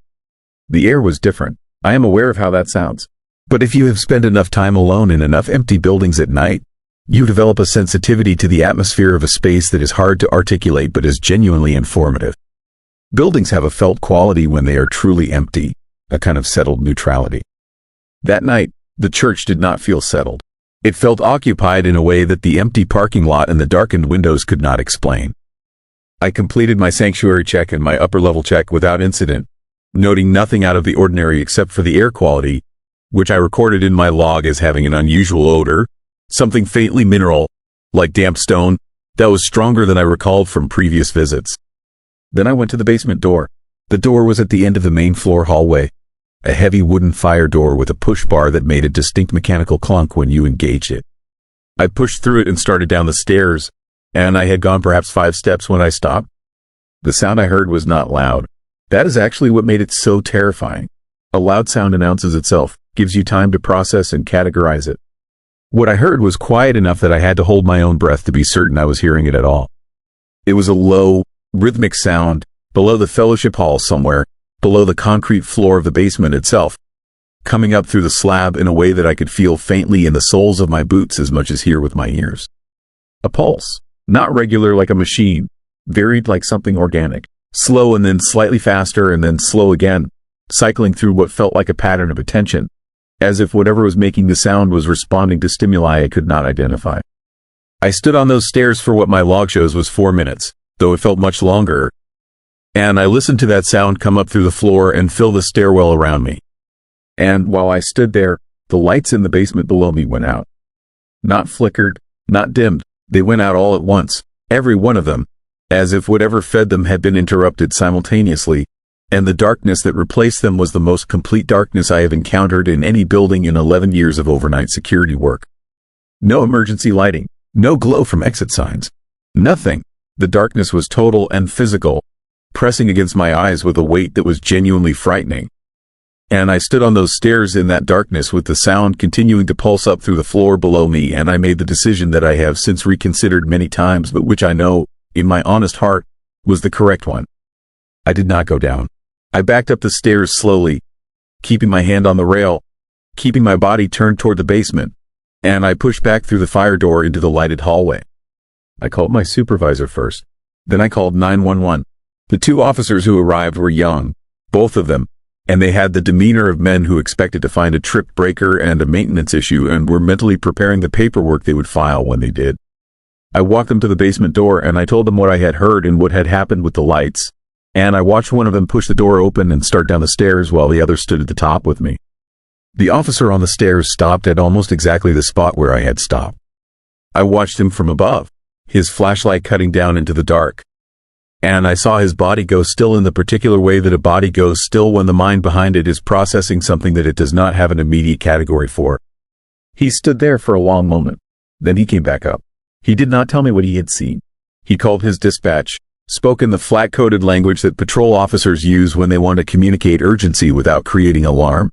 Speaker 1: The air was different. I am aware of how that sounds. But if you have spent enough time alone in enough empty buildings at night, you develop a sensitivity to the atmosphere of a space that is hard to articulate but is genuinely informative. Buildings have a felt quality when they are truly empty, a kind of settled neutrality. That night, the church did not feel settled. It felt occupied in a way that the empty parking lot and the darkened windows could not explain. I completed my sanctuary check and my upper-level check without incident, noting nothing out of the ordinary except for the air quality, which I recorded in my log as having an unusual odor, something faintly mineral, like damp stone, that was stronger than I recalled from previous visits. Then I went to the basement door. The door was at the end of the main floor hallway, a heavy wooden fire door with a push bar that made a distinct mechanical clunk when you engaged it. I pushed through it and started down the stairs, and I had gone perhaps 5 steps when I stopped. The sound I heard was not loud. That is actually what made it so terrifying. A loud sound announces itself, gives you time to process and categorize it. What I heard was quiet enough that I had to hold my own breath to be certain I was hearing it at all. It was a low, rhythmic sound, below the fellowship hall somewhere, below the concrete floor of the basement itself, coming up through the slab in a way that I could feel faintly in the soles of my boots as much as hear with my ears. A pulse, not regular like a machine, varied like something organic, slow and then slightly faster and then slow again, cycling through what felt like a pattern of attention, as if whatever was making the sound was responding to stimuli I could not identify. I stood on those stairs for what my log shows was 4 minutes, though it felt much longer, and I listened to that sound come up through the floor and fill the stairwell around me. And while I stood there, the lights in the basement below me went out. Not flickered, not dimmed, they went out all at once, every one of them, as if whatever fed them had been interrupted simultaneously, and the darkness that replaced them was the most complete darkness I have encountered in any building in 11 years of overnight security work. No emergency lighting, no glow from exit signs, nothing. The darkness was total and physical, pressing against my eyes with a weight that was genuinely frightening. And I stood on those stairs in that darkness with the sound continuing to pulse up through the floor below me, and I made the decision that I have since reconsidered many times, but which I know, in my honest heart, was the correct one. I did not go down. I backed up the stairs slowly, keeping my hand on the rail, keeping my body turned toward the basement, and I pushed back through the fire door into the lighted hallway. I called my supervisor first. Then I called 911. The 2 officers who arrived were young, both of them, and they had the demeanor of men who expected to find a trip breaker and a maintenance issue and were mentally preparing the paperwork they would file when they did. I walked them to the basement door and I told them what I had heard and what had happened with the lights, and I watched one of them push the door open and start down the stairs while the other stood at the top with me. The officer on the stairs stopped at almost exactly the spot where I had stopped. I watched him from above, his flashlight cutting down into the dark, and I saw his body go still in the particular way that a body goes still when the mind behind it is processing something that it does not have an immediate category for. He stood there for a long moment. Then he came back up. He did not tell me what he had seen. He called his dispatch, spoke in the flat-coded language that patrol officers use when they want to communicate urgency without creating alarm.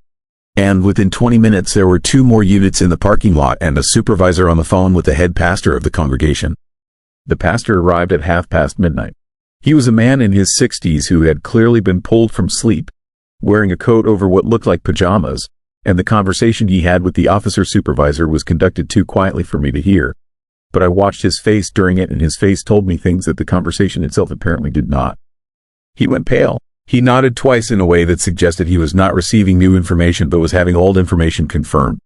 Speaker 1: And within 20 minutes there were 2 more units in the parking lot and a supervisor on the phone with the head pastor of the congregation. The pastor arrived at midnight. He was a man in his 60s who had clearly been pulled from sleep, wearing a coat over what looked like pajamas, and the conversation he had with the officer supervisor was conducted too quietly for me to hear. But I watched his face during it, and his face told me things that the conversation itself apparently did not. He went pale. He nodded twice in a way that suggested he was not receiving new information but was having old information confirmed.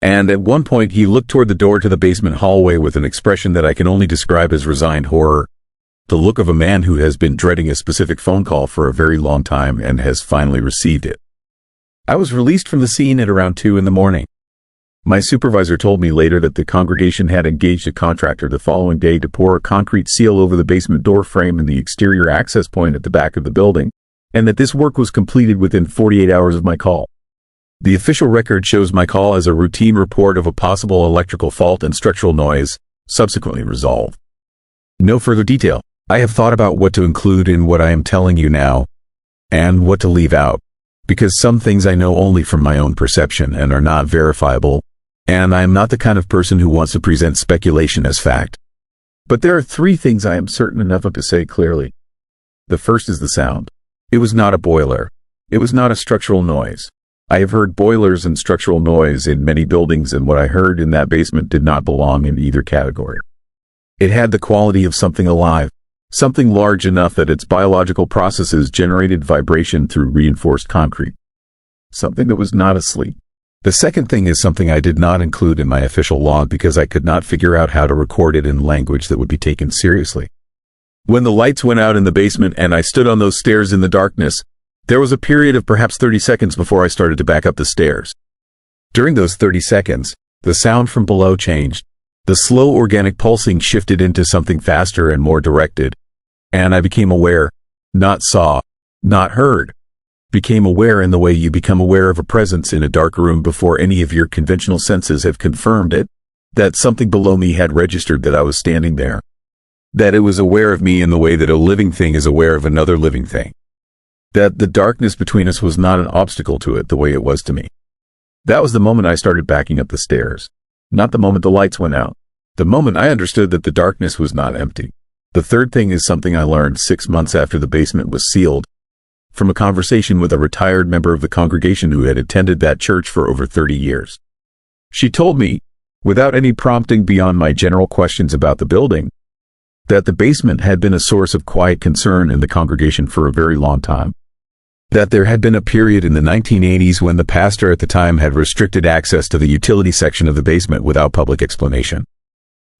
Speaker 1: And at one point he looked toward the door to the basement hallway with an expression that I can only describe as resigned horror. The look of a man who has been dreading a specific phone call for a very long time and has finally received it. I was released from the scene at around 2 in the morning. My supervisor told me later that the congregation had engaged a contractor the following day to pour a concrete seal over the basement door frame and the exterior access point at the back of the building, and that this work was completed within 48 hours of my call. The official record shows my call as a routine report of a possible electrical fault and structural noise, subsequently resolved. No further detail. I have thought about what to include in what I am telling you now, and what to leave out, because some things I know only from my own perception and are not verifiable, and I am not the kind of person who wants to present speculation as fact. But there are 3 things I am certain enough of to say clearly. The first is the sound. It was not a boiler. It was not a structural noise. I have heard boilers and structural noise in many buildings, and what I heard in that basement did not belong in either category. It had the quality of something alive, something large enough that its biological processes generated vibration through reinforced concrete. Something that was not asleep. The second thing is something I did not include in my official log because I could not figure out how to record it in language that would be taken seriously. When the lights went out in the basement and I stood on those stairs in the darkness, there was a period of perhaps 30 seconds before I started to back up the stairs. During those 30 seconds, the sound from below changed. The slow organic pulsing shifted into something faster and more directed, and I became aware, not saw, not heard. Became aware in the way you become aware of a presence in a dark room before any of your conventional senses have confirmed it, that something below me had registered that I was standing there. That it was aware of me in the way that a living thing is aware of another living thing. That the darkness between us was not an obstacle to it the way it was to me. That was the moment I started backing up the stairs. Not the moment the lights went out. The moment I understood that the darkness was not empty. The third thing is something I learned 6 months after the basement was sealed, from a conversation with a retired member of the congregation who had attended that church for over 30 years. She told me, without any prompting beyond my general questions about the building, that the basement had been a source of quiet concern in the congregation for a very long time. That there had been a period in the 1980s when the pastor at the time had restricted access to the utility section of the basement without public explanation.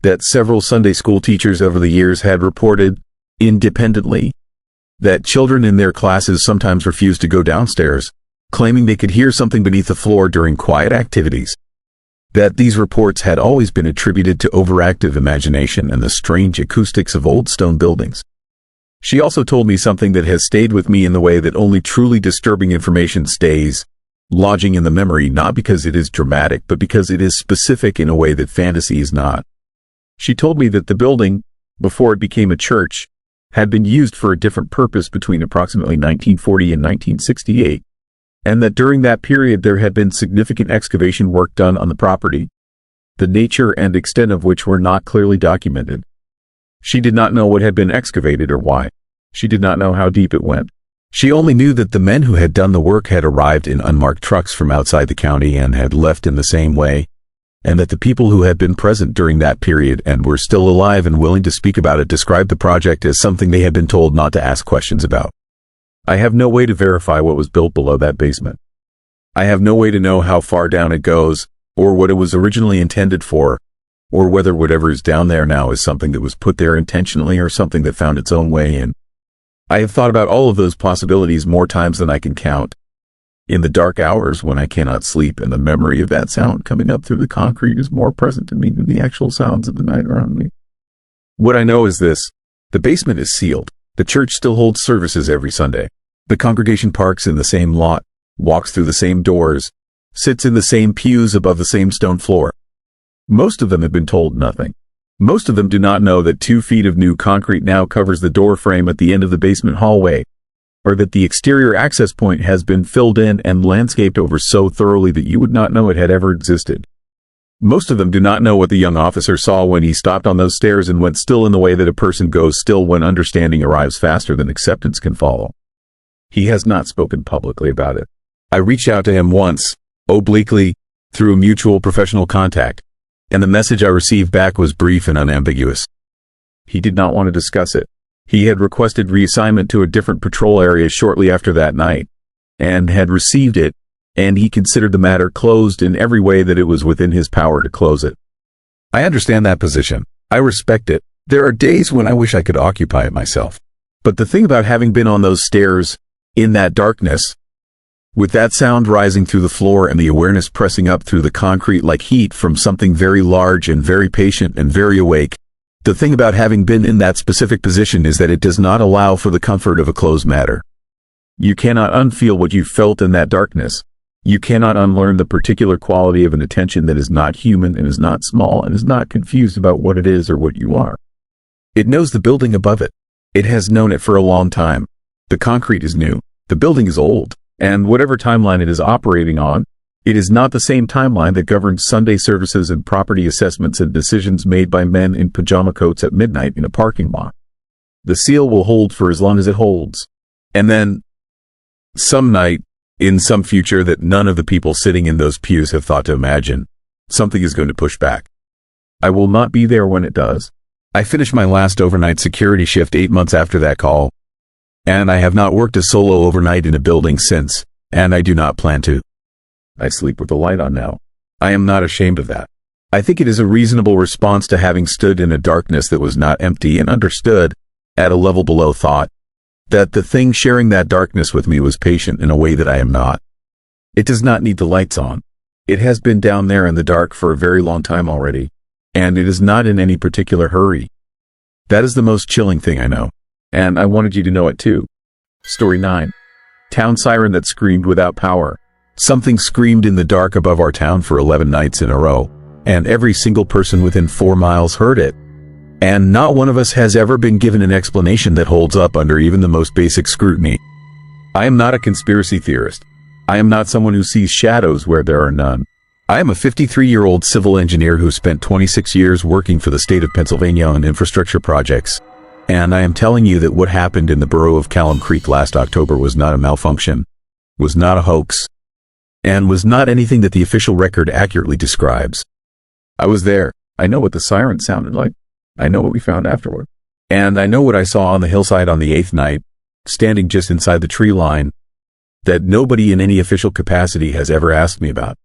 Speaker 1: That several Sunday school teachers over the years had reported, independently, that children in their classes sometimes refused to go downstairs, claiming they could hear something beneath the floor during quiet activities. That these reports had always been attributed to overactive imagination and the strange acoustics of old stone buildings. She also told me something that has stayed with me in the way that only truly disturbing information stays, lodging in the memory not because it is dramatic but because it is specific in a way that fantasy is not. She told me that the building, before it became a church, had been used for a different purpose between approximately 1940 and 1968, and that during that period there had been significant excavation work done on the property, the nature and extent of which were not clearly documented. She did not know what had been excavated or why. She did not know how deep it went. She only knew that the men who had done the work had arrived in unmarked trucks from outside the county and had left in the same way, and that the people who had been present during that period and were still alive and willing to speak about it described the project as something they had been told not to ask questions about. I have no way to verify what was built below that basement. I have no way to know how far down it goes, or what it was originally intended for, or whether whatever is down there now is something that was put there intentionally or something that found its own way in. I have thought about all of those possibilities more times than I can count. In the dark hours when I cannot sleep, and the memory of that sound coming up through the concrete is more present to me than the actual sounds of the night around me. What I know is this: the basement is sealed. The church still holds services every Sunday. The congregation parks in the same lot, walks through the same doors, sits in the same pews above the same stone floor. Most of them have been told nothing. Most of them do not know that 2 feet of new concrete now covers the door frame at the end of the basement hallway, or that the exterior access point has been filled in and landscaped over so thoroughly that you would not know it had ever existed. Most of them do not know what the young officer saw when he stopped on those stairs and went still in the way that a person goes still when understanding arrives faster than acceptance can follow. He has not spoken publicly about it. I reached out to him once, obliquely, through a mutual professional contact, and the message I received back was brief and unambiguous. He did not want to discuss it. He had requested reassignment to a different patrol area shortly after that night, and had received it, and he considered the matter closed in every way that it was within his power to close it. I understand that position. I respect it. There are days when I wish I could occupy it myself. But the thing about having been on those stairs, in that darkness, with that sound rising through the floor and the awareness pressing up through the concrete like heat from something very large and very patient and very awake, the thing about having been in that specific position is that it does not allow for the comfort of a closed matter. You cannot unfeel what you felt in that darkness. You cannot unlearn the particular quality of an attention that is not human and is not small and is not confused about what it is or what you are. It knows the building above it. It has known it for a long time. The concrete is new, the building is old, and whatever timeline it is operating on, it is not the same timeline that governs Sunday services and property assessments and decisions made by men in pajama coats at midnight in a parking lot. The seal will hold for as long as it holds. And then, some night, in some future that none of the people sitting in those pews have thought to imagine, something is going to push back. I will not be there when it does. I finished my last overnight security shift 8 months after that call, and I have not worked a solo overnight in a building since, and I do not plan to. I sleep with the light on now. I am not ashamed of that. I think it is a reasonable response to having stood in a darkness that was not empty and understood, at a level below thought, that the thing sharing that darkness with me was patient in a way that I am not. It does not need the lights on. It has been down there in the dark for a very long time already, and it is not in any particular hurry. That is the most chilling thing I know, and I wanted you to know it too. Story 9. Town siren that screamed without power. Something screamed in the dark above our town for 11 nights in a row, and every single person within 4 miles heard it. And not one of us has ever been given an explanation that holds up under even the most basic scrutiny. I am not a conspiracy theorist. I am not someone who sees shadows where there are none. I am a 53-year-old civil engineer who spent 26 years working for the state of Pennsylvania on infrastructure projects. And I am telling you that what happened in the borough of Callum Creek last October was not a malfunction, was not a hoax, and was not anything that the official record accurately describes. I was there. I know what the siren sounded like. I know what we found afterward. And I know what I saw on the hillside on the 8th night, standing just inside the tree line, that nobody in any official capacity has ever asked me about.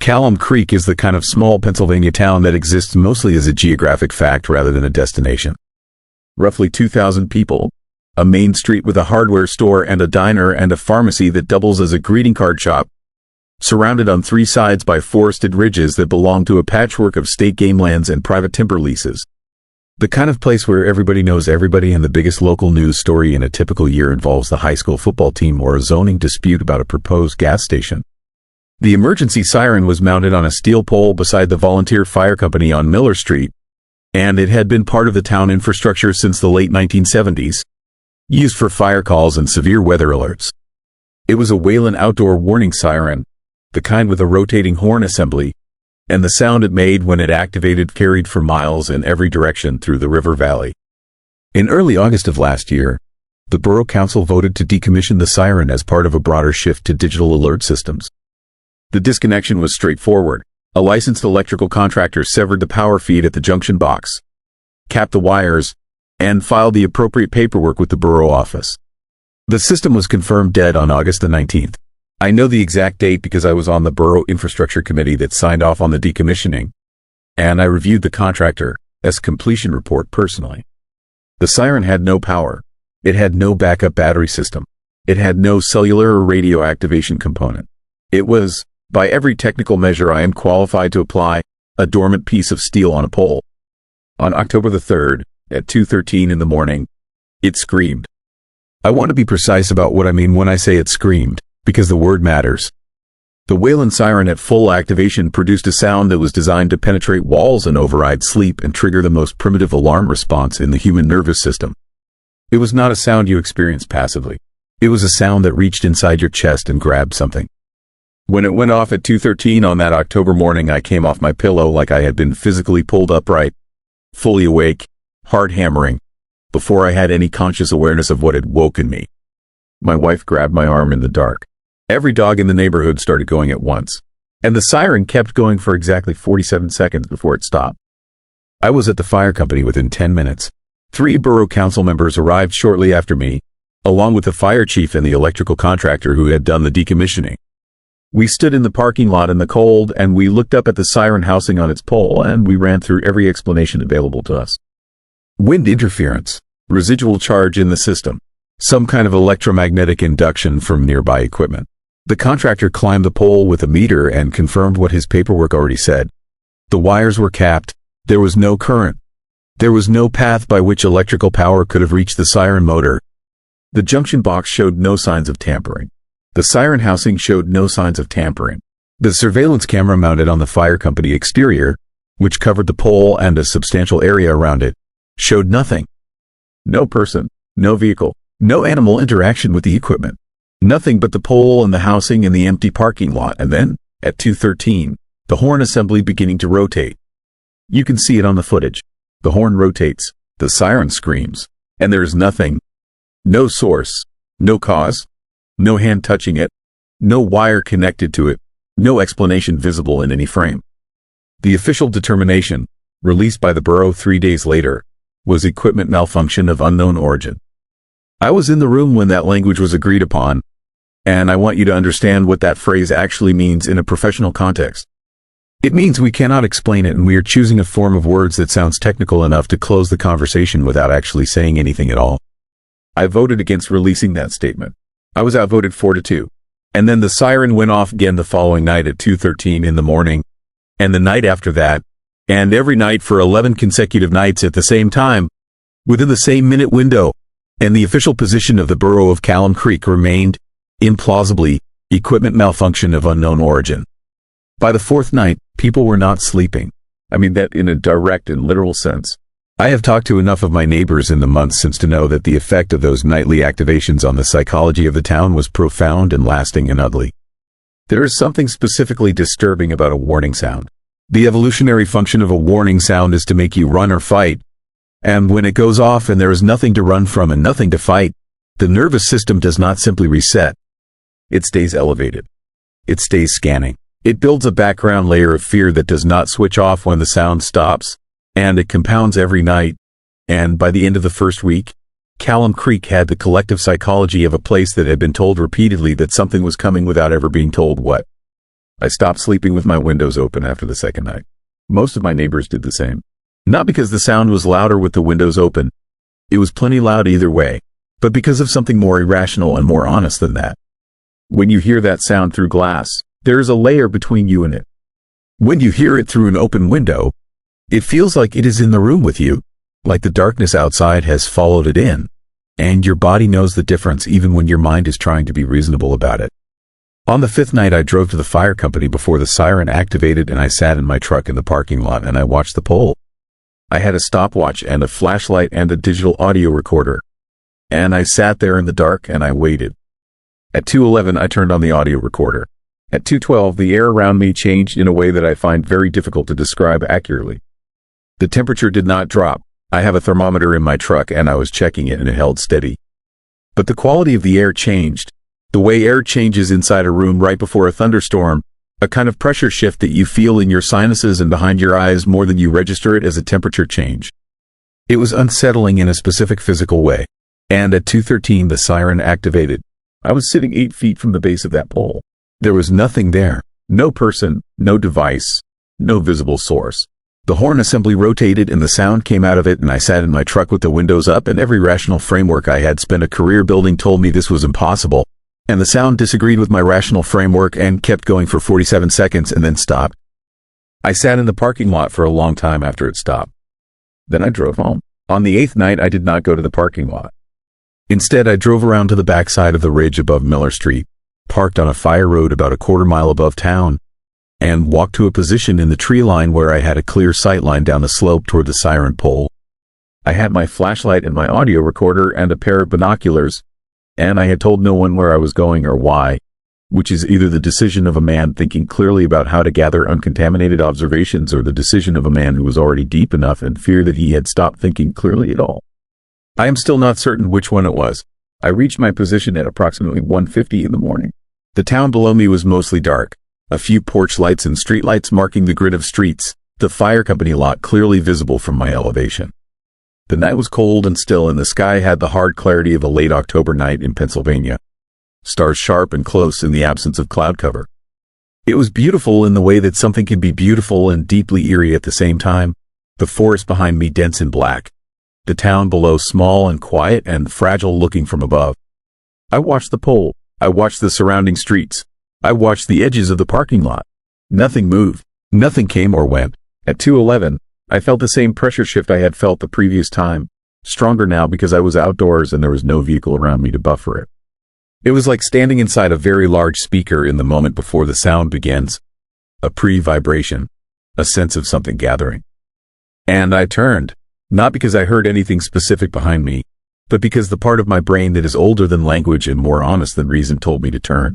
Speaker 1: Callum Creek is the kind of small Pennsylvania town that exists mostly as a geographic fact rather than a destination. Roughly 2,000 people, a main street with a hardware store and a diner and a pharmacy that doubles as a greeting card shop, surrounded on 3 sides by forested ridges that belong to a patchwork of state game lands and private timber leases. The kind of place where everybody knows everybody and the biggest local news story in a typical year involves the high school football team or a zoning dispute about a proposed gas station. The emergency siren was mounted on a steel pole beside the volunteer fire company on Miller Street, and it had been part of the town infrastructure since the late 1970s, used for fire calls and severe weather alerts. It was a Whalen outdoor warning siren, the kind with a rotating horn assembly, and the sound it made when it activated carried for miles in every direction through the river valley. In early August of last year, the Borough Council voted to decommission the siren as part of a broader shift to digital alert systems. The disconnection was straightforward. A licensed electrical contractor severed the power feed at the junction box, capped the wires, and filed the appropriate paperwork with the borough office. The system was confirmed dead on August the 19th. I know the exact date because I was on the Borough Infrastructure Committee that signed off on the decommissioning, and I reviewed the contractor's completion report personally. The siren had no power. It had no backup battery system. It had no cellular or radio activation component. It was, by every technical measure I am qualified to apply, a dormant piece of steel on a pole. On October the 3rd, at 2:13 in the morning, it screamed. I want to be precise about what I mean when I say it screamed, because the word matters. The Whalen siren at full activation produced a sound that was designed to penetrate walls and override sleep and trigger the most primitive alarm response in the human nervous system. It was not a sound you experienced passively. It was a sound that reached inside your chest and grabbed something. When it went off at 2:13 on that October morning, I came off my pillow like I had been physically pulled upright, fully awake, heart hammering, before I had any conscious awareness of what had woken me. My wife grabbed my arm in the dark. Every dog in the neighborhood started going at once, and the siren kept going for exactly 47 seconds before it stopped. I was at the fire company within 10 minutes. 3 borough council members arrived shortly after me, along with the fire chief and the electrical contractor who had done the decommissioning. We stood in the parking lot in the cold, and we looked up at the siren housing on its pole, and we ran through every explanation available to us. Wind interference, residual charge in the system, some kind of electromagnetic induction from nearby equipment. The contractor climbed the pole with a meter and confirmed what his paperwork already said. The wires were capped. There was no current. There was no path by which electrical power could have reached the siren motor. The junction box showed no signs of tampering. The siren housing showed no signs of tampering. The surveillance camera mounted on the fire company exterior, which covered the pole and a substantial area around it, showed nothing. No person, no vehicle, no animal interaction with the equipment. Nothing but the pole and the housing and the empty parking lot, and then, at 2:13, the horn assembly beginning to rotate. You can see it on the footage. The horn rotates, the siren screams, and there is nothing. No source, no cause, no hand touching it, no wire connected to it, no explanation visible in any frame. The official determination, released by the borough 3 days later, was equipment malfunction of unknown origin. I was in the room when that language was agreed upon, and I want you to understand what that phrase actually means in a professional context. It means we cannot explain it, and we are choosing a form of words that sounds technical enough to close the conversation without actually saying anything at all. I voted against releasing that statement. I was outvoted 4-2. And then the siren went off again the following night at 2:13 in the morning, and the night after that, and every night for 11 consecutive nights at the same time, within the same minute window, and the official position of the borough of Callum Creek remained, implausibly, equipment malfunction of unknown origin. By the fourth night, people were not sleeping. I mean that in a direct and literal sense. I have talked to enough of my neighbors in the months since to know that the effect of those nightly activations on the psychology of the town was profound and lasting and ugly. There is something specifically disturbing about a warning sound. The evolutionary function of a warning sound is to make you run or fight. And when it goes off and there is nothing to run from and nothing to fight, the nervous system does not simply reset. It stays elevated. It stays scanning. It builds a background layer of fear that does not switch off when the sound stops, and it compounds every night. And by the end of the first week, Callum Creek had the collective psychology of a place that had been told repeatedly that something was coming without ever being told what. I stopped sleeping with my windows open after the second night. Most of my neighbors did the same. Not because the sound was louder with the windows open. It was plenty loud either way, but because of something more irrational and more honest than that. When you hear that sound through glass, there is a layer between you and it. When you hear it through an open window, it feels like it is in the room with you, like the darkness outside has followed it in, and your body knows the difference even when your mind is trying to be reasonable about it. On the fifth night, I drove to the fire company before the siren activated, and I sat in my truck in the parking lot and I watched the pole. I had a stopwatch and a flashlight and a digital audio recorder, and I sat there in the dark and I waited. At 2:11, I turned on the audio recorder. At 2:12, the air around me changed in a way that I find very difficult to describe accurately. The temperature did not drop. I have a thermometer in my truck and I was checking it and it held steady. But the quality of the air changed. The way air changes inside a room right before a thunderstorm, a kind of pressure shift that you feel in your sinuses and behind your eyes more than you register it as a temperature change. It was unsettling in a specific physical way. And at 2:13, the siren activated. I was sitting 8 feet from the base of that pole. There was nothing there. No person, no device, no visible source. The horn assembly rotated and the sound came out of it, and I sat in my truck with the windows up, and every rational framework I had spent a career building told me this was impossible. And the sound disagreed with my rational framework and kept going for 47 seconds and then stopped. I sat in the parking lot for a long time after it stopped. Then I drove home. On the 8th night, I did not go to the parking lot. Instead, I drove around to the backside of the ridge above Miller Street, parked on a fire road about a quarter-mile above town, and walked to a position in the tree line where I had a clear sight line down the slope toward the siren pole. I had my flashlight and my audio recorder and a pair of binoculars, and I had told no one where I was going or why, which is either the decision of a man thinking clearly about how to gather uncontaminated observations or the decision of a man who was already deep enough in fear that he had stopped thinking clearly at all. I am still not certain which one it was. I reached my position at approximately 1:50 in the morning. The town below me was mostly dark. A few porch lights and street lights marking the grid of streets, the fire company lot clearly visible from my elevation. The night was cold and still, and the sky had the hard clarity of a late October night in Pennsylvania. Stars sharp and close in the absence of cloud cover. It was beautiful in the way that something can be beautiful and deeply eerie at the same time. The forest behind me dense and black. The town below small and quiet and fragile looking from above. I watched the pole. I watched the surrounding streets. I watched the edges of the parking lot. Nothing moved. Nothing came or went. At 2:11, I felt the same pressure shift I had felt the previous time, stronger now because I was outdoors and there was no vehicle around me to buffer it. It was like standing inside a very large speaker in the moment before the sound begins. A pre-vibration. A sense of something gathering. And I turned, not because I heard anything specific behind me, but because the part of my brain that is older than language and more honest than reason told me to turn.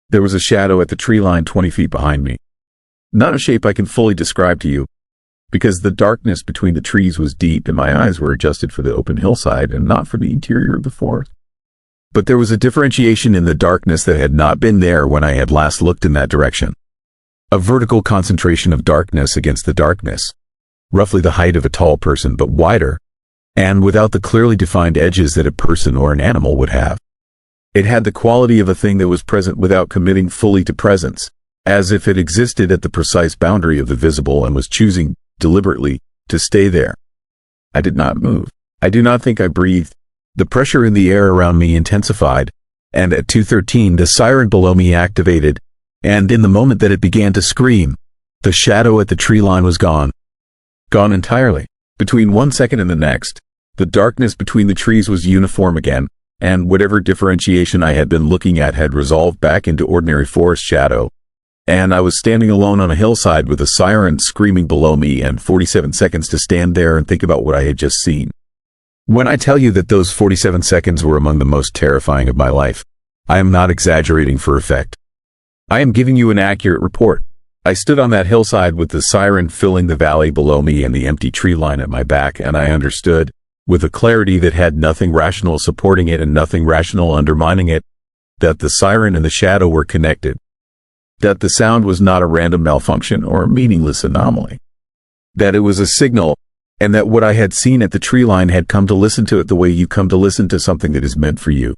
Speaker 1: There was a shadow at the tree line 20 feet behind me. Not a shape I can fully describe to you, because the darkness between the trees was deep and my eyes were adjusted for the open hillside and not for the interior of the forest. But there was a differentiation in the darkness that had not been there when I had last looked in that direction. A vertical concentration of darkness against the darkness, roughly the height of a tall person but wider, and without the clearly defined edges that a person or an animal would have. It had the quality of a thing that was present without committing fully to presence, as if it existed at the precise boundary of the visible and was choosing, deliberately, to stay there. I did not move. I do not think I breathed. The pressure in the air around me intensified, and at 2:13 the siren below me activated, and in the moment that it began to scream, the shadow at the tree line was gone. Gone entirely. Between 1 second and the next, the darkness between the trees was uniform again, and whatever differentiation I had been looking at had resolved back into ordinary forest shadow, and I was standing alone on a hillside with a siren screaming below me and 47 seconds to stand there and think about what I had just seen. When I tell you that those 47 seconds were among the most terrifying of my life, I am not exaggerating for effect. I am giving you an accurate report. I stood on that hillside with the siren filling the valley below me and the empty tree line at my back, and I understood, with a clarity that had nothing rational supporting it and nothing rational undermining it, that the siren and the shadow were connected. That the sound was not a random malfunction or a meaningless anomaly. That it was a signal, and that what I had seen at the tree line had come to listen to it the way you come to listen to something that is meant for you.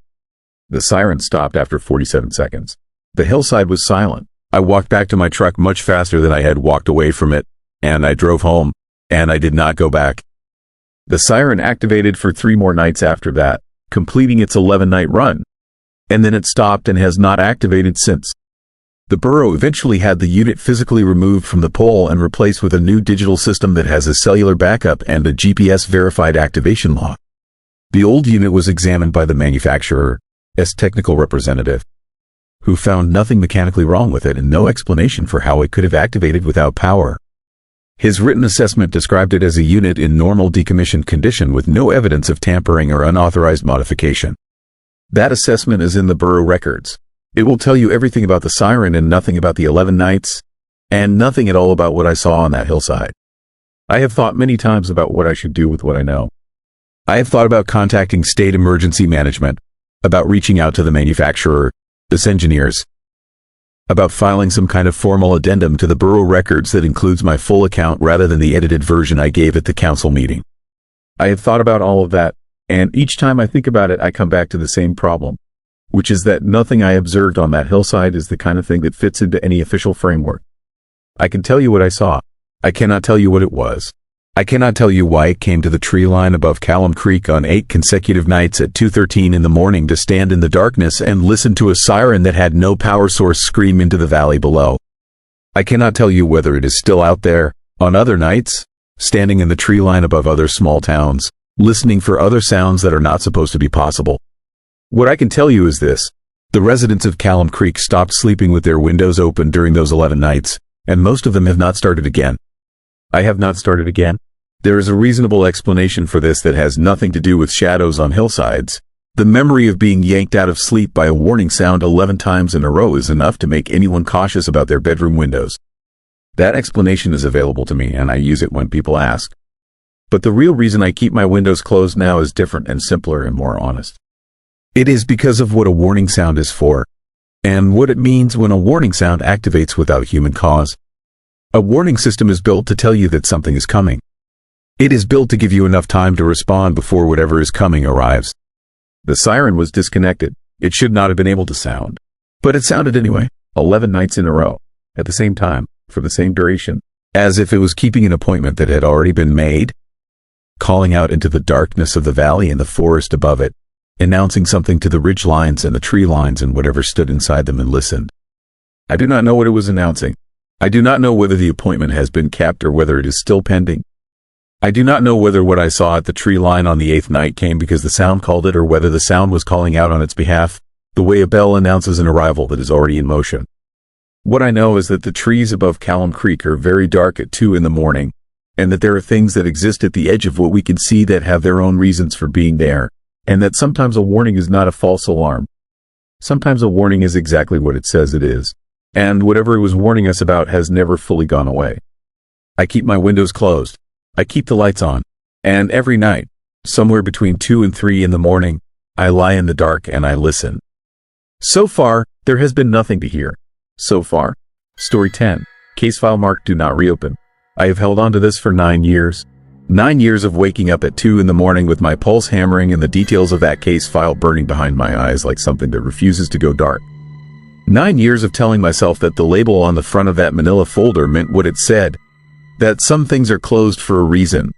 Speaker 1: The siren stopped after 47 seconds. The hillside was silent. I walked back to my truck much faster than I had walked away from it, and I drove home, and I did not go back. The siren activated for 3 more nights after that, completing its 11-night run, and then it stopped and has not activated since. The borough eventually had the unit physically removed from the pole and replaced with a new digital system that has a cellular backup and a GPS-verified activation log. The old unit was examined by the manufacturer's technical representative, who found nothing mechanically wrong with it and no explanation for how it could have activated without power. His written assessment described it as a unit in normal decommissioned condition with no evidence of tampering or unauthorized modification. That assessment is in the borough records. It will tell you everything about the siren and nothing about the 11 nights, and nothing at all about what I saw on that hillside. I have thought many times about what I should do with what I know. I have thought about contacting state emergency management, about reaching out to the manufacturer, its engineers, about filing some kind of formal addendum to the borough records that includes my full account rather than the edited version I gave at the council meeting. I have thought about all of that, and each time I think about it I come back to the same problem, which is that nothing I observed on that hillside is the kind of thing that fits into any official framework. I can tell you what I saw. I cannot tell you what it was. I cannot tell you why it came to the tree line above Callum Creek on 8 consecutive nights at 2:13 in the morning to stand in the darkness and listen to a siren that had no power source scream into the valley below. I cannot tell you whether it is still out there, on other nights, standing in the tree line above other small towns, listening for other sounds that are not supposed to be possible. What I can tell you is this: the residents of Callum Creek stopped sleeping with their windows open during those 11 nights, and most of them have not started again. I have not started again. There is a reasonable explanation for this that has nothing to do with shadows on hillsides. The memory of being yanked out of sleep by a warning sound 11 times in a row is enough to make anyone cautious about their bedroom windows. That explanation is available to me, and I use it when people ask. But the real reason I keep my windows closed now is different and simpler and more honest. It is because of what a warning sound is for, and what it means when a warning sound activates without human cause. A warning system is built to tell you that something is coming. It is built to give you enough time to respond before whatever is coming arrives. The siren was disconnected. It should not have been able to sound. But it sounded anyway, 11 nights in a row, at the same time, for the same duration, as if it was keeping an appointment that had already been made, calling out into the darkness of the valley and the forest above it, announcing something to the ridge lines and the tree lines and whatever stood inside them and listened. I do not know what it was announcing. I do not know whether the appointment has been kept or whether it is still pending. I do not know whether what I saw at the tree line on the 8th night came because the sound called it or whether the sound was calling out on its behalf, the way a bell announces an arrival that is already in motion. What I know is that the trees above Callum Creek are very dark at 2 in the morning, and that there are things that exist at the edge of what we can see that have their own reasons for being there, and that sometimes a warning is not a false alarm. Sometimes a warning is exactly what it says it is, and whatever it was warning us about has never fully gone away. I keep my windows closed. I keep the lights on, and every night, somewhere between 2 and 3 in the morning, I lie in the dark and I listen. So far, there has been nothing to hear. So far. Story 10. Case file marked do not reopen. I have held on to this for 9 years. 9 years of waking up at 2 in the morning with my pulse hammering and the details of that case file burning behind my eyes like something that refuses to go dark. 9 years of telling myself that the label on the front of that manila folder meant what it said, that some things are closed for a reason,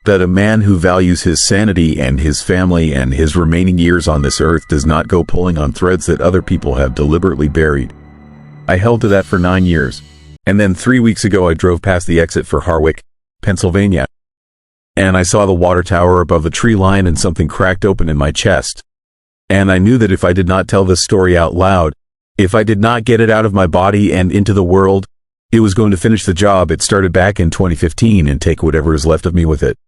Speaker 1: that a man who values his sanity and his family and his remaining years on this earth does not go pulling on threads that other people have deliberately buried. I held to that for 9 years, and then 3 weeks ago I drove past the exit for Harwick, Pennsylvania, and I saw the water tower above the tree line and something cracked open in my chest. And I knew that if I did not tell this story out loud, if I did not get it out of my body and into the world, it was going to finish the job it started back in 2015 and take whatever is left of me with it.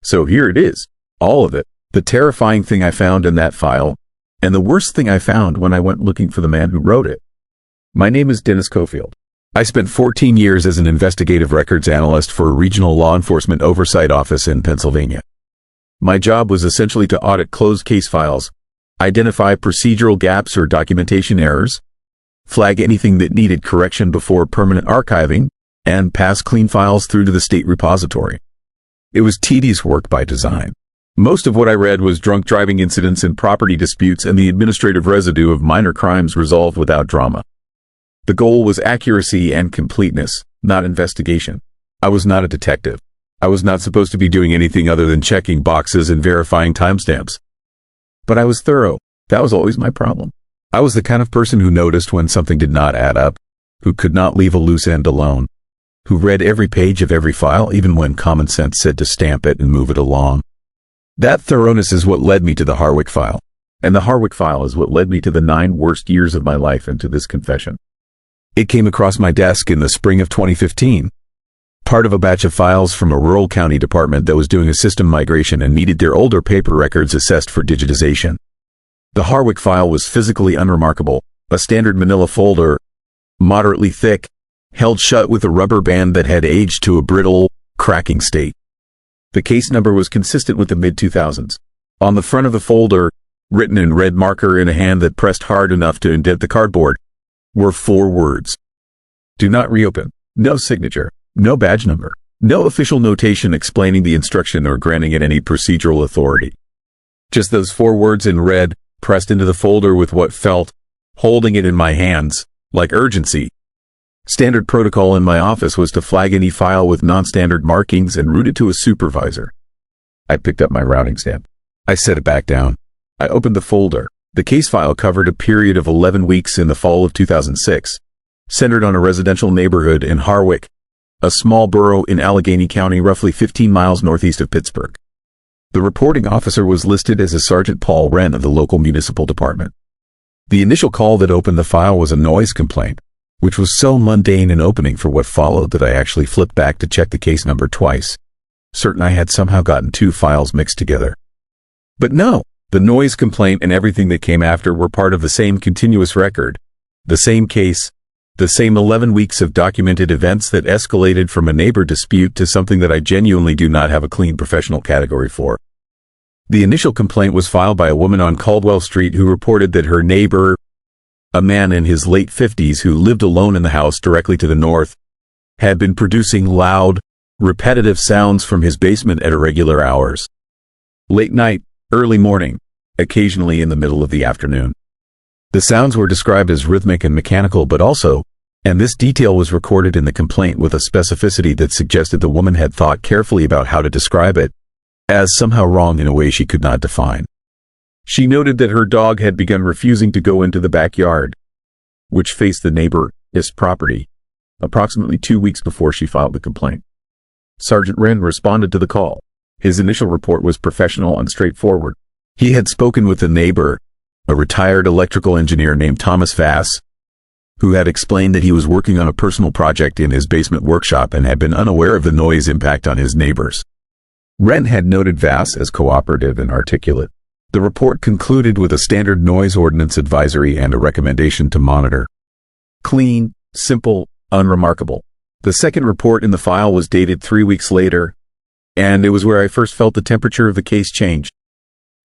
Speaker 1: So here it is, all of it, the terrifying thing I found in that file, and the worst thing I found when I went looking for the man who wrote it. My name is Dennis Cofield. I spent 14 years as an investigative records analyst for a regional law enforcement oversight office in Pennsylvania. My job was essentially to audit closed case files, identify procedural gaps or documentation errors, flag anything that needed correction before permanent archiving, and pass clean files through to the state repository. It was tedious work by design. Most of what I read was drunk driving incidents and property disputes and the administrative residue of minor crimes resolved without drama. The goal was accuracy and completeness, not investigation. I was not a detective. I was not supposed to be doing anything other than checking boxes and verifying timestamps. But I was thorough. That was always my problem. I was the kind of person who noticed when something did not add up, who could not leave a loose end alone, who read every page of every file even when common sense said to stamp it and move it along. That thoroughness is what led me to the Harwick file, and the Harwick file is what led me to the 9 worst years of my life and to this confession. It came across my desk in the spring of 2015, part of a batch of files from a rural county department that was doing a system migration and needed their older paper records assessed for digitization. The Harwick file was physically unremarkable, a standard manila folder, moderately thick, held shut with a rubber band that had aged to a brittle, cracking state. The case number was consistent with the mid-2000s. On the front of the folder, written in red marker in a hand that pressed hard enough to indent the cardboard, were 4 words. Do not reopen. No signature. No badge number. No official notation explaining the instruction or granting it any procedural authority. Just those 4 words in red, pressed into the folder with what felt, holding it in my hands, like urgency. Standard protocol in my office was to flag any file with non-standard markings and route it to a supervisor. I picked up my routing stamp. I set it back down. I opened the folder. The case file covered a period of 11 weeks in the fall of 2006, centered on a residential neighborhood in Harwick, a small borough in Allegheny County roughly 15 miles northeast of Pittsburgh. The reporting officer was listed as a Sergeant Paul Wren of the local municipal department. The initial call that opened the file was a noise complaint, which was so mundane in opening for what followed that I actually flipped back to check the case number twice, certain I had somehow gotten 2 files mixed together. But no, the noise complaint and everything that came after were part of the same continuous record, the same case, the same 11 weeks of documented events that escalated from a neighbor dispute to something that I genuinely do not have a clean professional category for. The initial complaint was filed by a woman on Caldwell Street who reported that her neighbor, a man in his late 50s who lived alone in the house directly to the north, had been producing loud, repetitive sounds from his basement at irregular hours. Late night, early morning, occasionally in the middle of the afternoon. The sounds were described as rhythmic and mechanical, but also, and this detail was recorded in the complaint with a specificity that suggested the woman had thought carefully about how to describe it, as somehow wrong in a way she could not define. She noted that her dog had begun refusing to go into the backyard, which faced the neighbor's property, approximately 2 weeks before she filed the complaint. Sergeant Wren responded to the call. His initial report was professional and straightforward. He had spoken with the neighbor, a retired electrical engineer named Thomas Vass, who had explained that he was working on a personal project in his basement workshop and had been unaware of the noise impact on his neighbors. Wren had noted Vass as cooperative and articulate, The report concluded with a standard noise ordinance advisory and a recommendation to monitor. Clean, simple, unremarkable. The second report in the file was dated 3 weeks later, and it was where I first felt the temperature of the case change.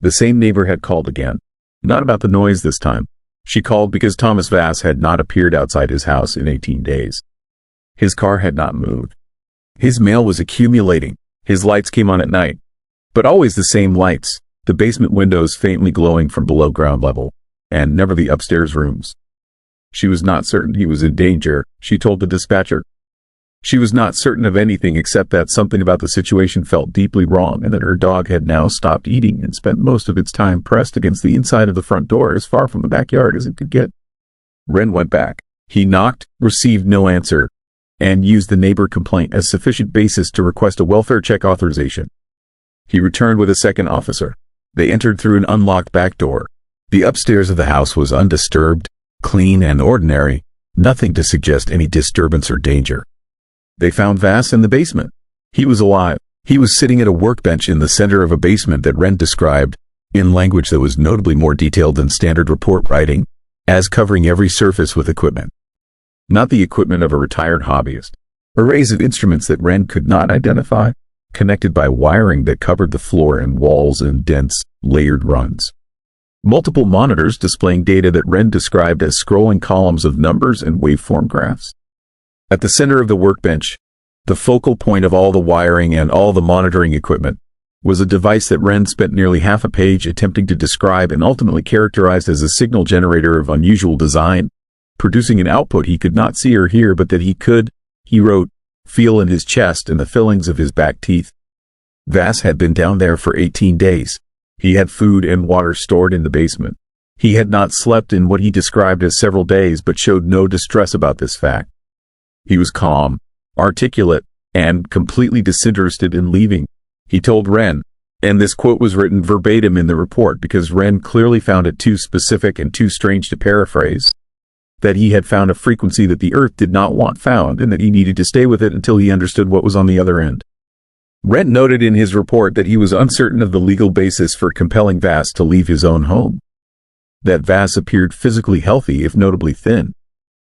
Speaker 1: The same neighbor had called again. Not about the noise this time. She called because Thomas Vass had not appeared outside his house in 18 days. His car had not moved. His mail was accumulating. His lights came on at night. But always the same lights, the basement windows faintly glowing from below ground level, and never the upstairs rooms. She was not certain he was in danger, she told the dispatcher. She was not certain of anything except that something about the situation felt deeply wrong and that her dog had now stopped eating and spent most of its time pressed against the inside of the front door as far from the backyard as it could get. Wren went back. He knocked, received no answer, and used the neighbor complaint as sufficient basis to request a welfare check authorization. He returned with a second officer. They entered through an unlocked back door. The upstairs of the house was undisturbed, clean and ordinary, nothing to suggest any disturbance or danger. They found Vass in the basement. He was alive. He was sitting at a workbench in the center of a basement that Wren described, in language that was notably more detailed than standard report writing, as covering every surface with equipment. Not the equipment of a retired hobbyist. Arrays of instruments that Wren could not identify, connected by wiring that covered the floor and walls in dense, layered runs. Multiple monitors displaying data that Wren described as scrolling columns of numbers and waveform graphs. At the center of the workbench, the focal point of all the wiring and all the monitoring equipment, was a device that Wren spent nearly half a page attempting to describe and ultimately characterized as a signal generator of unusual design, producing an output he could not see or hear but that he could, he wrote, feel in his chest and the fillings of his back teeth. Vass had been down there for 18 days. He had food and water stored in the basement. He had not slept in what he described as several days but showed no distress about this fact. He was calm, articulate, and completely disinterested in leaving. He told Wren, and this quote was written verbatim in the report because Wren clearly found it too specific and too strange to paraphrase, that he had found a frequency that the Earth did not want found and that he needed to stay with it until he understood what was on the other end. Wren noted in his report that he was uncertain of the legal basis for compelling Vass to leave his own home. That Vass appeared physically healthy if notably thin,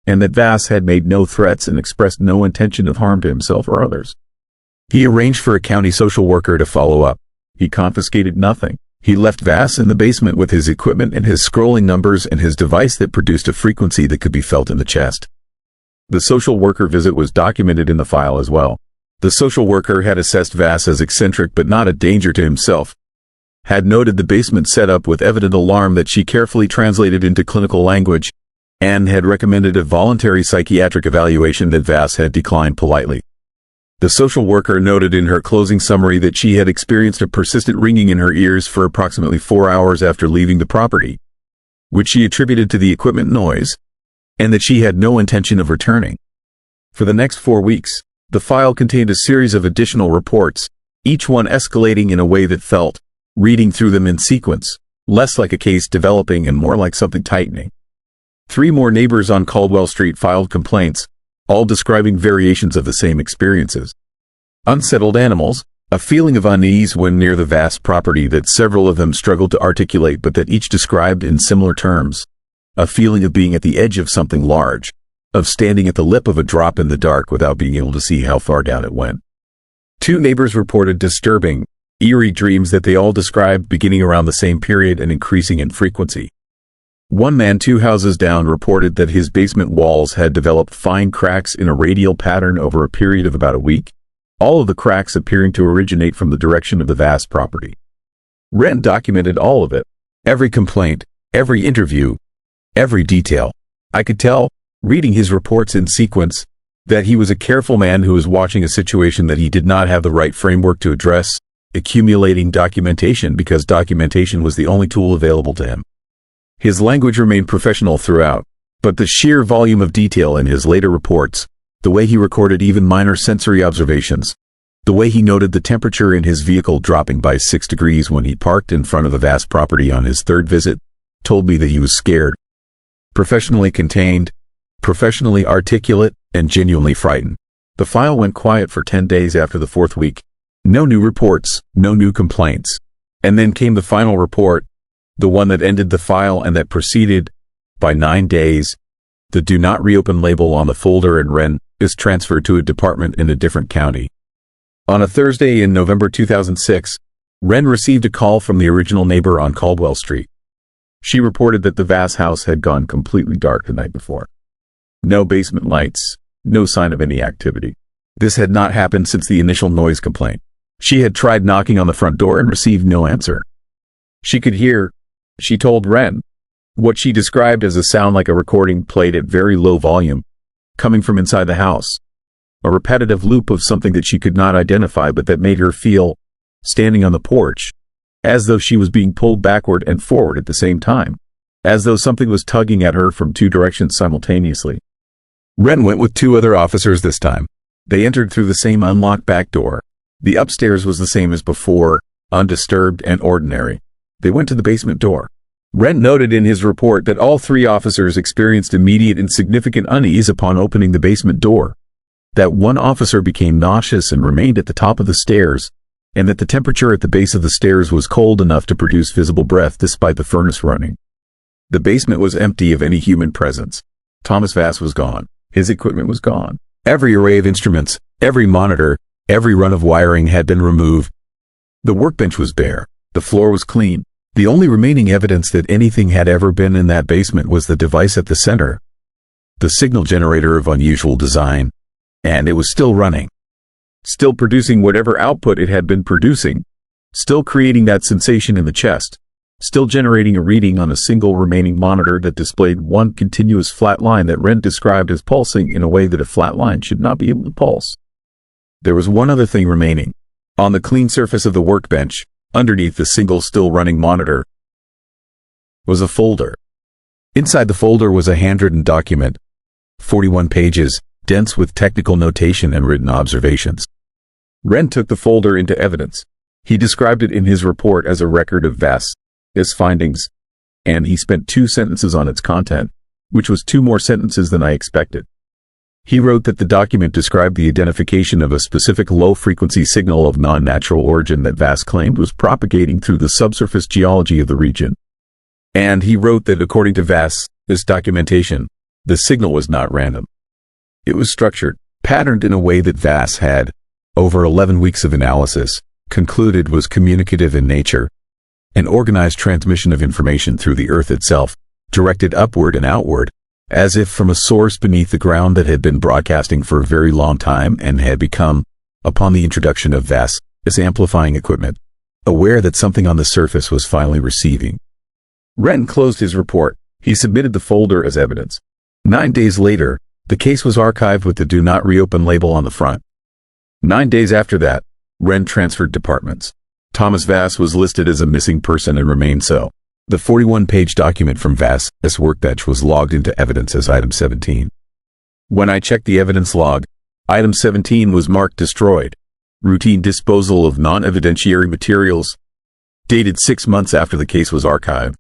Speaker 1: and that Vass had made no threats and expressed no intention of harm to himself or others. He arranged for a county social worker to follow up. He confiscated nothing. He left Vass in the basement with his equipment and his scrolling numbers and his device that produced a frequency that could be felt in the chest. The social worker visit was documented in the file as well. The social worker had assessed Vass as eccentric but not a danger to himself, had noted the basement setup with evident alarm that she carefully translated into clinical language, and had recommended a voluntary psychiatric evaluation that Vass had declined politely. The social worker noted in her closing summary that she had experienced a persistent ringing in her ears for approximately 4 hours after leaving the property, which she attributed to the equipment noise, and that she had no intention of returning. For the next 4 weeks, the file contained a series of additional reports, each one escalating in a way that felt, reading through them in sequence, less like a case developing and more like something tightening. 3 more neighbors on Caldwell Street filed complaints, all describing variations of the same experiences. Unsettled animals, a feeling of unease when near the vast property that several of them struggled to articulate but that each described in similar terms. A feeling of being at the edge of something large, of standing at the lip of a drop in the dark without being able to see how far down it went. 2 neighbors reported disturbing, eerie dreams that they all described beginning around the same period and increasing in frequency. One man 2 houses down reported that his basement walls had developed fine cracks in a radial pattern over a period of about a week, all of the cracks appearing to originate from the direction of the vast property. Wren documented all of it, every complaint, every interview, every detail. I could tell, reading his reports in sequence, that he was a careful man who was watching a situation that he did not have the right framework to address, accumulating documentation because documentation was the only tool available to him. His language remained professional throughout, but the sheer volume of detail in his later reports, the way he recorded even minor sensory observations, the way he noted the temperature in his vehicle dropping by 6 degrees when he parked in front of a vast property on his 3rd visit, told me that he was scared. Professionally contained, professionally articulate, and genuinely frightened. The file went quiet for 10 days after the 4th week. No new reports, no new complaints. And then came the final report, the one that ended the file and that proceeded by 9 days. The do not reopen label on the folder and Wren is transferred to a department in a different county. On a Thursday in November 2006, Wren received a call from the original neighbor on Caldwell Street. She reported that the Vass house had gone completely dark the night before. No basement lights, no sign of any activity. This had not happened since the initial noise complaint. She had tried knocking on the front door and received no answer. She could hear, she told Wren, what she described as a sound like a recording played at very low volume, coming from inside the house. A repetitive loop of something that she could not identify but that made her feel, standing on the porch, as though she was being pulled backward and forward at the same time, as though something was tugging at her from two directions simultaneously. Wren went with 2 other officers this time. They entered through the same unlocked back door. The upstairs was the same as before, undisturbed and ordinary. They went to the basement door. Wren noted in his report that all 3 officers experienced immediate and significant unease upon opening the basement door, that one officer became nauseous and remained at the top of the stairs, and that the temperature at the base of the stairs was cold enough to produce visible breath despite the furnace running. The basement was empty of any human presence. Thomas Vass was gone. His equipment was gone. Every array of instruments, every monitor, every run of wiring had been removed. The workbench was bare. The floor was clean. The only remaining evidence that anything had ever been in that basement was the device at the center, the signal generator of unusual design, and it was still running, still producing whatever output it had been producing, still creating that sensation in the chest, still generating a reading on a single remaining monitor that displayed one continuous flat line that Wren described as pulsing in a way that a flat line should not be able to pulse. There was one other thing remaining. On the clean surface of the workbench, underneath the single still running monitor, was a folder. Inside the folder was a handwritten document, 41 pages, dense with technical notation and written observations. Wren took the folder into evidence. He described it in his report as a record of Vass's findings, and he spent 2 sentences on its content, which was 2 more sentences than I expected. He wrote that the document described the identification of a specific low-frequency signal of non-natural origin that Vass claimed was propagating through the subsurface geology of the region. And he wrote that according to Vass's documentation, the signal was not random. It was structured, patterned in a way that Vass had, over 11 weeks of analysis, concluded was communicative in nature, an organized transmission of information through the earth itself, directed upward and outward, as if from a source beneath the ground that had been broadcasting for a very long time and had become, upon the introduction of Vass's amplifying equipment, aware that something on the surface was finally receiving. Wren closed his report. He submitted the folder as evidence. 9 days later, the case was archived with the Do Not Reopen label on the front. 9 days after that, Wren transferred departments. Thomas Vass was listed as a missing person and remained so. The 41-page document from Vass's workbench was logged into evidence as Item 17. When I checked the evidence log, Item 17 was marked destroyed. Routine disposal of non-evidentiary materials, dated 6 months after the case was archived.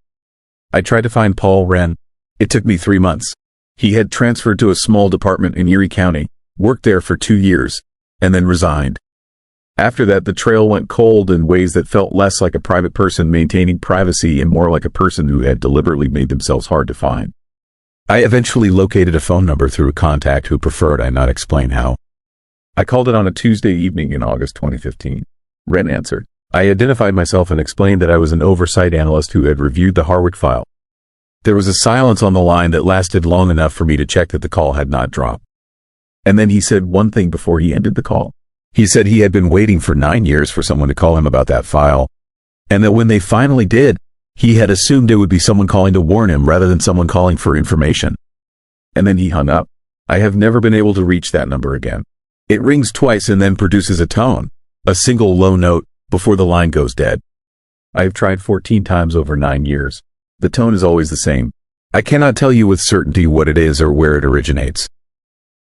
Speaker 1: I tried to find Paul Wren. It took me 3 months. He had transferred to a small department in Erie County, worked there for 2 years, and then resigned. After that, the trail went cold in ways that felt less like a private person maintaining privacy and more like a person who had deliberately made themselves hard to find. I eventually located a phone number through a contact who preferred I not explain how. I called it on a Tuesday evening in August 2015. Wren answered. I identified myself and explained that I was an oversight analyst who had reviewed the Harwick file. There was a silence on the line that lasted long enough for me to check that the call had not dropped. And then he said one thing before he ended the call. He said he had been waiting for 9 years for someone to call him about that file, and that when they finally did, he had assumed it would be someone calling to warn him rather than someone calling for information. And then he hung up. I have never been able to reach that number again. It rings twice and then produces a tone, a single low note, before the line goes dead. I have tried 14 times over 9 years. The tone is always the same. I cannot tell you with certainty what it is or where it originates.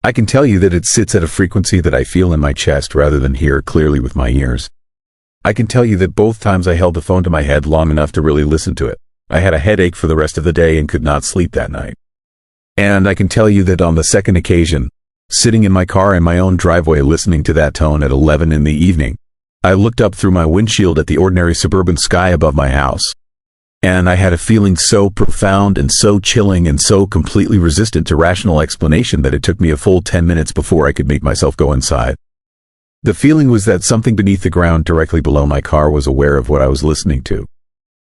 Speaker 1: I can tell you that it sits at a frequency that I feel in my chest rather than hear clearly with my ears. I can tell you that both times I held the phone to my head long enough to really listen to it, I had a headache for the rest of the day and could not sleep that night. And I can tell you that on the second occasion, sitting in my car in my own driveway listening to that tone at 11 in the evening, I looked up through my windshield at the ordinary suburban sky above my house. And I had a feeling so profound and so chilling and so completely resistant to rational explanation that it took me a full 10 minutes before I could make myself go inside. The feeling was that something beneath the ground directly below my car was aware of what I was listening to.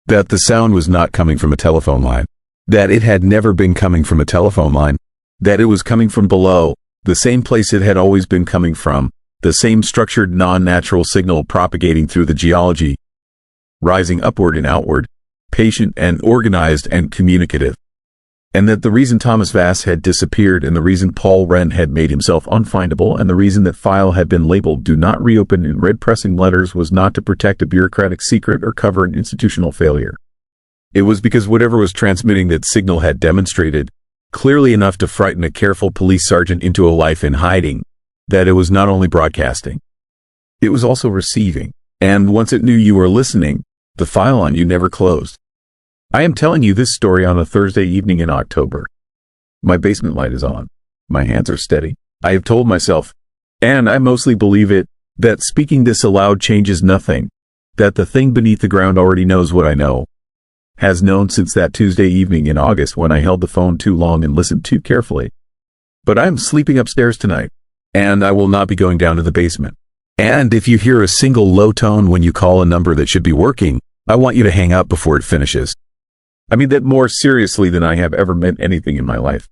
Speaker 1: That the sound was not coming from a telephone line. That it had never been coming from a telephone line. That it was coming from below, the same place it had always been coming from, the same structured non-natural signal propagating through the geology, rising upward and outward, patient and organized and communicative. And that the reason Thomas Vass had disappeared and the reason Paul Wren had made himself unfindable and the reason that file had been labeled "Do Not Reopen" in red pressing letters was not to protect a bureaucratic secret or cover an institutional failure. It was because whatever was transmitting that signal had demonstrated, clearly enough to frighten a careful police sergeant into a life in hiding, that it was not only broadcasting, it was also receiving. And once it knew you were listening, the file on you never closed. I am telling you this story on a Thursday evening in October. My basement light is on. My hands are steady. I have told myself, and I mostly believe it, that speaking this aloud changes nothing, that the thing beneath the ground already knows what I know, has known since that Tuesday evening in August when I held the phone too long and listened too carefully. But I am sleeping upstairs tonight, and I will not be going down to the basement. And if you hear a single low tone when you call a number that should be working, I want you to hang up before it finishes. I mean that more seriously than I have ever meant anything in my life.